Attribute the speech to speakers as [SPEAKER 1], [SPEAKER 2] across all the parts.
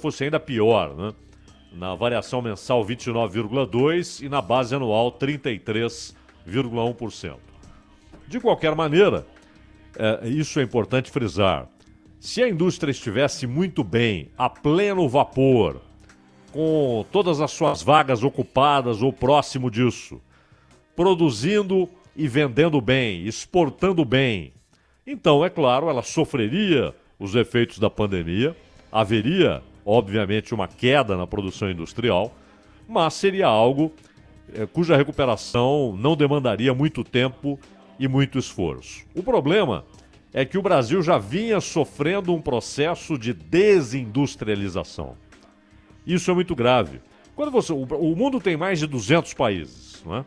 [SPEAKER 1] fosse ainda pior, né? Na variação mensal 29,2% e na base anual 33,1%. De qualquer maneira, isso é importante frisar. Se a indústria estivesse muito bem, a pleno vapor, com todas as suas vagas ocupadas ou próximo disso, produzindo e vendendo bem, exportando bem, então, é claro, ela sofreria os efeitos da pandemia, haveria, obviamente, uma queda na produção industrial, mas seria algo cuja recuperação não demandaria muito tempo e muito esforço. O problema é que o Brasil já vinha sofrendo um processo de desindustrialização. Isso é muito grave. O mundo tem mais de 200 países, não é?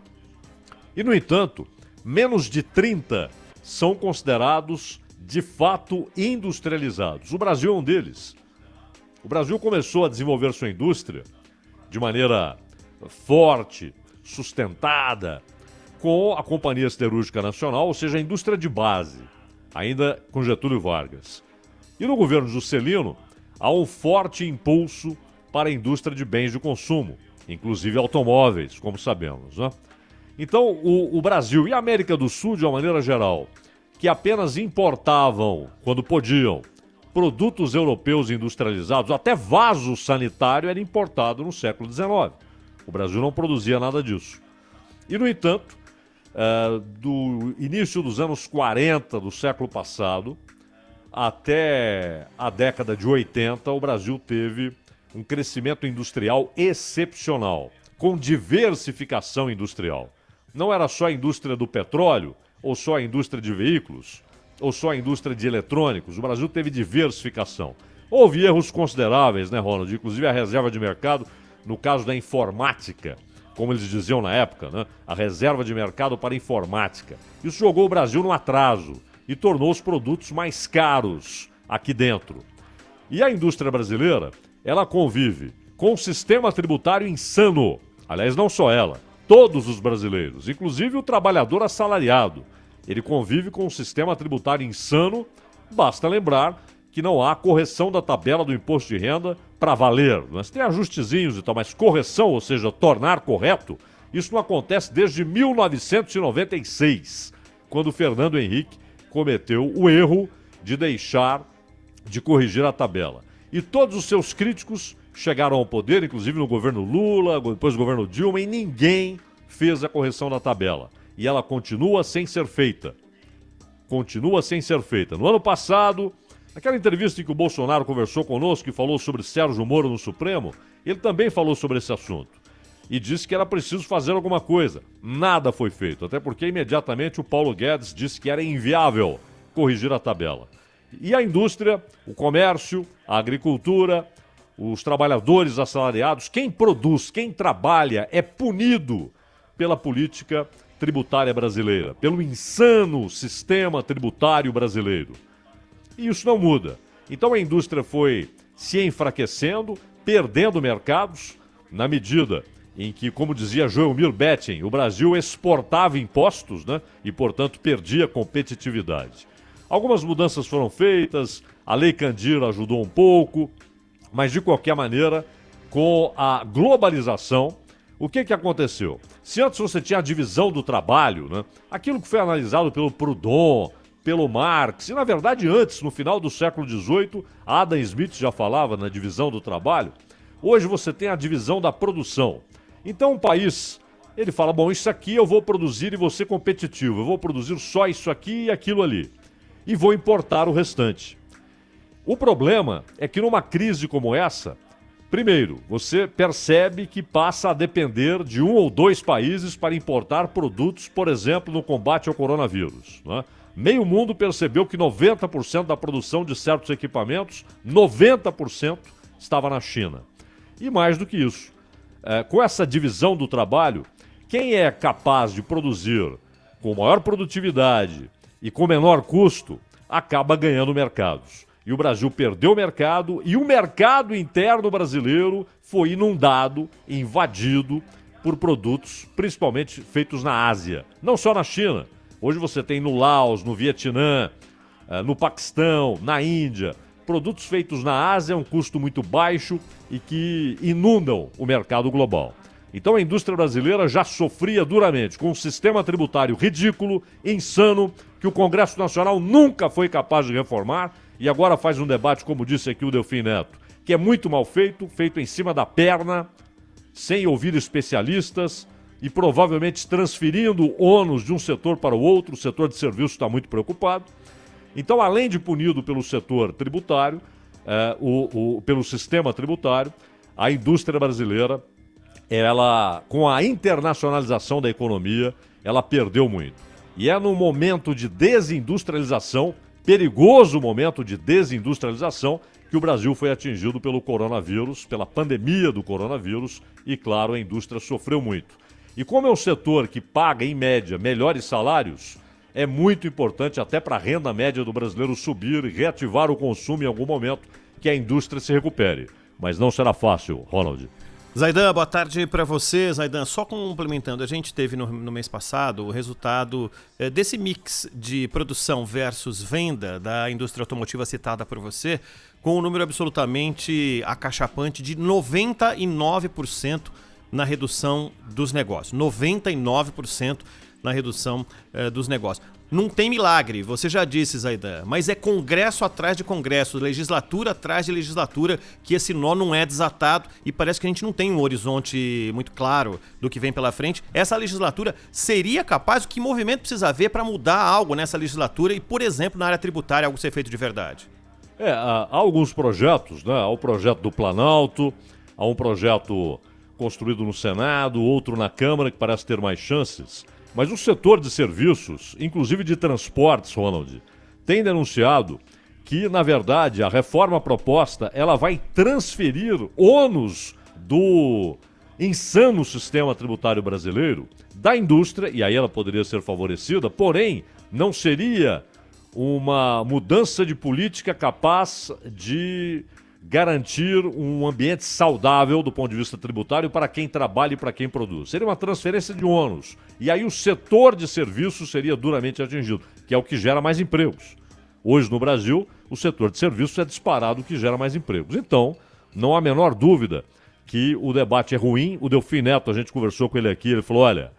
[SPEAKER 1] E, no entanto, menos de 30 são considerados, de fato, industrializados. O Brasil é um deles. O Brasil começou a desenvolver sua indústria de maneira forte, sustentada, com a Companhia Siderúrgica Nacional, ou seja, a indústria de base, ainda com Getúlio Vargas. E no governo Juscelino, há um forte impulso para a indústria de bens de consumo, inclusive automóveis, como sabemos, né? Então, o Brasil e a América do Sul, de uma maneira geral, que apenas importavam, quando podiam, produtos europeus industrializados, até vaso sanitário era importado no século XIX. O Brasil não produzia nada disso. E, no entanto, do início dos anos 40 do século passado até a década de 80, o Brasil teve um crescimento industrial excepcional, com diversificação industrial. Não era só a indústria do petróleo, ou só a indústria de veículos, ou só a indústria de eletrônicos. O Brasil teve diversificação. Houve erros consideráveis, né, Ronald? Inclusive a reserva de mercado, no caso da informática, como eles diziam na época, né? A reserva de mercado para informática. Isso jogou o Brasil no atraso e tornou os produtos mais caros aqui dentro. E a indústria brasileira, ela convive com um sistema tributário insano. Aliás, não só ela. Todos os brasileiros, inclusive o trabalhador assalariado, ele convive com um sistema tributário insano. Basta lembrar que não há correção da tabela do imposto de renda para valer. Mas tem ajustezinhos e tal, mas correção, ou seja, tornar correto, isso não acontece desde 1996, quando Fernando Henrique cometeu o erro de deixar de corrigir a tabela. E todos os seus críticos chegaram ao poder, inclusive no governo Lula, depois do governo Dilma, e ninguém fez a correção da tabela. E ela continua sem ser feita. Continua sem ser feita. No ano passado, naquela entrevista em que o Bolsonaro conversou conosco e falou sobre Sérgio Moro no Supremo, ele também falou sobre esse assunto. E disse que era preciso fazer alguma coisa. Nada foi feito, até porque imediatamente o Paulo Guedes disse que era inviável corrigir a tabela. E a indústria, o comércio, a agricultura, os trabalhadores assalariados, quem produz, quem trabalha é punido pela política tributária brasileira, pelo insano sistema tributário brasileiro. E isso não muda. Então a indústria foi se enfraquecendo, perdendo mercados, na medida em que, como dizia Joelmir Betting, o Brasil exportava impostos, né? E, portanto, perdia competitividade. Algumas mudanças foram feitas, a Lei Candir ajudou um pouco, mas, de qualquer maneira, com a globalização, o que aconteceu? Se antes você tinha a divisão do trabalho, né? Aquilo que foi analisado pelo Proudhon, pelo Marx, e, na verdade, antes, no final do século XVIII, Adam Smith já falava na divisão do trabalho, hoje você tem a divisão da produção. Então, um país, ele fala, bom, isso aqui eu vou produzir e vou ser competitivo, eu vou produzir só isso aqui e aquilo ali, e vou importar o restante. O problema é que numa crise como essa, primeiro, você percebe que passa a depender de um ou dois países para importar produtos, por exemplo, no combate ao coronavírus, né? Meio mundo percebeu que 90% da produção de certos equipamentos, 90% estava na China. E mais do que isso, com essa divisão do trabalho, quem é capaz de produzir com maior produtividade e com menor custo, acaba ganhando mercados. E o Brasil perdeu o mercado e o mercado interno brasileiro foi inundado, invadido por produtos principalmente feitos na Ásia, não só na China. Hoje você tem no Laos, no Vietnã, no Paquistão, na Índia, produtos feitos na Ásia a um custo muito baixo e que inundam o mercado global. Então a indústria brasileira já sofria duramente com um sistema tributário ridículo, insano, que o Congresso Nacional nunca foi capaz de reformar e agora faz um debate, como disse aqui o Delfim Neto, que é muito mal feito, feito em cima da perna, sem ouvir especialistas e provavelmente transferindo ônus de um setor para o outro. O setor de serviços está muito preocupado. Então, além de punido pelo setor tributário, pelo sistema tributário, a indústria brasileira, ela, com a internacionalização da economia, ela perdeu muito. E é num momento de desindustrialização, perigoso momento de desindustrialização, que o Brasil foi atingido pelo coronavírus, pela pandemia do coronavírus, e claro, a indústria sofreu muito. E como é um setor que paga, em média, melhores salários, é muito importante até para a renda média do brasileiro subir e reativar o consumo em algum momento, que a indústria se recupere. Mas não será fácil, Ronald.
[SPEAKER 2] Zaidan, boa tarde para você. Zaidan, só complementando, a gente teve no mês passado o resultado desse mix de produção versus venda da indústria automotiva citada por você, com um número absolutamente acachapante de 99% na redução dos negócios. 99% na redução dos negócios. Não tem milagre, você já disse, Zaidan, mas é congresso atrás de congresso, legislatura atrás de legislatura, que esse nó não é desatado e parece que a gente não tem um horizonte muito claro do que vem pela frente. Essa legislatura seria capaz, o que movimento precisa haver para mudar algo nessa legislatura e, por exemplo, na área tributária, algo ser feito de verdade?
[SPEAKER 1] Há alguns projetos, né? Há o projeto do Planalto, há um projeto construído no Senado, outro na Câmara, que parece ter mais chances. Mas o setor de serviços, inclusive de transportes, Ronald, tem denunciado que, na verdade, a reforma proposta ela vai transferir ônus do insano sistema tributário brasileiro da indústria, e aí ela poderia ser favorecida, porém, não seria uma mudança de política capaz de garantir um ambiente saudável do ponto de vista tributário para quem trabalha e para quem produz. Seria uma transferência de ônus. E aí o setor de serviços seria duramente atingido, que é o que gera mais empregos. Hoje no Brasil, o setor de serviços é disparado o que gera mais empregos. Então, não há a menor dúvida que o debate é ruim. O Delfim Neto, a gente conversou com ele aqui, ele falou, olha,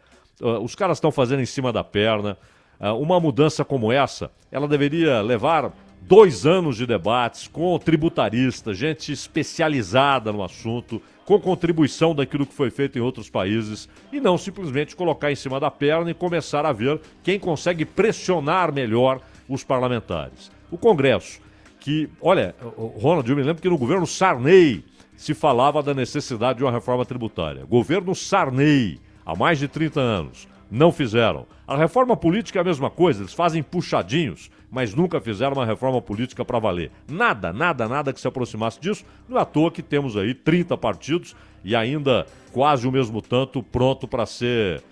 [SPEAKER 1] os caras estão fazendo em cima da perna, uma mudança como essa, ela deveria levar 2 anos de debates com tributaristas, gente especializada no assunto, com contribuição daquilo que foi feito em outros países e não simplesmente colocar em cima da perna e começar a ver quem consegue pressionar melhor os parlamentares. O Congresso, que, olha, Ronald, eu me lembro que no governo Sarney se falava da necessidade de uma reforma tributária. Governo Sarney, há mais de 30 anos, não fizeram. A reforma política é a mesma coisa, eles fazem puxadinhos, mas nunca fizeram uma reforma política para valer. Nada que se aproximasse disso. Não é à toa que temos aí 30 partidos e ainda quase o mesmo tanto pronto para ser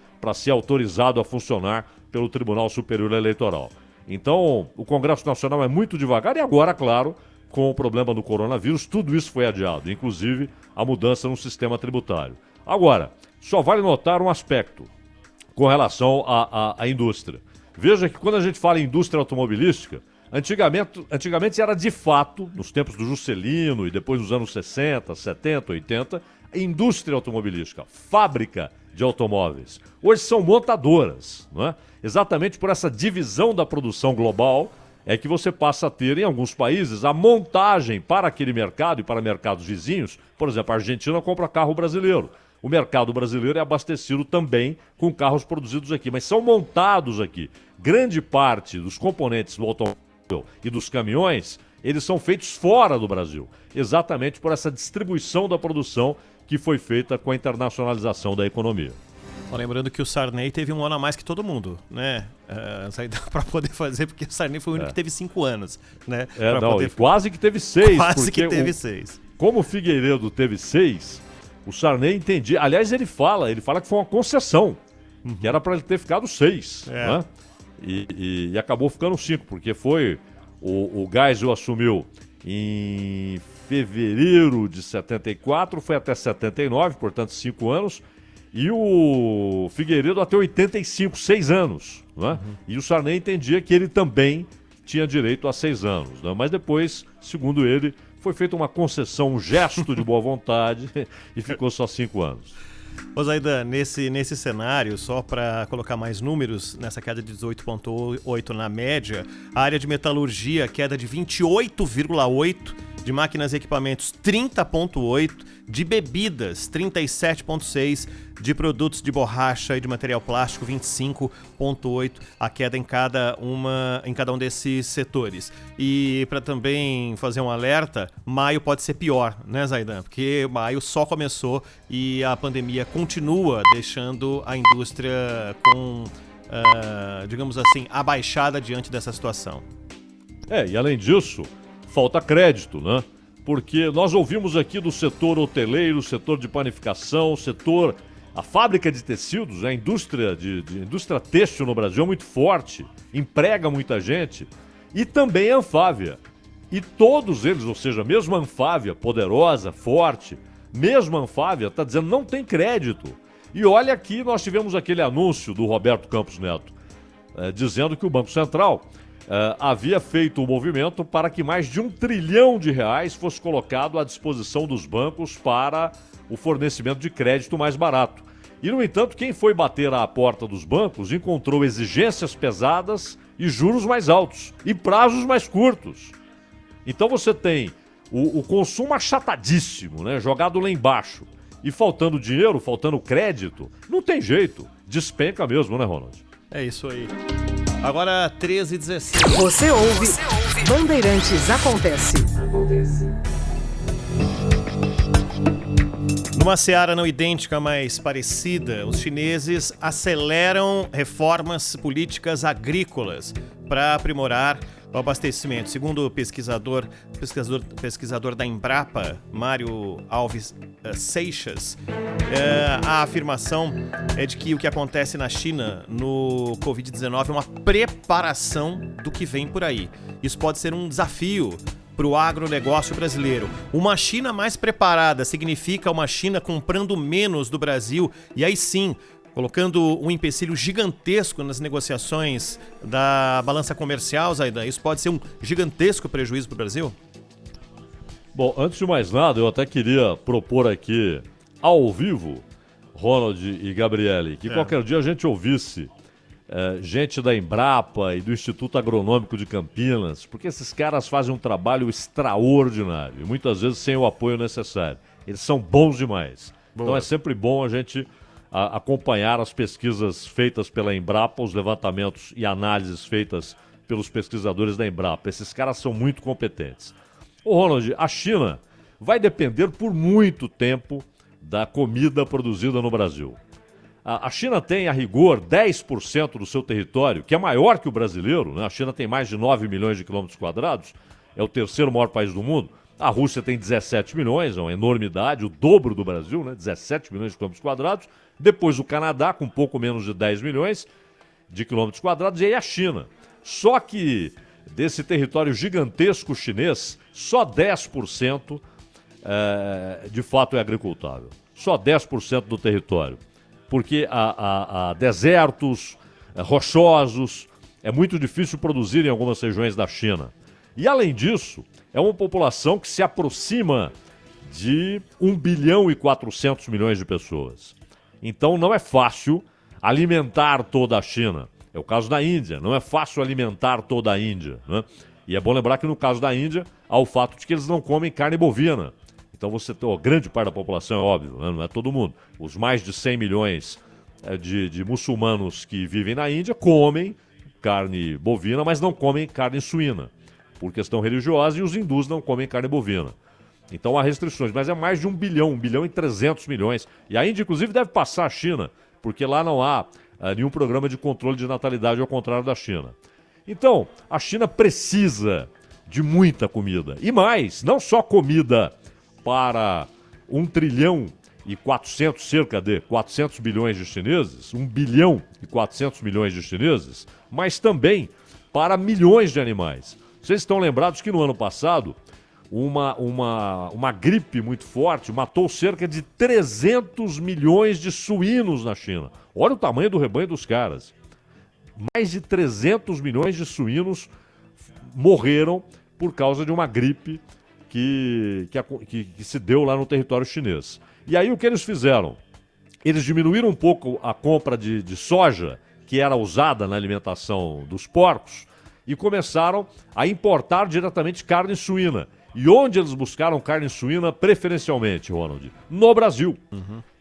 [SPEAKER 1] autorizado a funcionar pelo Tribunal Superior Eleitoral. Então, o Congresso Nacional é muito devagar e agora, claro, com o problema do coronavírus, tudo isso foi adiado, inclusive a mudança no sistema tributário. Agora, só vale notar um aspecto com relação à indústria. Veja que quando a gente fala em indústria automobilística, antigamente era de fato, nos tempos do Juscelino e depois nos anos 60, 70, 80, indústria automobilística, fábrica de automóveis. Hoje são montadoras, não é? Exatamente por essa divisão da produção global é que você passa a ter, em alguns países, a montagem para aquele mercado e para mercados vizinhos. Por exemplo, a Argentina compra carro brasileiro. O mercado brasileiro é abastecido também com carros produzidos aqui, mas são montados aqui. Grande parte dos componentes do automóvel e dos caminhões, eles são feitos fora do Brasil, exatamente por essa distribuição da produção que foi feita com a internacionalização da economia.
[SPEAKER 2] Lembrando que o Sarney teve um ano a mais que todo mundo, né? Para poder fazer, porque o Sarney foi o único que teve 5 anos, né?
[SPEAKER 1] Quase que teve 6.
[SPEAKER 2] Quase que teve 6.
[SPEAKER 1] Como o Figueiredo teve 6, o Sarney entendia. Aliás, ele fala que foi uma concessão, que era para ele ter ficado 6, né? E acabou ficando 5, porque foi o Geisel assumiu em fevereiro de 74, foi até 79, portanto 5 anos, e o Figueiredo até 85, 6 anos, né? E o Sarney entendia que ele também tinha direito a 6 anos, né? Mas depois, segundo ele, foi feita uma concessão, um gesto de boa vontade e ficou só 5 anos.
[SPEAKER 2] Ô Zaidan, nesse cenário, só para colocar mais números, nessa queda de 18,8 na média, a área de metalurgia queda de 28,8, de máquinas e equipamentos 30,8, de bebidas 37,6, de produtos de borracha e de material plástico 25,8, a queda em cada um desses setores. E para também fazer um alerta, maio pode ser pior, né, Zaidan? Porque maio só começou e a pandemia continua deixando a indústria com, digamos assim, abaixada diante dessa situação.
[SPEAKER 1] E além disso, falta crédito, né? Porque nós ouvimos aqui do setor hoteleiro, setor de panificação, a fábrica de tecidos, a indústria indústria têxtil no Brasil é muito forte, emprega muita gente, e também a Anfávia. E todos eles, ou seja, mesmo a Anfávia, poderosa, forte, mesmo a Anfávia está dizendo não tem crédito. E olha aqui, nós tivemos aquele anúncio do Roberto Campos Neto, dizendo que o Banco Central havia feito o movimento para que mais de R$1 trilhão fosse colocado à disposição dos bancos para o fornecimento de crédito mais barato. E, no entanto, quem foi bater à porta dos bancos encontrou exigências pesadas e juros mais altos e prazos mais curtos. Então você tem o consumo achatadíssimo, né, jogado lá embaixo, e faltando dinheiro, faltando crédito, não tem jeito, despenca mesmo, né, Ronald?
[SPEAKER 2] É isso aí. Agora 13h16.
[SPEAKER 3] Você ouve Bandeirantes Acontece.
[SPEAKER 2] Numa seara não idêntica, mas parecida, os chineses aceleram reformas políticas agrícolas para aprimorar o abastecimento. Segundo o pesquisador da Embrapa, Mário Alves Seixas, a afirmação é de que o que acontece na China no Covid-19 é uma preparação do que vem por aí. Isso pode ser um desafio para o agronegócio brasileiro. Uma China mais preparada significa uma China comprando menos do Brasil e aí sim, colocando um empecilho gigantesco nas negociações da balança comercial, Zaidan. Isso pode ser um gigantesco prejuízo para o Brasil?
[SPEAKER 1] Bom, antes de mais nada, eu até queria propor aqui, ao vivo, Ronald e Gabriele, que qualquer dia a gente ouvisse gente da Embrapa e do Instituto Agronômico de Campinas, porque esses caras fazem um trabalho extraordinário e muitas vezes sem o apoio necessário. Eles são bons demais. Boa. Então é sempre bom a gente acompanhar as pesquisas feitas pela Embrapa, os levantamentos e análises feitas pelos pesquisadores da Embrapa. Esses caras são muito competentes. Ô Ronald, a China vai depender por muito tempo da comida produzida no Brasil. A China tem, a rigor, 10% do seu território, que é maior que o brasileiro, né? A China tem mais de 9 milhões de quilômetros quadrados, é o terceiro maior país do mundo. A Rússia tem 17 milhões, é uma enormidade, o dobro do Brasil, né? 17 milhões de quilômetros quadrados. Depois o Canadá, com pouco menos de 10 milhões de quilômetros quadrados, e aí a China. Só que desse território gigantesco chinês, só 10% de fato é agricultável. Só 10% do território. Porque há desertos rochosos, é muito difícil produzir em algumas regiões da China. E além disso, é uma população que se aproxima de 1 bilhão e 400 milhões de pessoas. Então não é fácil alimentar toda a China. É o caso da Índia, não é fácil alimentar toda a Índia, né? E é bom lembrar que no caso da Índia, há o fato de que eles não comem carne bovina. Então você tem, grande parte da população, é óbvio, né? Não é todo mundo. Os mais de 100 milhões de muçulmanos que vivem na Índia comem carne bovina, mas não comem carne suína, por questão religiosa, e os hindus não comem carne bovina. Então há restrições, mas é mais de 1 bilhão e 300 milhões. E a Índia, inclusive, deve passar a China, porque lá não há nenhum programa de controle de natalidade, ao contrário da China. Então, a China precisa de muita comida. E mais, não só comida para 1 trilhão e 400, cerca de 400 bilhões de chineses, 1 bilhão e 400 milhões de chineses, mas também para milhões de animais. Vocês estão lembrados que no ano passado, uma gripe muito forte matou cerca de 300 milhões de suínos na China. Olha o tamanho do rebanho dos caras. Mais de 300 milhões de suínos morreram por causa de uma gripe que se deu lá no território chinês. E aí o que eles fizeram? Eles diminuíram um pouco a compra de soja, que era usada na alimentação dos porcos, e começaram a importar diretamente carne suína. E onde eles buscaram carne suína preferencialmente, Ronald? No Brasil.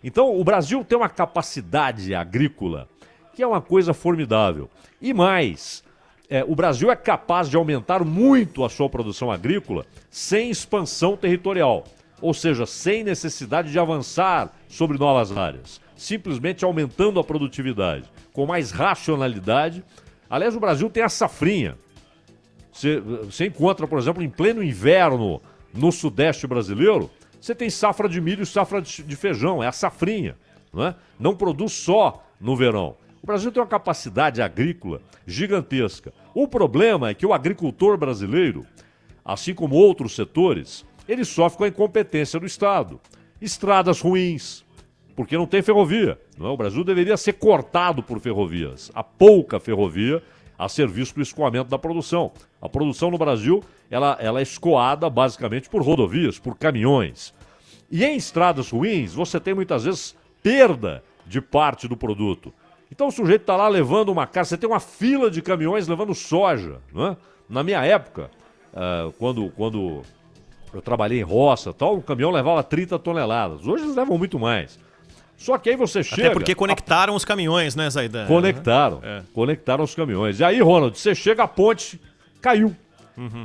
[SPEAKER 1] Então, o Brasil tem uma capacidade agrícola que é uma coisa formidável. E mais, o Brasil é capaz de aumentar muito a sua produção agrícola sem expansão territorial. Ou seja, sem necessidade de avançar sobre novas áreas. Simplesmente aumentando a produtividade, com mais racionalidade. Aliás, o Brasil tem a safrinha. Você encontra, por exemplo, em pleno inverno no sudeste brasileiro, você tem safra de milho e safra de feijão, é a safrinha. Não produz só no verão. O Brasil tem uma capacidade agrícola gigantesca. O problema é que o agricultor brasileiro, assim como outros setores, ele sofre com a incompetência do Estado. Estradas ruins, porque não tem ferrovia. O Brasil deveria ser cortado por ferrovias. Há pouca ferrovia a serviço do escoamento da produção. A produção no Brasil ela é escoada basicamente por rodovias, por caminhões. E em estradas ruins, você tem muitas vezes perda de parte do produto. Então o sujeito está lá levando uma carga, você tem uma fila de caminhões levando soja. Na minha época, quando eu trabalhei em roça, o caminhão levava 30 toneladas. Hoje eles levam muito mais. Só que aí você chega...
[SPEAKER 2] Até porque conectaram os caminhões, né, Zaidan?
[SPEAKER 1] Conectaram os caminhões. E aí, Ronald, você chega, a ponte caiu.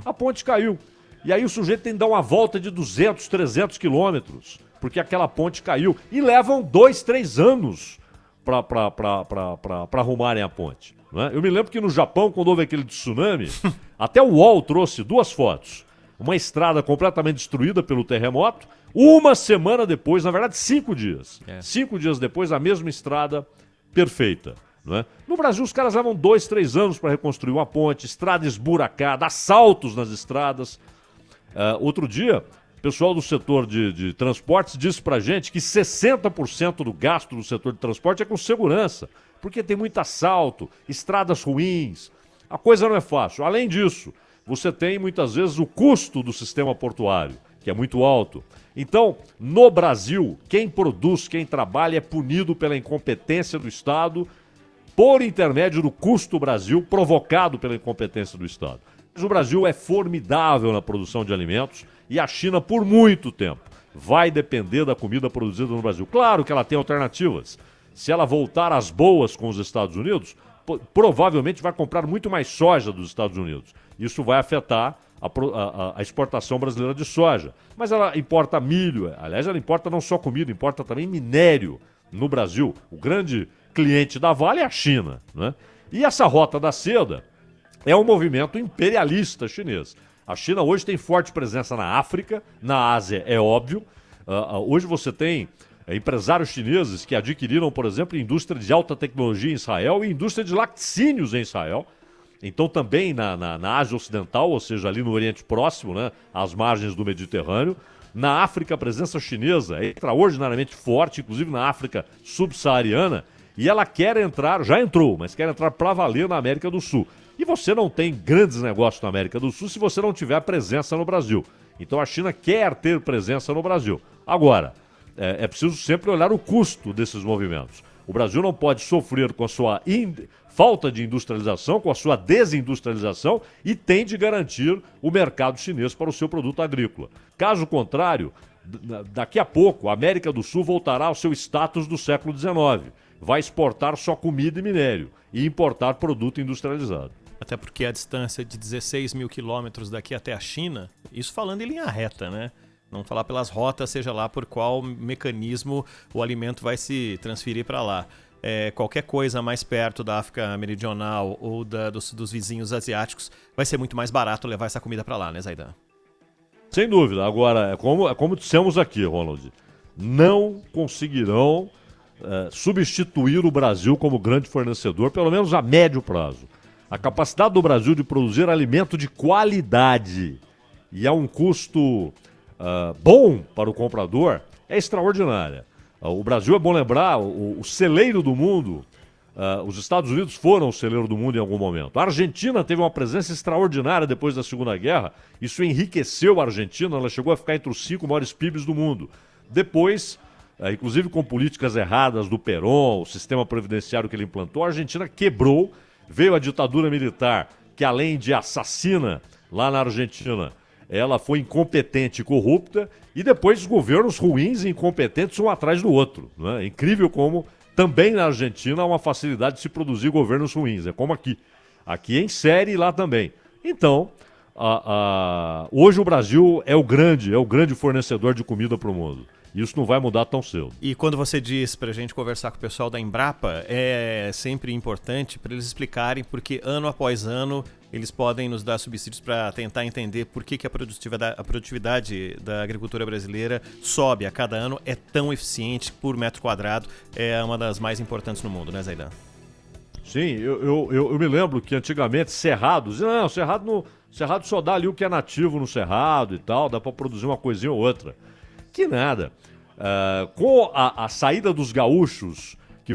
[SPEAKER 1] A ponte caiu. E aí o sujeito tem que dar uma volta de 200, 300 quilômetros, porque aquela ponte caiu. E levam 2, 3 anos para arrumarem a ponte. Eu me lembro que no Japão, quando houve aquele tsunami, até o UOL trouxe 2 fotos. Uma estrada completamente destruída pelo terremoto. Uma semana depois, na verdade 5 dias. 5 dias depois, a mesma estrada perfeita. No Brasil, os caras levam 2, 3 anos para reconstruir uma ponte, estrada esburacada, assaltos nas estradas. Outro dia, o pessoal do setor de transportes disse pra gente que 60% do gasto do setor de transporte é com segurança, porque tem muito assalto, estradas ruins. A coisa não é fácil. Além disso, você tem muitas vezes o custo do sistema portuário, que é muito alto. Então, no Brasil, quem produz, quem trabalha é punido pela incompetência do Estado por intermédio do custo Brasil provocado pela incompetência do Estado. Mas o Brasil é formidável na produção de alimentos e a China, por muito tempo, vai depender da comida produzida no Brasil. Claro que ela tem alternativas. Se ela voltar às boas com os Estados Unidos, provavelmente vai comprar muito mais soja dos Estados Unidos. Isso vai afetar a exportação brasileira de soja. Mas ela importa milho, aliás, ela importa não só comida, importa também minério no Brasil. O grande cliente da Vale é a China. E essa rota da seda é um movimento imperialista chinês. A China hoje tem forte presença na África, na Ásia, é óbvio. Hoje você tem empresários chineses que adquiriram, por exemplo, indústria de alta tecnologia em Israel e indústria de laticínios em Israel. Então também na Ásia Ocidental, ou seja, ali no Oriente Próximo, às margens do Mediterrâneo. Na África, a presença chinesa é extraordinariamente forte, inclusive na África subsaariana, e ela quer entrar, já entrou, mas quer entrar para valer na América do Sul. E você não tem grandes negócios na América do Sul se você não tiver presença no Brasil. Então a China quer ter presença no Brasil. Agora, é preciso sempre olhar o custo desses movimentos. O Brasil não pode sofrer com a sua falta de industrialização, com a sua desindustrialização e tem de garantir o mercado chinês para o seu produto agrícola. Caso contrário, daqui a pouco a América do Sul voltará ao seu status do século XIX. Vai exportar só comida e minério e importar produto industrializado.
[SPEAKER 2] Até porque a distância de 16 mil quilômetros daqui até a China, isso falando em linha reta, né? Não falar pelas rotas, seja lá por qual mecanismo o alimento vai se transferir para lá. Qualquer coisa mais perto da África Meridional ou dos vizinhos asiáticos, vai ser muito mais barato levar essa comida para lá, né, Zaidan?
[SPEAKER 1] Sem dúvida. Agora, é como dissemos aqui, Ronald, não conseguirão substituir o Brasil como grande fornecedor, pelo menos a médio prazo. A capacidade do Brasil de produzir alimento de qualidade e a um custo bom para o comprador é extraordinária. O Brasil, é bom lembrar, o celeiro do mundo Os Estados Unidos foram o celeiro do mundo em algum momento. A Argentina teve uma presença extraordinária depois da Segunda Guerra. Isso enriqueceu a Argentina, ela chegou a ficar entre os 5 maiores PIBs do mundo. Depois, inclusive com políticas erradas do Perón, o sistema previdenciário que ele implantou, a Argentina quebrou, veio a ditadura militar, que além de assassina lá na Argentina, ela foi incompetente e corrupta, e depois os governos ruins e incompetentes um atrás do outro. Né? É incrível como também na Argentina há uma facilidade de se produzir governos ruins, é como aqui. Aqui em série e lá também. Então, hoje o Brasil é o grande fornecedor de comida para o mundo. Isso não vai mudar tão cedo.
[SPEAKER 2] E quando você diz para a gente conversar com o pessoal da Embrapa, é sempre importante para eles explicarem porque ano após ano eles podem nos dar subsídios para tentar entender por que a produtividade da agricultura brasileira sobe a cada ano, é tão eficiente por metro quadrado, é uma das mais importantes no mundo, né, Zaidan?
[SPEAKER 1] Sim, eu me lembro que antigamente Cerrado só dá ali o que é nativo no Cerrado e tal, dá para produzir uma coisinha ou outra. Que nada. Com a saída dos gaúchos, que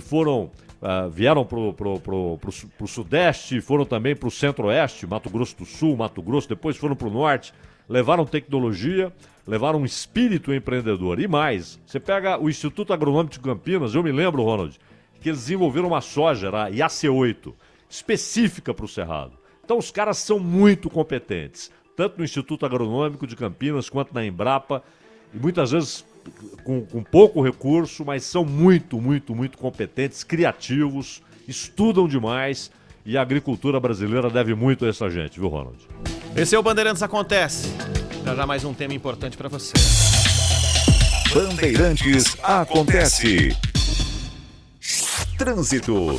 [SPEAKER 1] vieram pro Sudeste, foram também pro Centro-Oeste, Mato Grosso do Sul, Mato Grosso, depois foram pro Norte, levaram tecnologia, levaram um espírito empreendedor. E mais, você pega o Instituto Agronômico de Campinas, eu me lembro, Ronald, que eles desenvolveram uma soja, a IAC8, específica para o Cerrado. Então os caras são muito competentes, tanto no Instituto Agronômico de Campinas quanto na Embrapa, e muitas vezes com pouco recurso, mas são muito competentes, criativos, estudam demais e a agricultura brasileira deve muito a essa gente, viu, Ronald?
[SPEAKER 2] Esse é o Bandeirantes Acontece. Já mais um tema importante para você.
[SPEAKER 4] Bandeirantes Acontece. Trânsito.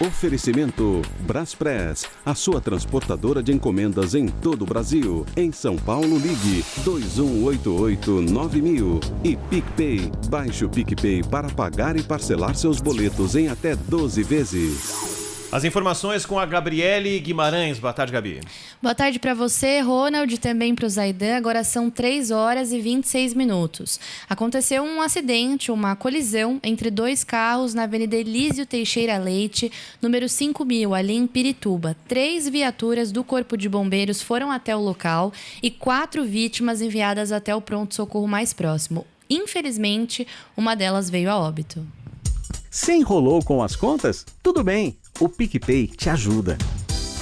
[SPEAKER 4] Oferecimento Braspress, a sua transportadora de encomendas em todo o Brasil. Em São Paulo, ligue 2188-9000. E PicPay, baixe o PicPay para pagar e parcelar seus boletos em até 12 vezes.
[SPEAKER 2] As informações com a Gabriele Guimarães. Boa tarde, Gabi.
[SPEAKER 5] Boa tarde para você, Ronald, e também para o Zaidan. Agora são 3 horas e 26 minutos. Aconteceu um acidente, uma colisão entre 2 carros na Avenida Elísio Teixeira Leite, número 5000, ali em Pirituba. 3 viaturas do Corpo de Bombeiros foram até o local e 4 vítimas enviadas até o pronto-socorro mais próximo. Infelizmente, uma delas veio a óbito.
[SPEAKER 6] Se enrolou com as contas? Tudo bem, o PicPay te ajuda.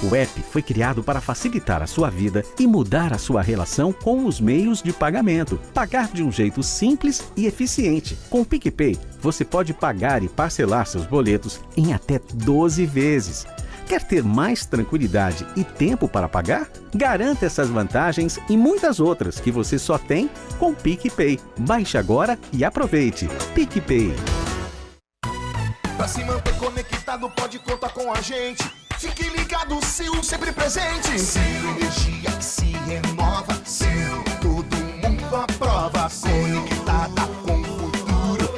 [SPEAKER 6] O app foi criado para facilitar a sua vida e mudar a sua relação com os meios de pagamento. Pagar de um jeito simples e eficiente. Com o PicPay, você pode pagar e parcelar seus boletos em até 12 vezes. Quer ter mais tranquilidade e tempo para pagar? Garanta essas vantagens e muitas outras que você só tem com o PicPay. Baixe agora e aproveite. PicPay.
[SPEAKER 7] Pra se manter conectado, pode contar com a gente. Fique ligado, Sil, sempre presente. Sil, energia que se renova. Sil, todo mundo aprova. Conectada com o futuro.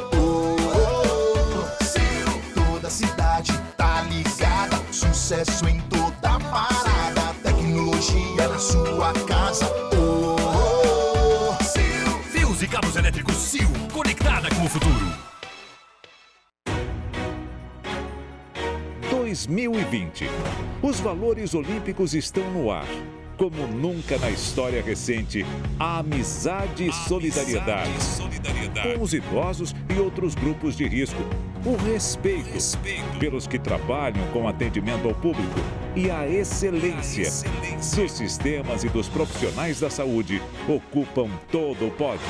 [SPEAKER 7] Sil, toda cidade tá ligada. Sucesso em toda parada. Tecnologia na sua casa. Sil, fios e cabos elétricos Sil, conectada com o futuro.
[SPEAKER 4] 2020. Os valores olímpicos estão no ar. Como nunca na história recente, a amizade e solidariedade com os idosos e outros grupos de risco. O respeito pelos que trabalham com atendimento ao público e a excelência dos sistemas e dos profissionais da saúde ocupam todo o pódio.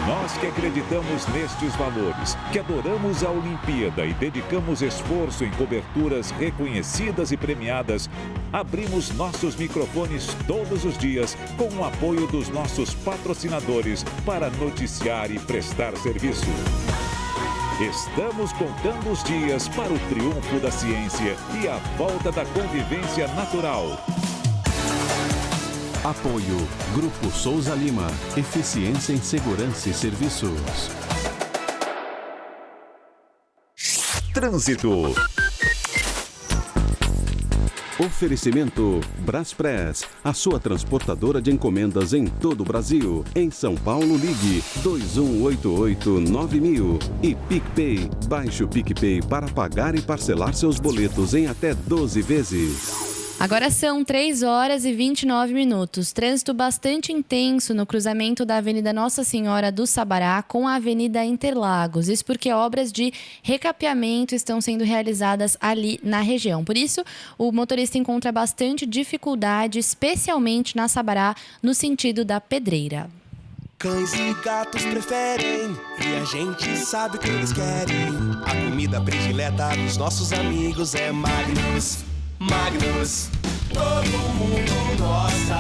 [SPEAKER 4] Nós que acreditamos nestes valores, que adoramos a Olimpíada e dedicamos esforço em coberturas reconhecidas e premiadas, abrimos nossos microfones todos os dias com o apoio dos nossos patrocinadores para noticiar e prestar serviço. Estamos contando os dias para o triunfo da ciência e a volta da convivência natural.
[SPEAKER 6] Apoio Grupo Souza Lima. Eficiência em Segurança e Serviços.
[SPEAKER 4] Trânsito.
[SPEAKER 6] Oferecimento Braspress, a sua transportadora de encomendas em todo o Brasil. Em São Paulo, ligue 2188-9000. E PicPay, baixe o PicPay para pagar e parcelar seus boletos em até 12 vezes.
[SPEAKER 5] Agora são 3 horas e 29 minutos. Trânsito bastante intenso no cruzamento da Avenida Nossa Senhora do Sabará com a Avenida Interlagos. Isso porque obras de recapeamento estão sendo realizadas ali na região. Por isso, o motorista encontra bastante dificuldade, especialmente na Sabará, no sentido da Pedreira.
[SPEAKER 7] Cães e gatos preferem, e a gente sabe o que eles querem. A comida predileta dos nossos amigos é Magnus. Magnus, todo mundo gosta.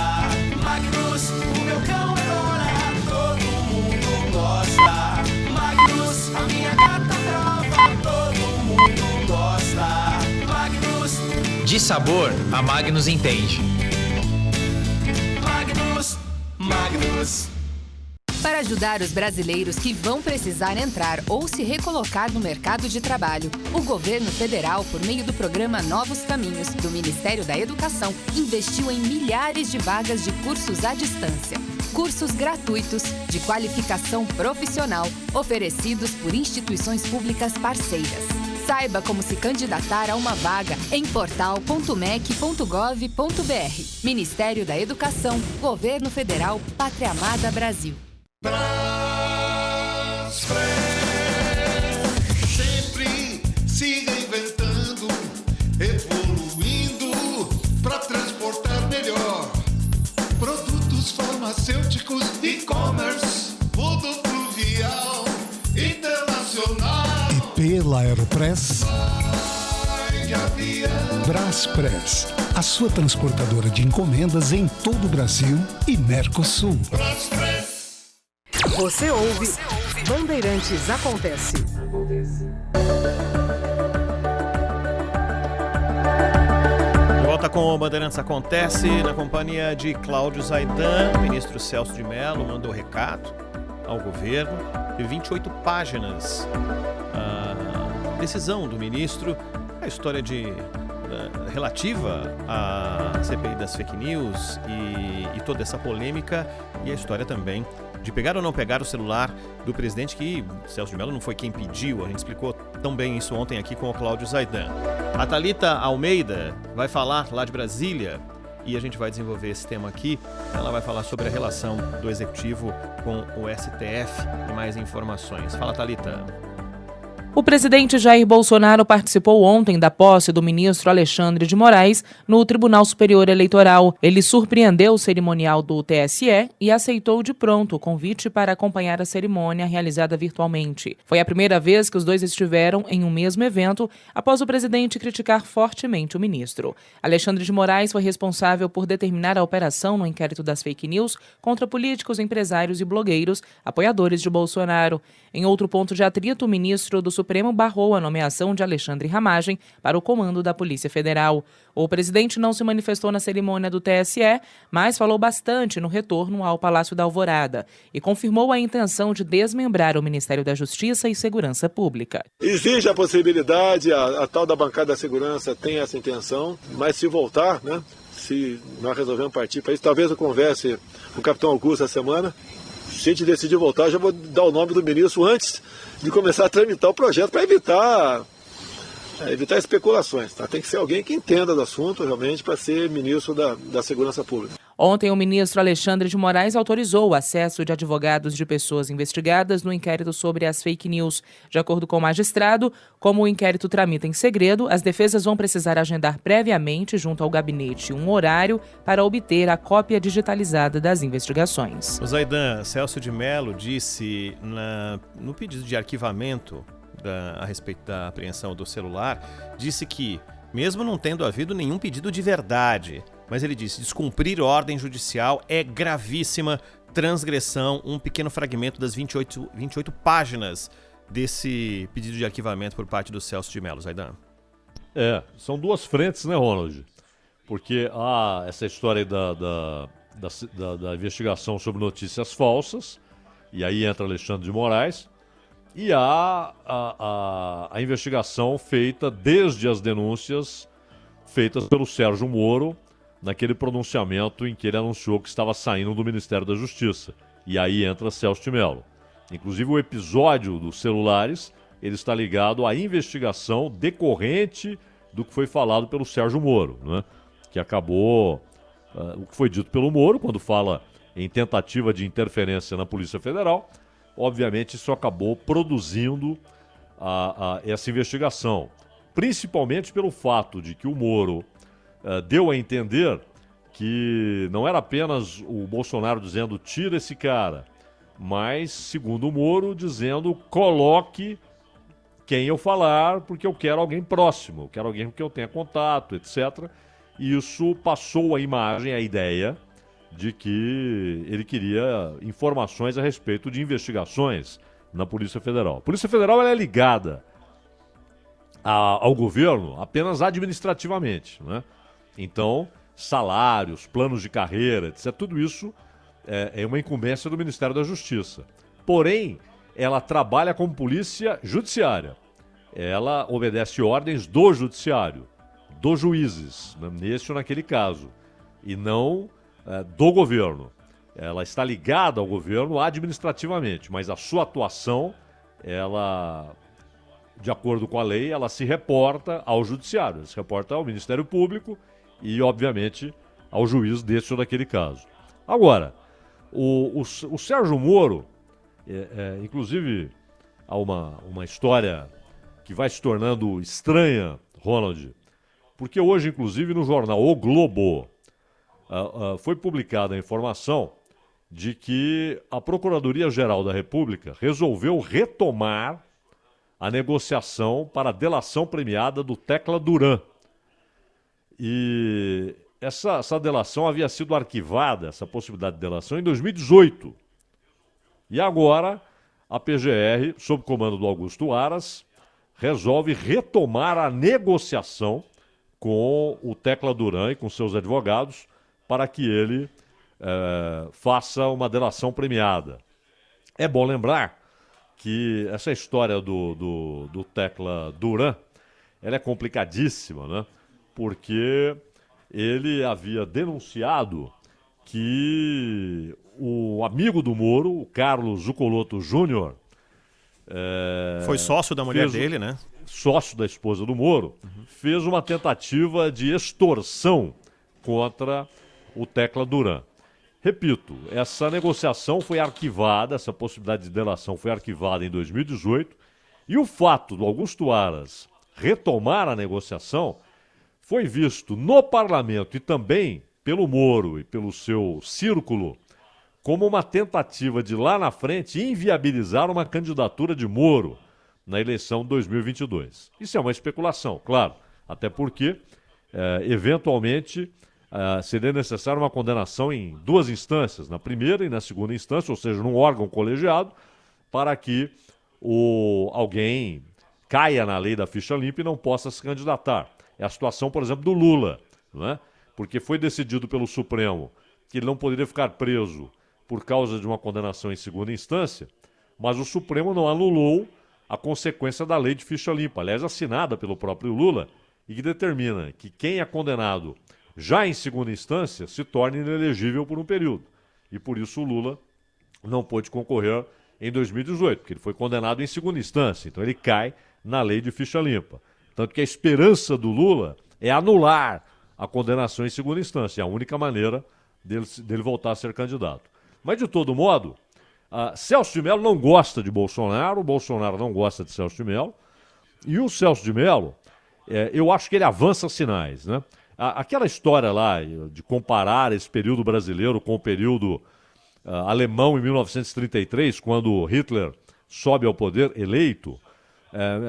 [SPEAKER 7] Magnus, o meu cão adora. Todo mundo gosta. Magnus, a minha gata prova. Todo mundo gosta. Magnus,
[SPEAKER 8] de sabor, a Magnus entende.
[SPEAKER 7] Magnus, Magnus.
[SPEAKER 3] Para ajudar os brasileiros que vão precisar entrar ou se recolocar no mercado de trabalho, o governo federal, por meio do programa Novos Caminhos, do Ministério da Educação, investiu em milhares de vagas de cursos à distância. Cursos gratuitos, de qualificação profissional, oferecidos por instituições públicas parceiras. Saiba como se candidatar a uma vaga em portal.mec.gov.br. Ministério da Educação, Governo Federal, Pátria Amada Brasil.
[SPEAKER 7] Sempre se reinventando, evoluindo para transportar melhor. Produtos farmacêuticos, e-commerce, rodoviário, internacional.
[SPEAKER 9] E pela Aeropress,
[SPEAKER 7] Vai de avião.
[SPEAKER 9] Braspress, a sua transportadora de encomendas em todo o Brasil e Mercosul.
[SPEAKER 3] Você ouve Bandeirantes Acontece.
[SPEAKER 2] De volta com o Bandeirantes Acontece, na companhia de Cláudio Zaidan. O ministro Celso de Mello mandou recado ao governo. Teve 28 páginas. A decisão do ministro, a história relativa à CPI das fake news e toda essa polêmica, e a história também de pegar ou não pegar o celular do presidente, que Celso de Mello não foi quem pediu. A gente explicou tão bem isso ontem aqui com o Cláudio Zaidan. A Thalita Almeida vai falar lá de Brasília e a gente vai desenvolver esse tema aqui. Ela vai falar sobre a relação do Executivo com o STF e mais informações. Fala, Thalita.
[SPEAKER 10] O presidente Jair Bolsonaro participou ontem da posse do ministro Alexandre de Moraes no Tribunal Superior Eleitoral. Ele surpreendeu o cerimonial do TSE e aceitou de pronto o convite para acompanhar a cerimônia realizada virtualmente. Foi a primeira vez que os dois estiveram em um mesmo evento após o presidente criticar fortemente o ministro. Alexandre de Moraes foi responsável por determinar a operação no inquérito das fake news contra políticos, empresários e blogueiros, apoiadores de Bolsonaro. Em outro ponto de atrito, o ministro do Supremo barrou a nomeação de Alexandre Ramagem para o comando da Polícia Federal. O presidente não se manifestou na cerimônia do TSE, mas falou bastante no retorno ao Palácio da Alvorada e confirmou a intenção de desmembrar o Ministério da Justiça e Segurança Pública.
[SPEAKER 11] Existe a possibilidade, a tal da bancada da segurança tem essa intenção, mas se voltar, né, se nós resolvemos partir para isso, talvez eu converse com o capitão Augusto essa semana. Se a gente decidir voltar, já vou dar o nome do ministro antes de começar a tramitar o projeto para evitar especulações. Tá? Tem que ser alguém que entenda do assunto realmente para ser ministro da Segurança Pública.
[SPEAKER 10] Ontem, o ministro Alexandre de Moraes autorizou o acesso de advogados de pessoas investigadas no inquérito sobre as fake news. De acordo com o magistrado, como o inquérito tramita em segredo, as defesas vão precisar agendar previamente junto ao gabinete um horário para obter a cópia digitalizada das investigações.
[SPEAKER 2] O Zaidan, Celso de Mello disse no pedido de arquivamento a respeito da apreensão do celular, disse que, mesmo não tendo havido nenhum pedido de verdade, mas ele disse, descumprir ordem judicial é gravíssima transgressão, um pequeno fragmento das 28 páginas desse pedido de arquivamento por parte do Celso de Mello. Zaidan.
[SPEAKER 1] São duas frentes, né, Ronald? Porque há essa história da investigação sobre notícias falsas, e aí entra Alexandre de Moraes, e há a investigação feita desde as denúncias feitas pelo Sérgio Moro naquele pronunciamento em que ele anunciou que estava saindo do Ministério da Justiça. E aí entra Celso de Mello. Inclusive o episódio dos celulares, ele está ligado à investigação decorrente do que foi falado pelo Sérgio Moro, né? Que acabou, o que foi dito pelo Moro, quando fala em tentativa de interferência na Polícia Federal, obviamente isso acabou produzindo essa investigação. Principalmente pelo fato de que o Moro deu a entender que não era apenas o Bolsonaro dizendo tira esse cara, mas, segundo o Moro, dizendo coloque quem eu falar, porque eu quero alguém próximo, eu quero alguém com quem eu tenha contato, etc. E isso passou a imagem, a ideia de que ele queria informações a respeito de investigações na Polícia Federal. A Polícia Federal ela é ligada ao governo apenas administrativamente, né? Então, salários, planos de carreira, etc., tudo isso é uma incumbência do Ministério da Justiça. Porém, ela trabalha como polícia judiciária. Ela obedece ordens do judiciário, dos juízes, nesse ou naquele caso, e não do governo. Ela está ligada ao governo administrativamente, mas a sua atuação, ela, de acordo com a lei, ela se reporta ao judiciário, ela se reporta ao Ministério Público e, obviamente, ao juiz desse ou daquele caso. Agora, o Sérgio Moro, inclusive, há uma história que vai se tornando estranha, Ronald, porque hoje, inclusive, no jornal O Globo, foi publicada a informação de que a Procuradoria-Geral da República resolveu retomar a negociação para a delação premiada do Tecla Duran. E essa delação havia sido arquivada, essa possibilidade de delação, em 2018. E agora, a PGR, sob comando do Augusto Aras, resolve retomar a negociação com o Tecla Duran e com seus advogados para que ele faça uma delação premiada. É bom lembrar que essa história do Tecla Duran, ela é complicadíssima, né? Porque ele havia denunciado que o amigo do Moro, o Carlos Zuccolotto Júnior,
[SPEAKER 2] foi sócio da mulher dele, né?
[SPEAKER 1] Sócio da esposa do Moro, fez uma tentativa de extorsão contra o Tecla Duran. Repito, essa negociação foi arquivada, essa possibilidade de delação foi arquivada em 2018, e o fato do Augusto Aras retomar a negociação foi visto no parlamento e também pelo Moro e pelo seu círculo como uma tentativa de lá na frente inviabilizar uma candidatura de Moro na eleição de 2022. Isso é uma especulação, claro, até porque, eventualmente, seria necessária uma condenação em duas instâncias, na primeira e na segunda instância, ou seja, num órgão colegiado, para que alguém caia na lei da ficha limpa e não possa se candidatar. É a situação, por exemplo, do Lula, né? Porque foi decidido pelo Supremo que ele não poderia ficar preso por causa de uma condenação em segunda instância, mas o Supremo não anulou a consequência da lei de ficha limpa, aliás, assinada pelo próprio Lula, e que determina que quem é condenado já em segunda instância se torne inelegível por um período. E por isso o Lula não pôde concorrer em 2018, porque ele foi condenado em segunda instância, então ele cai na lei de ficha limpa. Tanto que a esperança do Lula é anular a condenação em segunda instância. É a única maneira dele voltar a ser candidato. Mas, de todo modo, Celso de Mello não gosta de Bolsonaro, o Bolsonaro não gosta de Celso de Mello, e o Celso de Mello, eu acho que ele avança sinais, né? Aquela história lá de comparar esse período brasileiro com o período alemão em 1933, quando Hitler sobe ao poder eleito,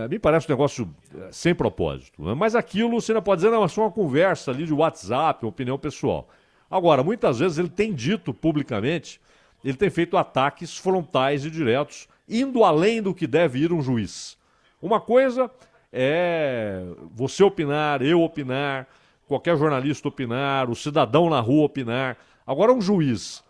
[SPEAKER 1] me parece um negócio sem propósito, né? Mas aquilo você não pode dizer, não, é só uma conversa ali de WhatsApp, uma opinião pessoal. Agora, muitas vezes ele tem dito publicamente, ele tem feito ataques frontais e diretos, indo além do que deve ir um juiz. Uma coisa é você opinar, eu opinar, qualquer jornalista opinar, o cidadão na rua opinar. Agora, um juiz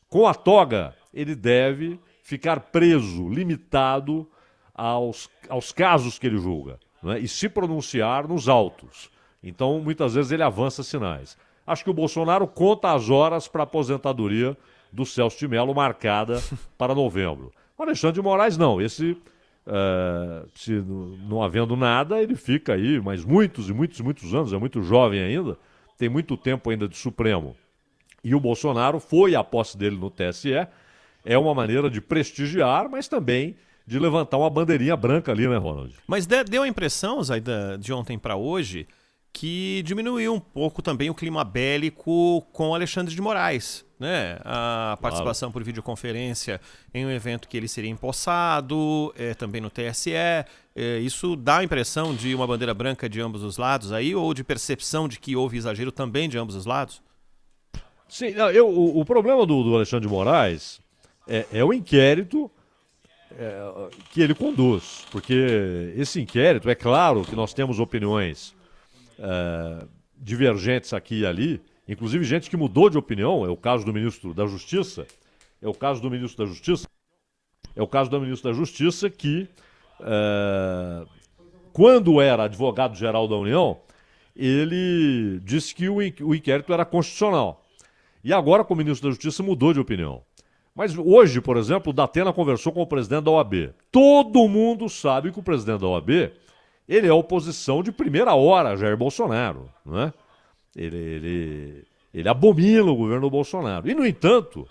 [SPEAKER 1] com a toga, ele deve ficar preso, limitado aos casos que ele julga, né? E se pronunciar nos autos, Então, muitas vezes ele avança sinais. Acho que o Bolsonaro conta as horas para a aposentadoria do Celso de Mello, marcada para novembro. O Alexandre de Moraes não, esse, se não havendo nada, ele fica aí mais muitos e muitos e muitos anos, é muito jovem ainda, tem muito tempo ainda de Supremo. E o Bolsonaro foi à posse dele no TSE, é uma maneira de prestigiar, mas também de levantar uma bandeirinha branca ali, né, Ronald?
[SPEAKER 2] Mas deu a impressão, Zaidan, de ontem para hoje, que diminuiu um pouco também o clima bélico com Alexandre de Moraes, né? A participação por videoconferência em um evento que ele seria empossado, também no TSE. Isso dá a impressão de uma bandeira branca de ambos os lados aí, ou de percepção de que houve exagero também de ambos os lados?
[SPEAKER 1] Sim, o problema do Alexandre de Moraes é o inquérito que ele conduz, porque esse inquérito, é claro que nós temos opiniões divergentes aqui e ali, inclusive gente que mudou de opinião, é o caso do ministro da Justiça, que quando era advogado-geral da União, ele disse que o inquérito era constitucional. E agora, com o ministro da Justiça, mudou de opinião. Mas hoje, por exemplo, o Datena conversou com o presidente da OAB. Todo mundo sabe que o presidente da OAB, ele é oposição de primeira hora a Jair Bolsonaro, não é? Ele abomina o governo Bolsonaro. E, no entanto,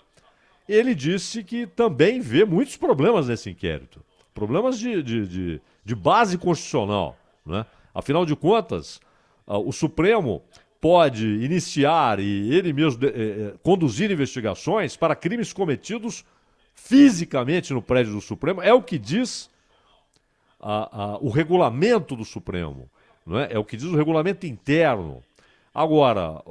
[SPEAKER 1] ele disse que também vê muitos problemas nesse inquérito. Problemas de base constitucional, não é? Afinal de contas, o Supremo pode iniciar e ele mesmo conduzir investigações para crimes cometidos fisicamente no prédio do Supremo. É o que diz o regulamento do Supremo, não é? É o que diz o regulamento interno. Agora,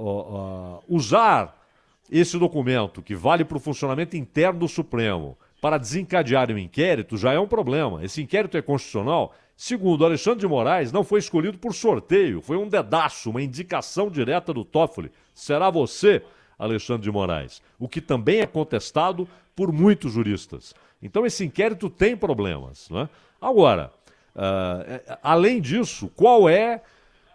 [SPEAKER 1] usar esse documento que vale para o funcionamento interno do Supremo para desencadear um inquérito já é um problema. Esse inquérito é constitucional. Segundo, Alexandre de Moraes não foi escolhido por sorteio, foi um dedaço, uma indicação direta do Toffoli. Será você, Alexandre de Moraes, o que também é contestado por muitos juristas. Então esse inquérito tem problemas, né? Agora, além disso, qual é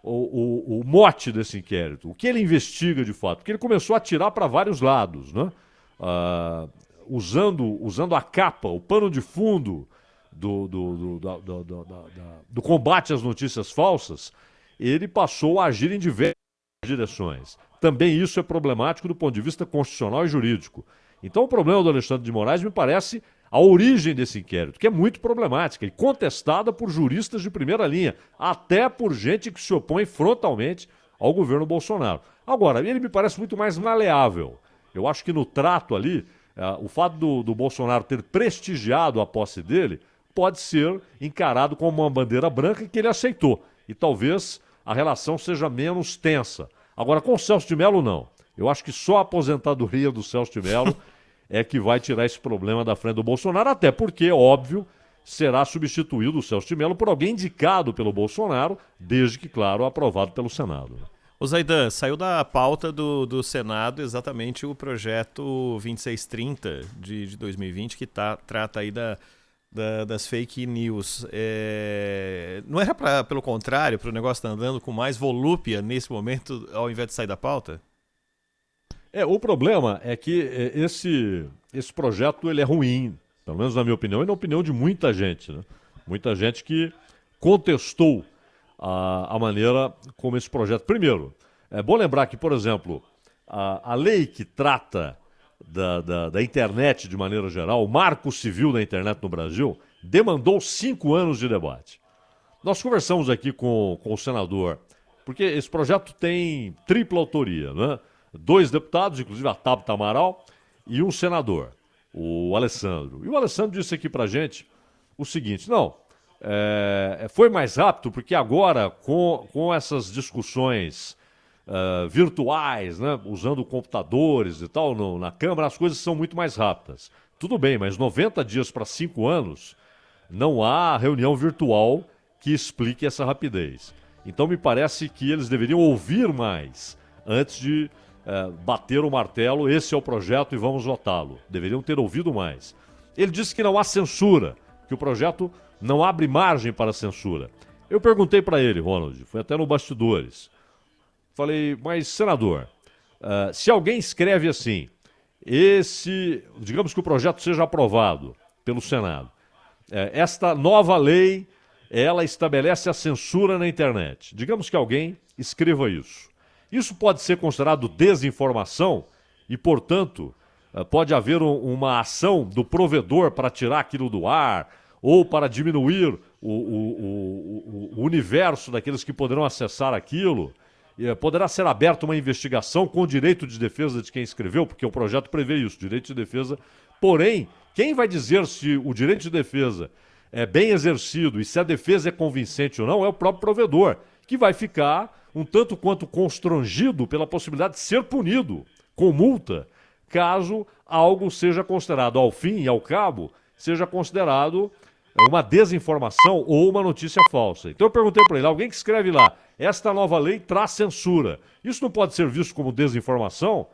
[SPEAKER 1] o mote desse inquérito? O que ele investiga de fato? Porque ele começou a atirar para vários lados, né? Usando a capa, o pano de fundo do combate às notícias falsas, ele passou a agir em diversas direções. Também isso é problemático do ponto de vista constitucional e jurídico. Então o problema do Alexandre de Moraes me parece a origem desse inquérito, que é muito problemática e contestada por juristas de primeira linha, até por gente que se opõe frontalmente ao governo Bolsonaro. Agora, ele me parece muito mais maleável. Eu acho que no trato ali, o fato do Bolsonaro ter prestigiado a posse dele pode ser encarado como uma bandeira branca que ele aceitou. E talvez a relação seja menos tensa. Agora, com o Celso de Mello, não. Eu acho que só a aposentadoria do Celso de Mello é que vai tirar esse problema da frente do Bolsonaro, até porque, óbvio, será substituído o Celso de Mello por alguém indicado pelo Bolsonaro, desde que, claro, aprovado pelo Senado.
[SPEAKER 2] O Zaidan, saiu da pauta do Senado exatamente o projeto 2630 de 2020, que trata aí das fake news. Não era pelo contrário, para o negócio estar andando com mais volúpia nesse momento, ao invés de sair da pauta?
[SPEAKER 1] O problema é que esse projeto ele é ruim, pelo menos na minha opinião e na opinião de muita gente, né? Muita gente que contestou a maneira como esse projeto... Primeiro, é bom lembrar que, por exemplo, a lei que trata da internet de maneira geral, o Marco Civil da Internet no Brasil, demandou 5 anos de debate. Nós conversamos aqui com o senador, porque esse projeto tem tripla autoria, né? 2 deputados, inclusive a Tabata Amaral, e um senador, o Alessandro. E o Alessandro disse aqui pra gente o seguinte, foi mais rápido porque agora, com essas discussões virtuais, né, usando computadores e tal, na Câmara, as coisas são muito mais rápidas. Tudo bem, mas 90 dias para 5 anos, não há reunião virtual que explique essa rapidez. Então me parece que eles deveriam ouvir mais antes de bater o martelo, esse é o projeto e vamos votá-lo. Deveriam ter ouvido mais. Ele disse que não há censura, que o projeto não abre margem para censura. Eu perguntei para ele, Ronald, foi até no Bastidores, Falei, mas senador, se alguém escreve assim, digamos que o projeto seja aprovado pelo Senado, esta nova lei, ela estabelece a censura na internet. Digamos que alguém escreva isso. Isso pode ser considerado desinformação e, portanto, pode haver uma ação do provedor para tirar aquilo do ar ou para diminuir o universo daqueles que poderão acessar aquilo. Poderá ser aberta uma investigação com direito de defesa de quem escreveu, porque o projeto prevê isso, direito de defesa. Porém, quem vai dizer se o direito de defesa é bem exercido e se a defesa é convincente ou não é o próprio provedor, que vai ficar um tanto quanto constrangido pela possibilidade de ser punido com multa, caso algo seja considerado, ao fim e ao cabo, seja considerado uma desinformação ou uma notícia falsa. Então eu perguntei para ele, alguém que escreve lá, esta nova lei traz censura, isso não pode ser visto como desinformação?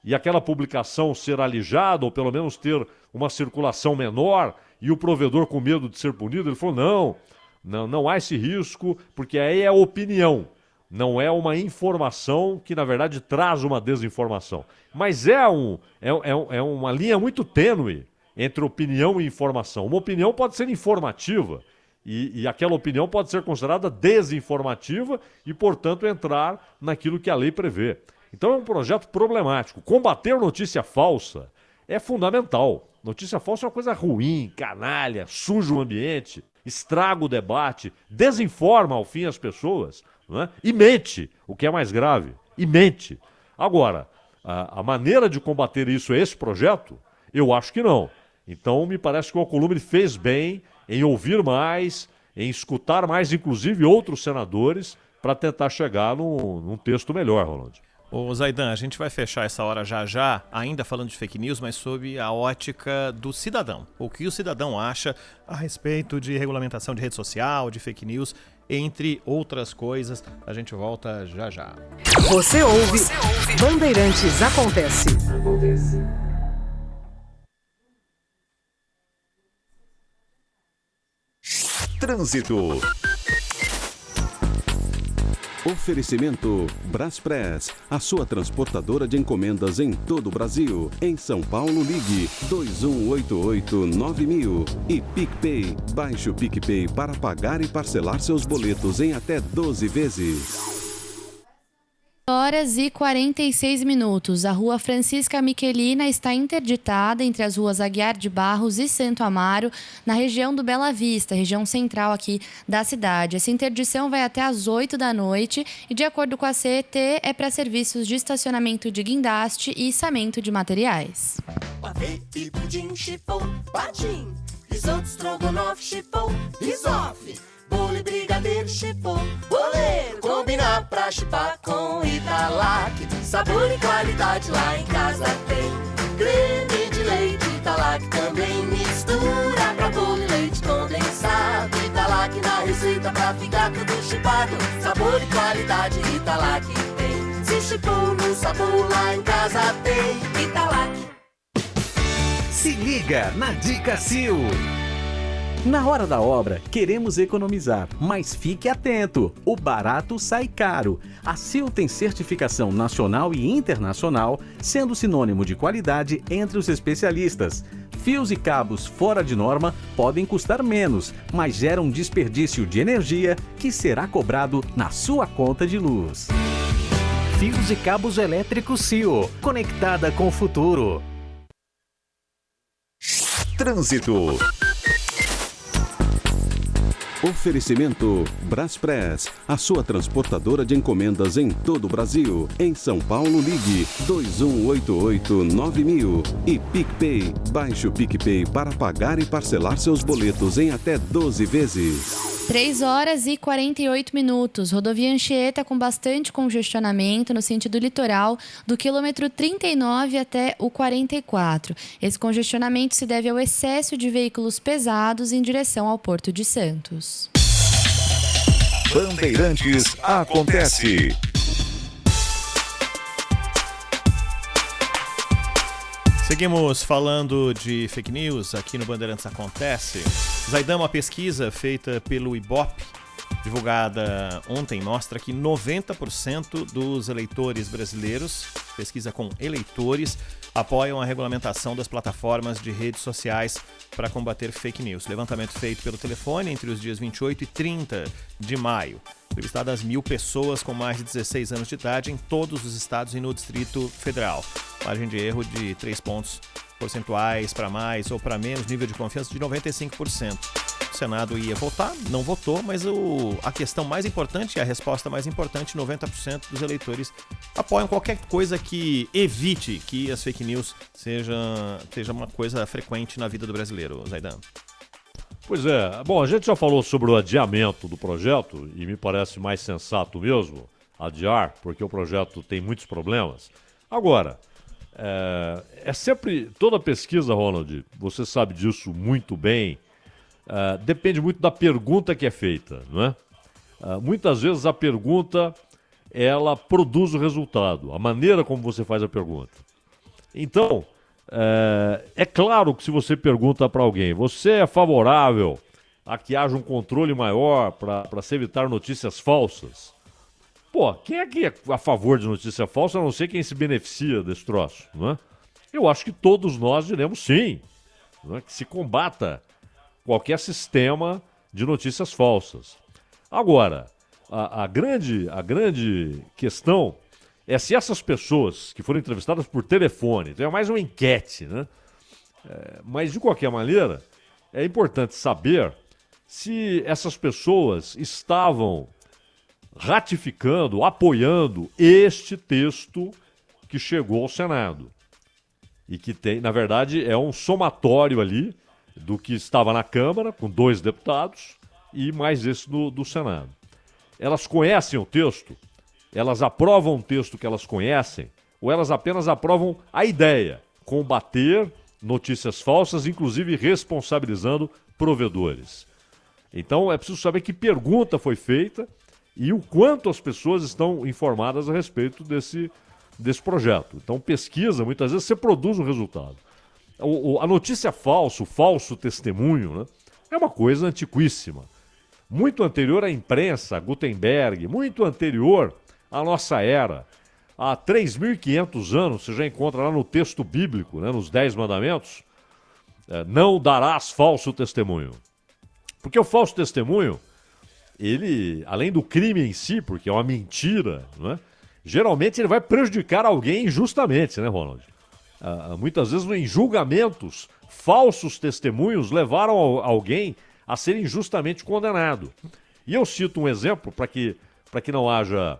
[SPEAKER 1] E aquela publicação ser alijada, ou pelo menos ter uma circulação menor, e o provedor com medo de ser punido? Ele falou, não há esse risco, porque aí é opinião, não é uma informação que, na verdade, traz uma desinformação. Mas é uma linha muito tênue entre opinião e informação. Uma opinião pode ser informativa, e aquela opinião pode ser considerada desinformativa e, portanto, entrar naquilo que a lei prevê. Então é um projeto problemático. Combater notícia falsa é fundamental. Notícia falsa é uma coisa ruim, canalha, suja o ambiente, estraga o debate, desinforma ao fim as pessoas, não é? E mente, o que é mais grave, e mente. Agora, a maneira de combater isso é esse projeto? Eu acho que não. Então me parece que o Alcolumbre fez bem em ouvir mais, em escutar mais, inclusive outros senadores, para tentar chegar num texto melhor, Rolando.
[SPEAKER 2] Ô Zaidan, a gente vai fechar essa hora já, ainda falando de fake news, mas sob a ótica do cidadão. O que o cidadão acha a respeito de regulamentação de rede social, de fake news, entre outras coisas. A gente volta já.
[SPEAKER 12] Você ouve Bandeirantes Acontece.
[SPEAKER 6] Trânsito. Oferecimento Braspress, a sua transportadora de encomendas em todo o Brasil. Em São Paulo, ligue 2188-9000. E PicPay, baixe o PicPay para pagar e parcelar seus boletos em até 12 vezes.
[SPEAKER 5] Horas e 46 minutos. A rua Francisca Miquelina está interditada entre as ruas Aguiar de Barros e Santo Amaro, na região do Bela Vista, região central aqui da cidade. Essa interdição vai até às 8 da noite e, de acordo com a CET, é para serviços de estacionamento de guindaste e içamento de materiais.
[SPEAKER 7] Pavê e pudim, chipom, patim. Risoto, estrogonofe, chipom, risofe. Bolo e brigadeiro, chipom, boleiro. Combinar pra chipar com Italac. Sabor e qualidade lá em casa tem. Creme de leite Italac também mistura. Pra bolo e leite condensado. Italac na receita pra ficar tudo chipado. Sabor e qualidade Italac tem. Se chipou no sabor lá em casa tem Italac.
[SPEAKER 6] Se liga na Dica Sil. Na hora da obra, queremos economizar, mas fique atento, o barato sai caro. A Sil tem certificação nacional e internacional, sendo sinônimo de qualidade entre os especialistas. Fios e cabos fora de norma podem custar menos, mas geram desperdício de energia que será cobrado na sua conta de luz.
[SPEAKER 13] Fios e cabos elétricos Sil, conectada com o futuro.
[SPEAKER 6] Trânsito. Oferecimento Braspress, a sua transportadora de encomendas em todo o Brasil. Em São Paulo, ligue 2188-9000. E PicPay, baixe o PicPay para pagar e parcelar seus boletos em até 12 vezes.
[SPEAKER 5] 3 horas e 48 minutos. Rodovia Anchieta com bastante congestionamento no sentido litoral, do quilômetro 39 até o 44. Esse congestionamento se deve ao excesso de veículos pesados em direção ao Porto de Santos.
[SPEAKER 4] Bandeirantes Acontece.
[SPEAKER 2] Seguimos falando de fake news aqui no Bandeirantes Acontece. Zaidan, uma pesquisa feita pelo Ibope divulgada ontem mostra que 90% dos eleitores brasileiros, pesquisa com eleitores, apoiam a regulamentação das plataformas de redes sociais para combater fake news. Levantamento feito pelo telefone entre os dias 28 e 30 de maio. Entrevistadas 1.000 pessoas com mais de 16 anos de idade em todos os estados e no Distrito Federal. Margem de erro de 3 pontos percentuais para mais ou para menos, nível de confiança de 95%. O Senado ia votar, não votou, mas a questão mais importante e a resposta mais importante, 90% dos eleitores apoiam qualquer coisa que evite que as fake news seja uma coisa frequente na vida do brasileiro, Zaidan.
[SPEAKER 1] Pois é, bom, a gente já falou sobre o adiamento do projeto e me parece mais sensato mesmo adiar, porque o projeto tem muitos problemas. Agora, é sempre, toda pesquisa, Ronald, você sabe disso muito bem, depende muito da pergunta que é feita, não é? Muitas vezes a pergunta, ela produz o resultado, a maneira como você faz a pergunta. Então, é claro que se você pergunta para alguém, você é favorável a que haja um controle maior para se evitar notícias falsas? Pô, quem é que é a favor de notícia falsa, a não ser quem se beneficia desse troço, não é? Eu acho que todos nós diremos sim, não é? Que se combata qualquer sistema de notícias falsas. Agora, a grande questão é se essas pessoas que foram entrevistadas por telefone, então é mais uma enquete, né? Mas, de qualquer maneira, é importante saber se essas pessoas estavam ratificando, apoiando este texto que chegou ao Senado. E que tem, na verdade, é um somatório ali do que estava na Câmara, com 2 deputados, e mais esse do Senado. Elas conhecem o texto? Elas aprovam o texto que elas conhecem? Ou elas apenas aprovam a ideia? Combater notícias falsas, inclusive responsabilizando provedores. Então é preciso saber que pergunta foi feita e o quanto as pessoas estão informadas a respeito desse projeto. Então pesquisa, muitas vezes você produz um resultado. A notícia falsa, o falso testemunho, né, é uma coisa antiquíssima. Muito anterior à imprensa, a Gutenberg, muito anterior à nossa era. Há 3.500 anos, você já encontra lá no texto bíblico, né, nos 10 mandamentos, não darás falso testemunho. Porque o falso testemunho, ele, além do crime em si, porque é uma mentira, né, geralmente ele vai prejudicar alguém injustamente, né, Ronald? Muitas vezes em julgamentos, falsos testemunhos levaram alguém a ser injustamente condenado. E eu cito um exemplo para que não haja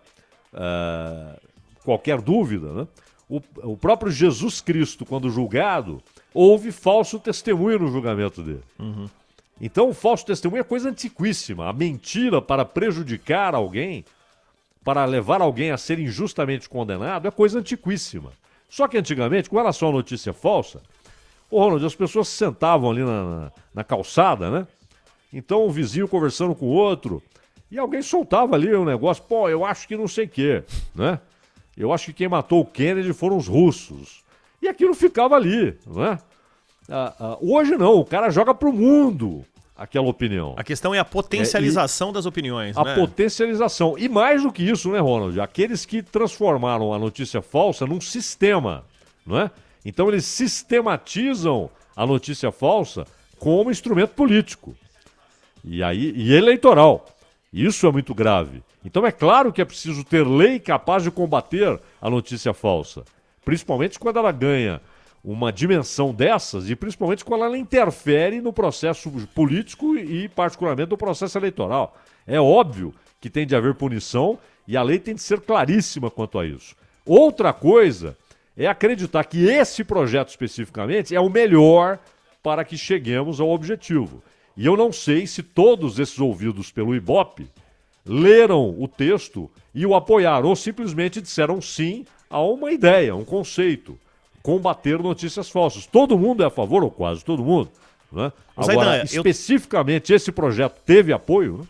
[SPEAKER 1] qualquer dúvida, né? O próprio Jesus Cristo, quando julgado, houve falso testemunho no julgamento dele. Uhum. Então o falso testemunho é coisa antiquíssima. A mentira para prejudicar alguém, para levar alguém a ser injustamente condenado, é coisa antiquíssima. Só que antigamente, com relação à notícia falsa, Ronald, as pessoas se sentavam ali na calçada, né? Então o vizinho conversando com o outro, e alguém soltava ali um negócio, pô, eu acho que não sei o quê, né? Eu acho que quem matou o Kennedy foram os russos. E aquilo ficava ali, né? Hoje não, o cara joga pro mundo aquela opinião.
[SPEAKER 2] A questão é a potencialização das opiniões,
[SPEAKER 1] né?
[SPEAKER 2] A
[SPEAKER 1] potencialização. E mais do que isso, né, Ronald? Aqueles que transformaram a notícia falsa num sistema, não é? Então eles sistematizam a notícia falsa como instrumento político. E eleitoral. Isso é muito grave. Então é claro que é preciso ter lei capaz de combater a notícia falsa. Principalmente quando ela ganha uma dimensão dessas e principalmente quando ela interfere no processo político e particularmente no processo eleitoral. É óbvio que tem de haver punição e a lei tem de ser claríssima quanto a isso. Outra coisa é acreditar que esse projeto especificamente é o melhor para que cheguemos ao objetivo. E eu não sei se todos esses ouvidos pelo Ibope leram o texto e o apoiaram ou simplesmente disseram sim a uma ideia, um conceito. Combater notícias falsas. Todo mundo é a favor, ou quase todo mundo. Né? Agora, especificamente, esse projeto teve apoio? Né?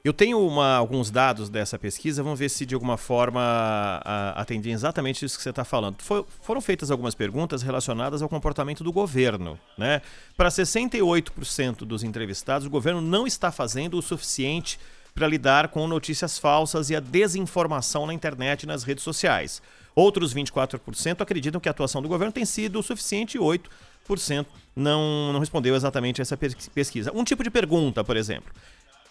[SPEAKER 2] Eu tenho alguns dados dessa pesquisa, vamos ver se de alguma forma atendem exatamente isso que você está falando. Foram feitas algumas perguntas relacionadas ao comportamento do governo, né? Para 68% dos entrevistados, o governo não está fazendo o suficiente para lidar com notícias falsas e a desinformação na internet e nas redes sociais. Outros 24% acreditam que a atuação do governo tem sido o suficiente e 8% não respondeu exatamente essa pesquisa. Um tipo de pergunta, por exemplo.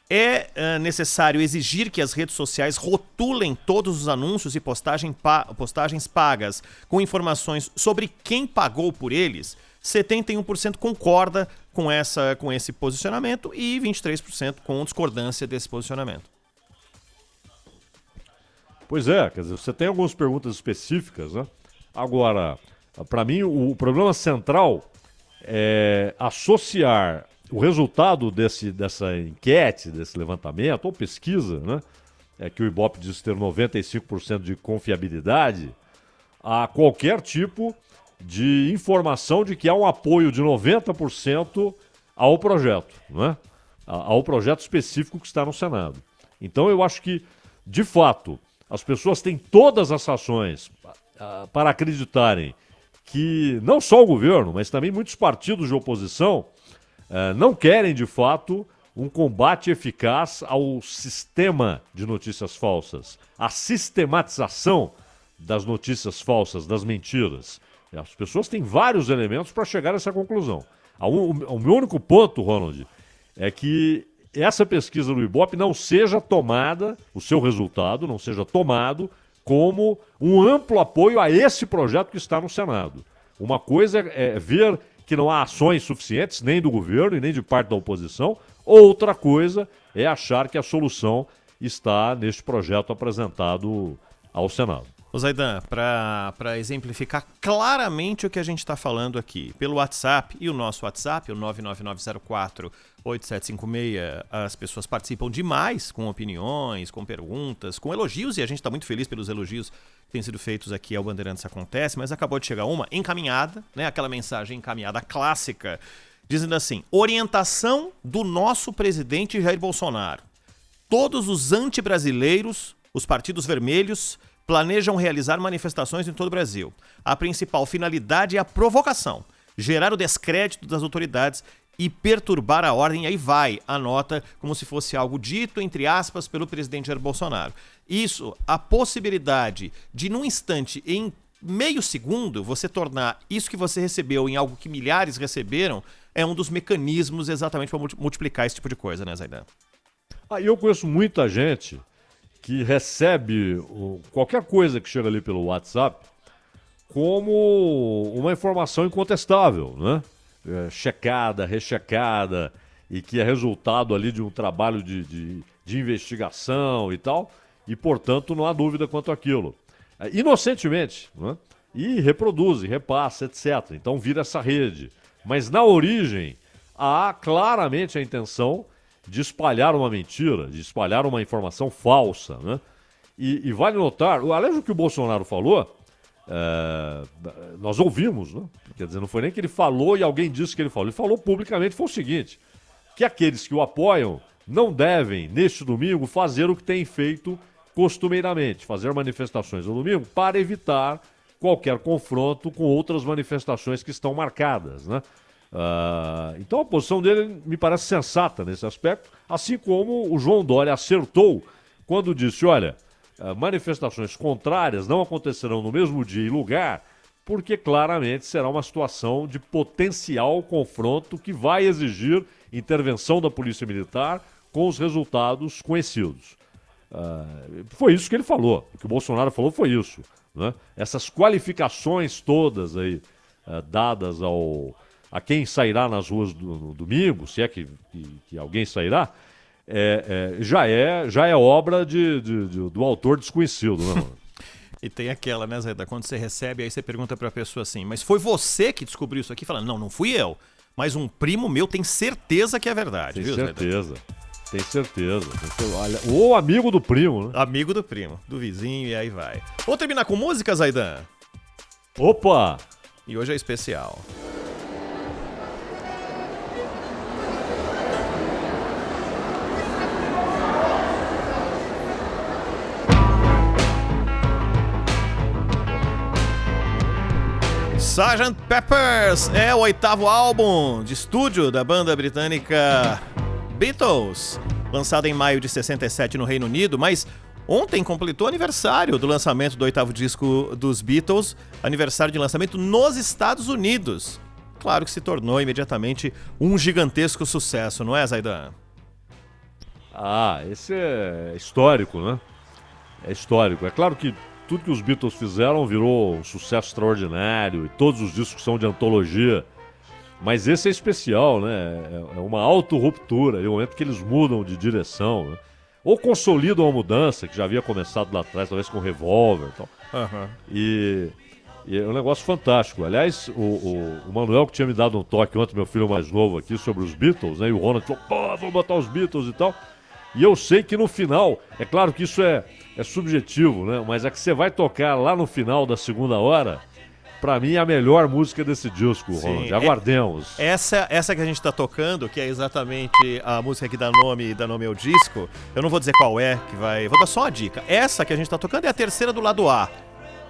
[SPEAKER 2] É necessário exigir que as redes sociais rotulem todos os anúncios e postagens pagas com informações sobre quem pagou por eles? 71% concorda com esse posicionamento e 23% com discordância desse posicionamento.
[SPEAKER 1] Pois é, quer dizer, você tem algumas perguntas específicas, né? Agora, para mim, o problema central é associar o resultado dessa enquete, desse levantamento, ou pesquisa, né? Que o Ibope diz ter 95% de confiabilidade, a qualquer tipo de informação de que há um apoio de 90% ao projeto, né? Ao projeto específico que está no Senado. Então eu acho que, de fato, as pessoas têm todas as razões para acreditarem que não só o governo, mas também muitos partidos de oposição não querem, de fato, um combate eficaz ao sistema de notícias falsas, a sistematização das notícias falsas, das mentiras. As pessoas têm vários elementos para chegar a essa conclusão. O meu único ponto, Ronald, é que essa pesquisa do Ibope não seja tomada, o seu resultado não seja tomado como um amplo apoio a esse projeto que está no Senado. Uma coisa é ver que não há ações suficientes, nem do governo e nem de parte da oposição. Outra coisa é achar que a solução está neste projeto apresentado ao Senado.
[SPEAKER 2] Ô Zaidan, para exemplificar claramente o que a gente está falando aqui, pelo WhatsApp, e o nosso WhatsApp, o 99904-8756, as pessoas participam demais com opiniões, com perguntas, com elogios, e a gente está muito feliz pelos elogios que têm sido feitos aqui ao Bandeirantes Acontece, mas acabou de chegar uma encaminhada, né, aquela mensagem encaminhada clássica, dizendo assim: orientação do nosso presidente Jair Bolsonaro. Todos os anti-brasileiros, os partidos vermelhos, planejam realizar manifestações em todo o Brasil. A principal finalidade é a provocação, gerar o descrédito das autoridades e perturbar a ordem. E aí vai a nota como se fosse algo dito, entre aspas, pelo presidente Jair Bolsonaro. Isso, a possibilidade de, num instante, em meio segundo, você tornar isso que você recebeu em algo que milhares receberam, é um dos mecanismos exatamente para multiplicar esse tipo de coisa, né, Zaidan?
[SPEAKER 1] Eu conheço muita gente que recebe qualquer coisa que chega ali pelo WhatsApp como uma informação incontestável, né? Checada, rechecada, e que é resultado ali de um trabalho de investigação e tal, e portanto não há dúvida quanto àquilo. Inocentemente, né? E reproduz, e repassa, etc. Então vira essa rede. Mas na origem há claramente a intenção de espalhar uma mentira, de espalhar uma informação falsa, né? E vale notar, aliás, o que o Bolsonaro falou, nós ouvimos, né? Quer dizer, não foi nem que ele falou e alguém disse que ele falou publicamente, foi o seguinte, que aqueles que o apoiam não devem, neste domingo, fazer o que têm feito costumeiramente, fazer manifestações no domingo para evitar qualquer confronto com outras manifestações que estão marcadas, né? Então a posição dele me parece sensata nesse aspecto, assim como o João Dória acertou quando disse, olha, manifestações contrárias não acontecerão no mesmo dia e lugar, porque claramente será uma situação de potencial confronto que vai exigir intervenção da Polícia Militar com os resultados conhecidos. Foi isso que ele falou, o que o Bolsonaro falou foi isso, né? Essas qualificações todas aí dadas a quem sairá nas ruas no domingo, se é que alguém sairá, já é obra do autor desconhecido, né, mano?
[SPEAKER 2] E tem aquela, né, Zé, quando você recebe, aí você pergunta pra pessoa assim, mas foi você que descobriu isso aqui? Falando, não fui eu, mas um primo meu tem certeza que é verdade,
[SPEAKER 1] tem
[SPEAKER 2] viu,
[SPEAKER 1] certeza. Zé? Tem certeza. Ou amigo do primo, né?
[SPEAKER 2] Amigo do primo, do vizinho, e aí vai. Vamos terminar com música, Zaidan?
[SPEAKER 1] Opa!
[SPEAKER 2] E hoje é especial. Sgt. Pepper's é o 8º álbum de estúdio da banda britânica Beatles. lançada em maio de 67 no Reino Unido, mas ontem completou o aniversário do lançamento do 8º disco dos Beatles, aniversário de lançamento nos Estados Unidos. Claro que se tornou imediatamente um gigantesco sucesso, não é, Zaidan?
[SPEAKER 1] Esse é histórico, né? É histórico. É claro que tudo que os Beatles fizeram virou um sucesso extraordinário e todos os discos são de antologia. Mas esse é especial, né? É uma auto-ruptura, é o momento que eles mudam de direção, né? Ou consolidam a mudança, que já havia começado lá atrás, talvez com o Revolver e tal. E é um negócio fantástico. Aliás, o Manuel, que tinha me dado um toque ontem, meu filho mais novo aqui, sobre os Beatles, né? E o Ronald falou, vamos botar os Beatles e tal. E eu sei que no final, é claro que isso é subjetivo, né? Mas é que você vai tocar lá no final da segunda hora, pra mim é a melhor música desse disco, Ronald. Aguardemos.
[SPEAKER 2] Essa que a gente tá tocando, que é exatamente a música que dá nome ao disco, eu não vou dizer qual é, vou dar só uma dica. Essa que a gente tá tocando é a terceira do lado A.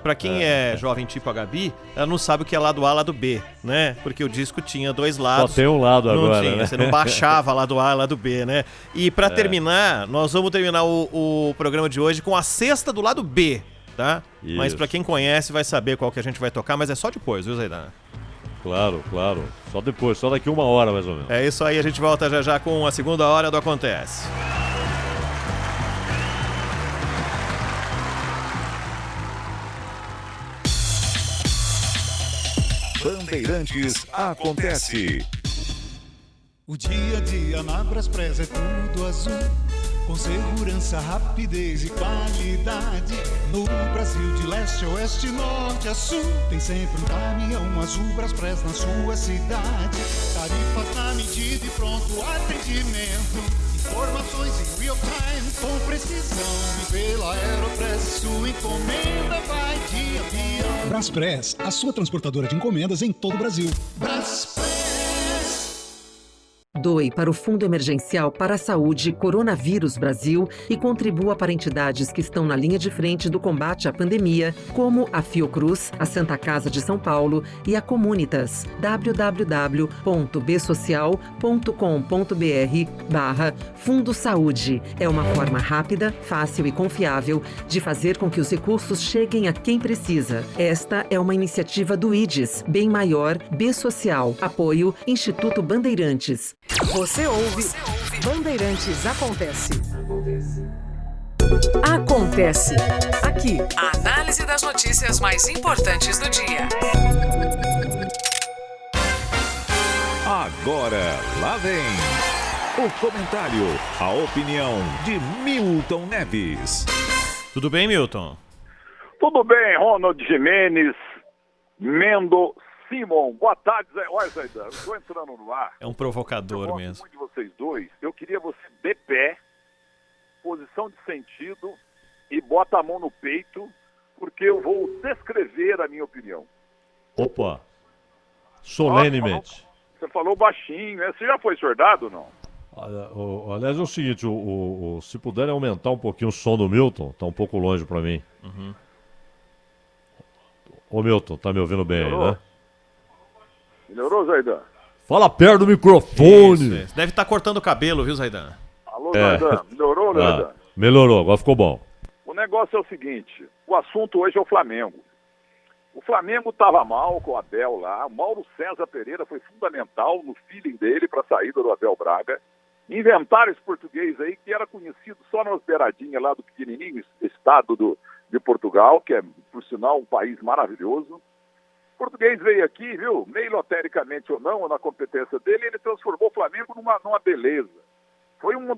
[SPEAKER 2] Pra quem é jovem tipo a Gabi, ela não sabe o que é lado A e lado B, né? Porque o disco tinha dois lados.
[SPEAKER 1] Só tem um lado
[SPEAKER 2] não
[SPEAKER 1] agora,
[SPEAKER 2] tinha,
[SPEAKER 1] né?
[SPEAKER 2] Você não baixava lado A e lado B, né? E pra terminar, nós vamos terminar o programa de hoje com a sexta do lado B, tá?
[SPEAKER 1] Isso.
[SPEAKER 2] Mas pra quem conhece vai saber qual que a gente vai tocar, mas é só depois, viu, Zaidan?
[SPEAKER 1] Claro. Só depois, só daqui 1 hora mais ou menos.
[SPEAKER 2] É isso aí, a gente volta já com a segunda hora do Acontece.
[SPEAKER 4] Bandeirantes Acontece.
[SPEAKER 9] O dia a dia na Braspress é tudo azul, com segurança, rapidez e qualidade. No Brasil de leste a oeste, norte a sul, tem sempre um caminhão azul Braspress na sua cidade. Tarifas na medida e pronto atendimento. Informações em real time com precisão. E pela Aeropress sua encomenda vai de avião. Braspress, a sua transportadora de encomendas em todo o Brasil. Braspress.
[SPEAKER 12] Doe para o Fundo Emergencial para a Saúde Coronavírus Brasil e contribua para entidades que estão na linha de frente do combate à pandemia, como a Fiocruz, a Santa Casa de São Paulo e a Comunitas. www.bsocial.com.br/Fundo Saúde. É uma forma rápida, fácil e confiável de fazer com que os recursos cheguem a quem precisa. Esta é uma iniciativa do IDES, Bem Maior, B Social. Apoio Instituto Bandeirantes. Você ouve Bandeirantes Acontece. Acontece aqui.
[SPEAKER 3] A análise das notícias mais importantes do dia.
[SPEAKER 4] Agora, lá vem o comentário, a opinião de Milton Neves.
[SPEAKER 2] Tudo bem, Milton?
[SPEAKER 14] Tudo bem, Ronald Jimenez, Mendo Simon. Boa tarde, Zé. Olha, Zaidan, eu estou entrando no ar.
[SPEAKER 2] É um provocador
[SPEAKER 14] eu
[SPEAKER 2] mesmo.
[SPEAKER 14] Muito de vocês dois. Eu queria você de pé, posição de sentido e bota a mão no peito, porque eu vou descrever a minha opinião.
[SPEAKER 1] Opa! Solenemente.
[SPEAKER 14] Você falou baixinho, né? Você já foi soldado ou não?
[SPEAKER 1] Aliás, é o seguinte, se puderem aumentar um pouquinho o som do Milton, tá um pouco longe pra mim. Ô Milton, tá me ouvindo bem aí, né?
[SPEAKER 14] Melhorou, Zaidan?
[SPEAKER 1] Fala perto do microfone!
[SPEAKER 2] Isso. Deve estar cortando o cabelo, viu, Zaidan?
[SPEAKER 14] Alô, Zaidan? Melhorou, Zaidan?
[SPEAKER 1] Melhorou, agora ficou bom.
[SPEAKER 14] O negócio é o seguinte, o assunto hoje é o Flamengo. O Flamengo estava mal com o Abel lá, o Mauro César Pereira foi fundamental no feeling dele para a saída do Abel Braga. Inventaram esse português aí que era conhecido só nas beiradinhas lá do pequenininho estado de Portugal, que é, por sinal, um país maravilhoso. O português veio aqui, viu, meio lotericamente ou não, ou na competência dele, ele transformou o Flamengo numa beleza. Foi uma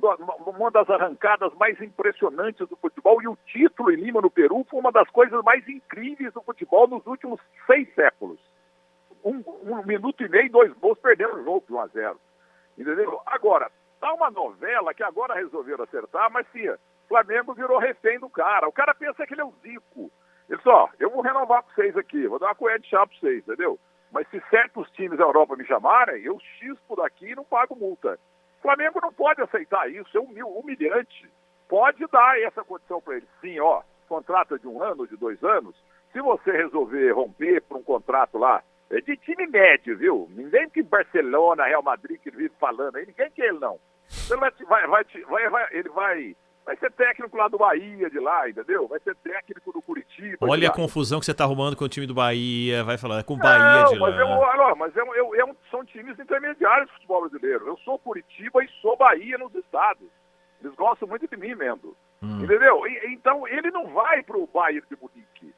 [SPEAKER 14] das arrancadas mais impressionantes do futebol, e o título em Lima, no Peru, foi uma das coisas mais incríveis do futebol nos últimos 6 séculos. 1 minuto e meio, 2 gols, perdendo o jogo de 1-0. Entendeu? Agora, tá uma novela que agora resolveram acertar, mas sim, o Flamengo virou refém do cara. O cara pensa que ele é o Zico. Ele só, eu vou renovar para vocês aqui, vou dar uma colher de chá para vocês, entendeu? Mas se certos times da Europa me chamarem, eu chispo daqui e não pago multa. O Flamengo não pode aceitar isso, é humilhante. Pode dar essa condição para ele. Sim, ó, contrato de 1 ano ou de 2 anos, se você resolver romper por um contrato lá, é de time médio, viu? Ninguém que Barcelona, Real Madrid, que ele vive falando aí, ninguém quer ele não. Ele vai ser técnico lá do Bahia, de lá, entendeu? Vai ser técnico do Curitiba.
[SPEAKER 2] Olha a confusão que você tá arrumando com o time do Bahia, vai falar com o Bahia de lá.
[SPEAKER 14] São times intermediários do futebol brasileiro. Eu sou Curitiba e sou Bahia nos estados. Eles gostam muito de mim, Mendo. Entendeu? Então, ele não vai pro Bayern de Munique.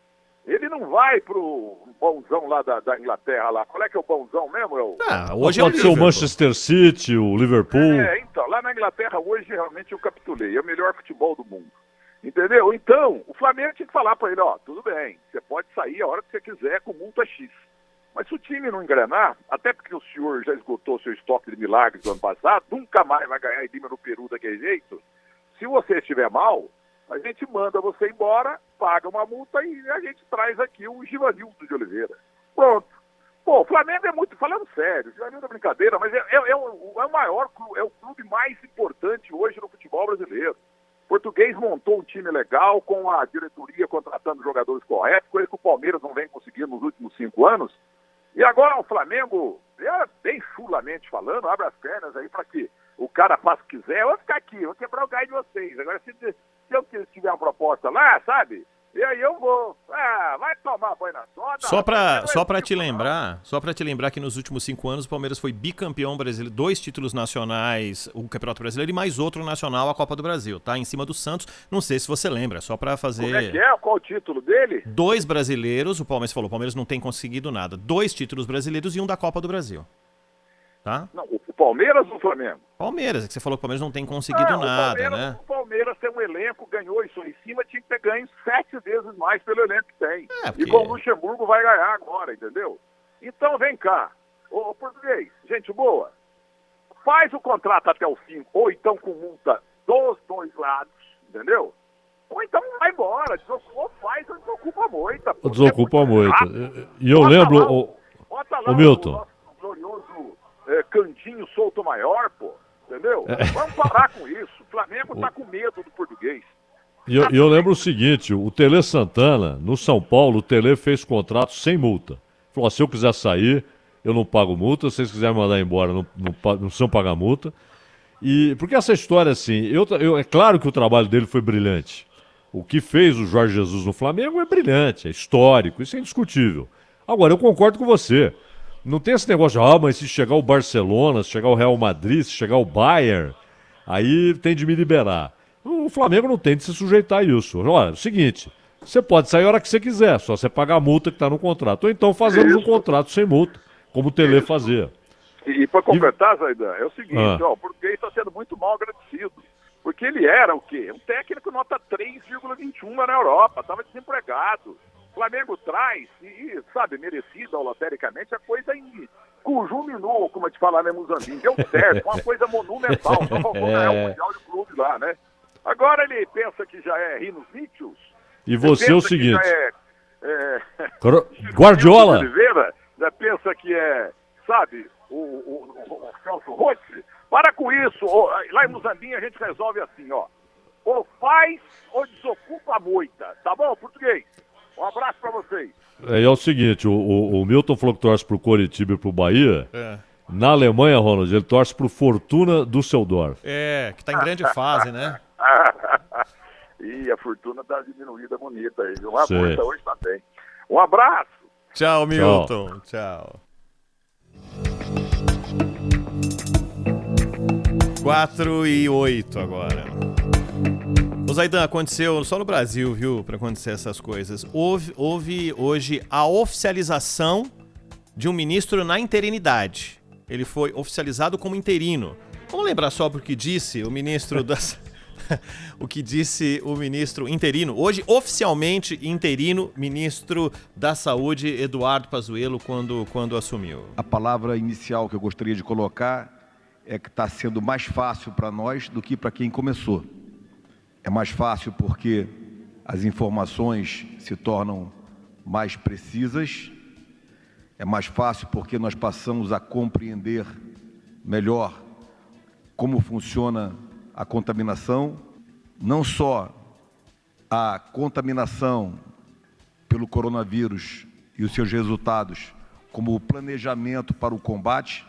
[SPEAKER 14] Ele não vai pro bonzão lá da Inglaterra lá. Qual é que é o bonzão mesmo?
[SPEAKER 1] Hoje pode ser o Manchester City, o Liverpool.
[SPEAKER 14] Então, lá na Inglaterra hoje realmente eu capitulei. É o melhor futebol do mundo. Entendeu? Então, o Flamengo tinha que falar pra ele, tudo bem, você pode sair a hora que você quiser com multa X. Mas se o time não engrenar, até porque o senhor já esgotou seu estoque de milagres do ano passado, nunca mais vai ganhar em Lima no Peru daquele jeito. Se você estiver mal, a gente manda você embora, paga uma multa e a gente traz aqui o Givanildo de Oliveira. Pronto. Pô, o Flamengo é muito, falando sério, o Givanildo é brincadeira, mas é o maior clube, é o clube mais importante hoje no futebol brasileiro. O Português montou um time legal, com a diretoria contratando jogadores corretos, coisa que o Palmeiras não vem conseguindo nos últimos 5 anos. E agora o Flamengo, bem chulamente falando, abre as pernas aí para que o cara faça o que quiser. Eu vou ficar aqui, eu vou quebrar o gás de vocês. Agora, se eu tiver uma proposta lá, sabe? E aí eu vou. Vai tomar banho na soda.
[SPEAKER 2] Só pra te lembrar que nos últimos 5 anos o Palmeiras foi bicampeão brasileiro, 2 títulos nacionais, o Campeonato Brasileiro, e mais outro nacional, a Copa do Brasil, tá? Em cima do Santos. Não sei se você lembra, só pra fazer.
[SPEAKER 14] Como é que é? Qual o título dele?
[SPEAKER 2] 2 brasileiros, o Palmeiras não tem conseguido nada. 2 títulos brasileiros e um da Copa do Brasil. Tá?
[SPEAKER 14] Não, o Palmeiras ou o Flamengo?
[SPEAKER 2] Palmeiras, é que você falou que o Palmeiras não tem conseguido nada, né?
[SPEAKER 14] O Palmeiras tem um elenco, ganhou isso em cima, tinha que ter ganho 7 vezes mais pelo elenco que tem. E com o Luxemburgo vai ganhar agora, entendeu? Então vem cá, ô Português, gente boa, faz o contrato até o fim, ou então com multa dos 2 lados, entendeu? Ou então vai embora, ou faz ou desocupa a moita.
[SPEAKER 1] Desocupa a moita. E eu lembro, o Milton.
[SPEAKER 14] O glorioso Candinho Souto Maior, pô, entendeu? Vamos parar com isso. O Flamengo tá com medo do Português.
[SPEAKER 1] E eu lembro o seguinte, o Tele Santana, no São Paulo, o Tele fez contrato sem multa. Falou, se eu quiser sair, eu não pago multa, se vocês quiserem mandar embora, não precisam pagar multa. E porque essa história, assim, é claro que o trabalho dele foi brilhante. O que fez o Jorge Jesus no Flamengo é brilhante, é histórico, isso é indiscutível. Agora, eu concordo com você. Não tem esse negócio de, mas se chegar o Barcelona, se chegar o Real Madrid, se chegar o Bayern, aí tem de me liberar. O Flamengo não tem de se sujeitar a isso. Olha, é o seguinte, você pode sair a hora que você quiser, só você pagar a multa que está no contrato. Ou então fazemos um contrato sem multa, como o Tele fazia.
[SPEAKER 14] E para completar, Zaidan, é o seguinte, o Português está sendo muito mal agradecido. Porque ele era o quê? Um técnico nota 3,21 lá na Europa, estava desempregado. O Flamengo traz, e sabe, merecido, lotéricamente, a coisa em Cujuminou, como a gente fala, né, Muzambinho. Deu certo, uma coisa monumental. Só faltou ganhar o Mundial de Clube lá, né? Agora ele pensa que já é Rinos Vítios.
[SPEAKER 1] E você é o seguinte...
[SPEAKER 14] Guardiola. Oliveira, já pensa que é, sabe, o Celso Rotti. Para com isso. Lá em Muzambinho a gente resolve assim, ou faz ou desocupa a moita. Tá bom, Português? Um abraço pra vocês.
[SPEAKER 1] É o seguinte, o Milton falou que torce pro Coritiba e pro Bahia. Na Alemanha, Ronald, ele torce pro Fortuna Düsseldorf.
[SPEAKER 2] Que tá em grande fase, né?
[SPEAKER 14] E a Fortuna tá diminuída bonita aí. Uma força hoje tá bem. Um abraço.
[SPEAKER 2] Tchau, Milton. Tchau. 4:08 agora. O Zaidan, aconteceu só no Brasil, viu, para acontecer essas coisas. Houve hoje a oficialização de um ministro na interinidade. Ele foi oficializado como interino. Vamos lembrar só o que disse o ministro das... o que disse o ministro interino, hoje oficialmente interino, ministro da Saúde, Eduardo Pazuello, quando assumiu.
[SPEAKER 15] A palavra inicial que eu gostaria de colocar é que está sendo mais fácil para nós do que para quem começou. É mais fácil porque as informações se tornam mais precisas, é mais fácil porque nós passamos a compreender melhor como funciona a contaminação, não só a contaminação pelo coronavírus e os seus resultados, como o planejamento para o combate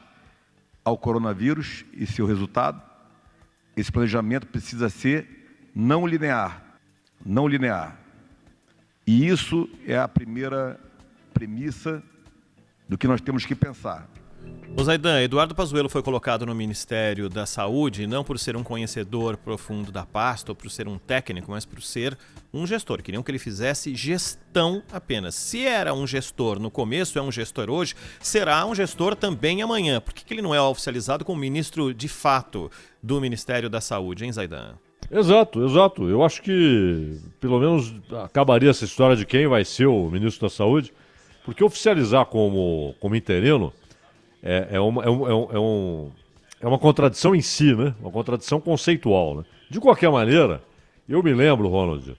[SPEAKER 15] ao coronavírus e seu resultado, esse planejamento precisa ser não linear. Não linear. E isso é a primeira premissa do que nós temos que pensar.
[SPEAKER 2] Ô Zaidan, Eduardo Pazuello foi colocado no Ministério da Saúde não por ser um conhecedor profundo da pasta ou por ser um técnico, mas por ser um gestor. Queriam que ele fizesse gestão apenas. Se era um gestor no começo, é um gestor hoje, será um gestor também amanhã. Por que ele não é oficializado como ministro de fato do Ministério da Saúde, hein, Zaidan?
[SPEAKER 1] Exato. Eu acho que pelo menos acabaria essa história de quem vai ser o ministro da Saúde, porque oficializar como interino é uma contradição em si, né? Uma contradição conceitual, né? De qualquer maneira, eu me lembro, Ronald,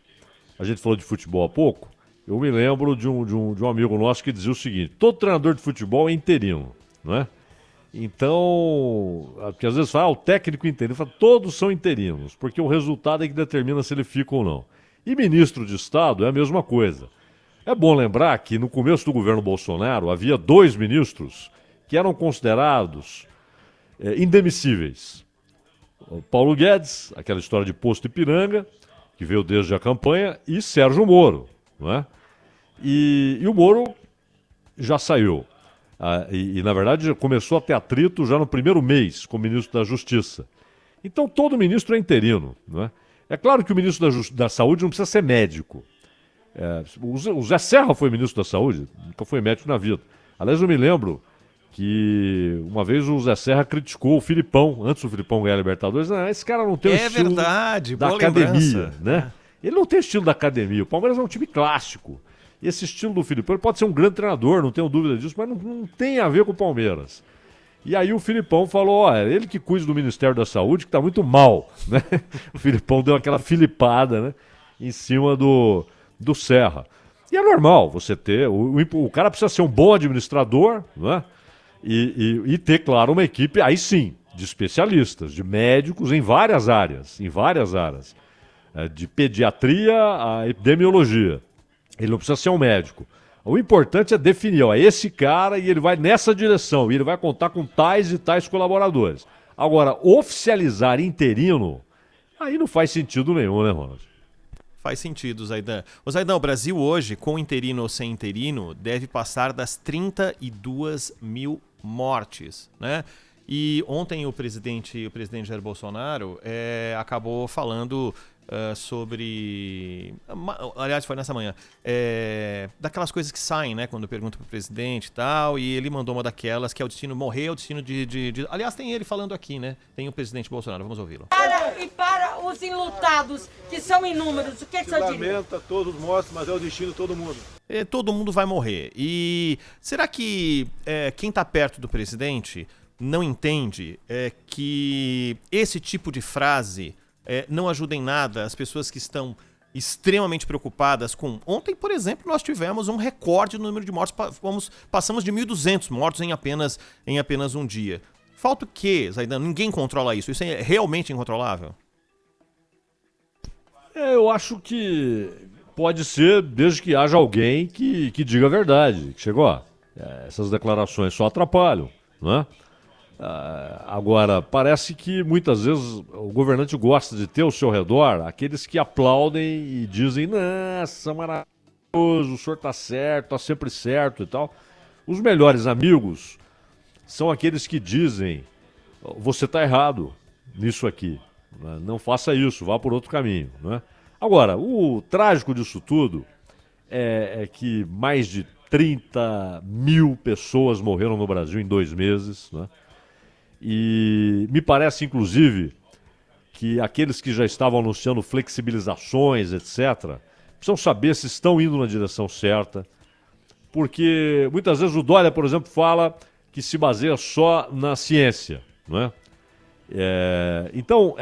[SPEAKER 1] a gente falou de futebol há pouco, eu me lembro de um amigo nosso que dizia o seguinte: todo treinador de futebol é interino, não é? Então, porque às vezes fala, o técnico interino, fala, todos são interinos, porque o resultado é que determina se ele fica ou não. E ministro de Estado é a mesma coisa. É bom lembrar que no começo do governo Bolsonaro havia 2 ministros que eram considerados indemissíveis. O Paulo Guedes, aquela história de posto Ipiranga, que veio desde a campanha, e Sérgio Moro, não é? E o Moro já saiu. Na verdade, começou a ter atrito já no primeiro mês com o ministro da Justiça. Então, todo ministro é interino, não é? É claro que o ministro da Saúde não precisa ser médico. O Zé Serra foi ministro da Saúde, nunca foi médico na vida. Aliás, eu me lembro que uma vez o Zé Serra criticou o Filipão, antes do Filipão ganhar a Libertadores. Esse cara não tem o estilo da academia, né? Ele não tem estilo da academia. O Palmeiras é um time clássico. E esse estilo do Filipão, ele pode ser um grande treinador, não tenho dúvida disso, mas não tem a ver com o Palmeiras. E aí o Filipão falou, ele que cuida do Ministério da Saúde, que está muito mal, né? O Filipão deu aquela filipada, né, em cima do Serra. E é normal você ter, o cara precisa ser um bom administrador, né? E ter, claro, uma equipe, aí sim, de especialistas, de médicos em várias áreas, de pediatria a epidemiologia. Ele não precisa ser um médico. O importante é definir, é esse cara e ele vai nessa direção, e ele vai contar com tais e tais colaboradores. Agora, oficializar interino, aí não faz sentido nenhum, né, Ronald?
[SPEAKER 2] Faz sentido, Zaidan. O Zaidan, o Brasil hoje, com interino ou sem interino, deve passar das 32 mil mortes, né? E ontem o presidente Jair Bolsonaro acabou falando sobre... Aliás, foi nessa manhã. Daquelas coisas que saem, né? Quando pergunta pro presidente e tal, e ele mandou uma daquelas que é o destino morrer, é o destino de... Aliás, tem ele falando aqui, né? Tem o presidente Bolsonaro, vamos ouvi-lo.
[SPEAKER 16] Para os enlutados, que são inúmeros, o que você diz?
[SPEAKER 11] Lamenta todos os mortos, mas é o destino de todo mundo.
[SPEAKER 2] Todo mundo vai morrer. E será que quem está perto do presidente não entende que esse tipo de frase não ajuda em nada as pessoas que estão extremamente preocupadas com... Ontem, por exemplo, nós tivemos um recorde no número de mortos, passamos de 1.200 mortos em apenas um dia. Falta o quê, Zaidan? Ninguém controla isso. Isso é realmente incontrolável?
[SPEAKER 1] Eu acho que pode ser, desde que haja alguém que diga a verdade. Que chegou, essas declarações só atrapalham, não é? Agora, parece que muitas vezes o governante gosta de ter ao seu redor aqueles que aplaudem e dizem, nossa, maravilhoso, o senhor está certo, está sempre certo e tal. Os melhores amigos são aqueles que dizem, você está errado nisso aqui, né? Não faça isso, vá por outro caminho, né? Agora, o trágico disso tudo é que mais de 30 mil pessoas morreram no Brasil em 2 meses, né? E me parece, inclusive, que aqueles que já estavam anunciando flexibilizações, etc., precisam saber se estão indo na direção certa, porque muitas vezes o Dória, por exemplo, fala que se baseia só na ciência, não é? Então,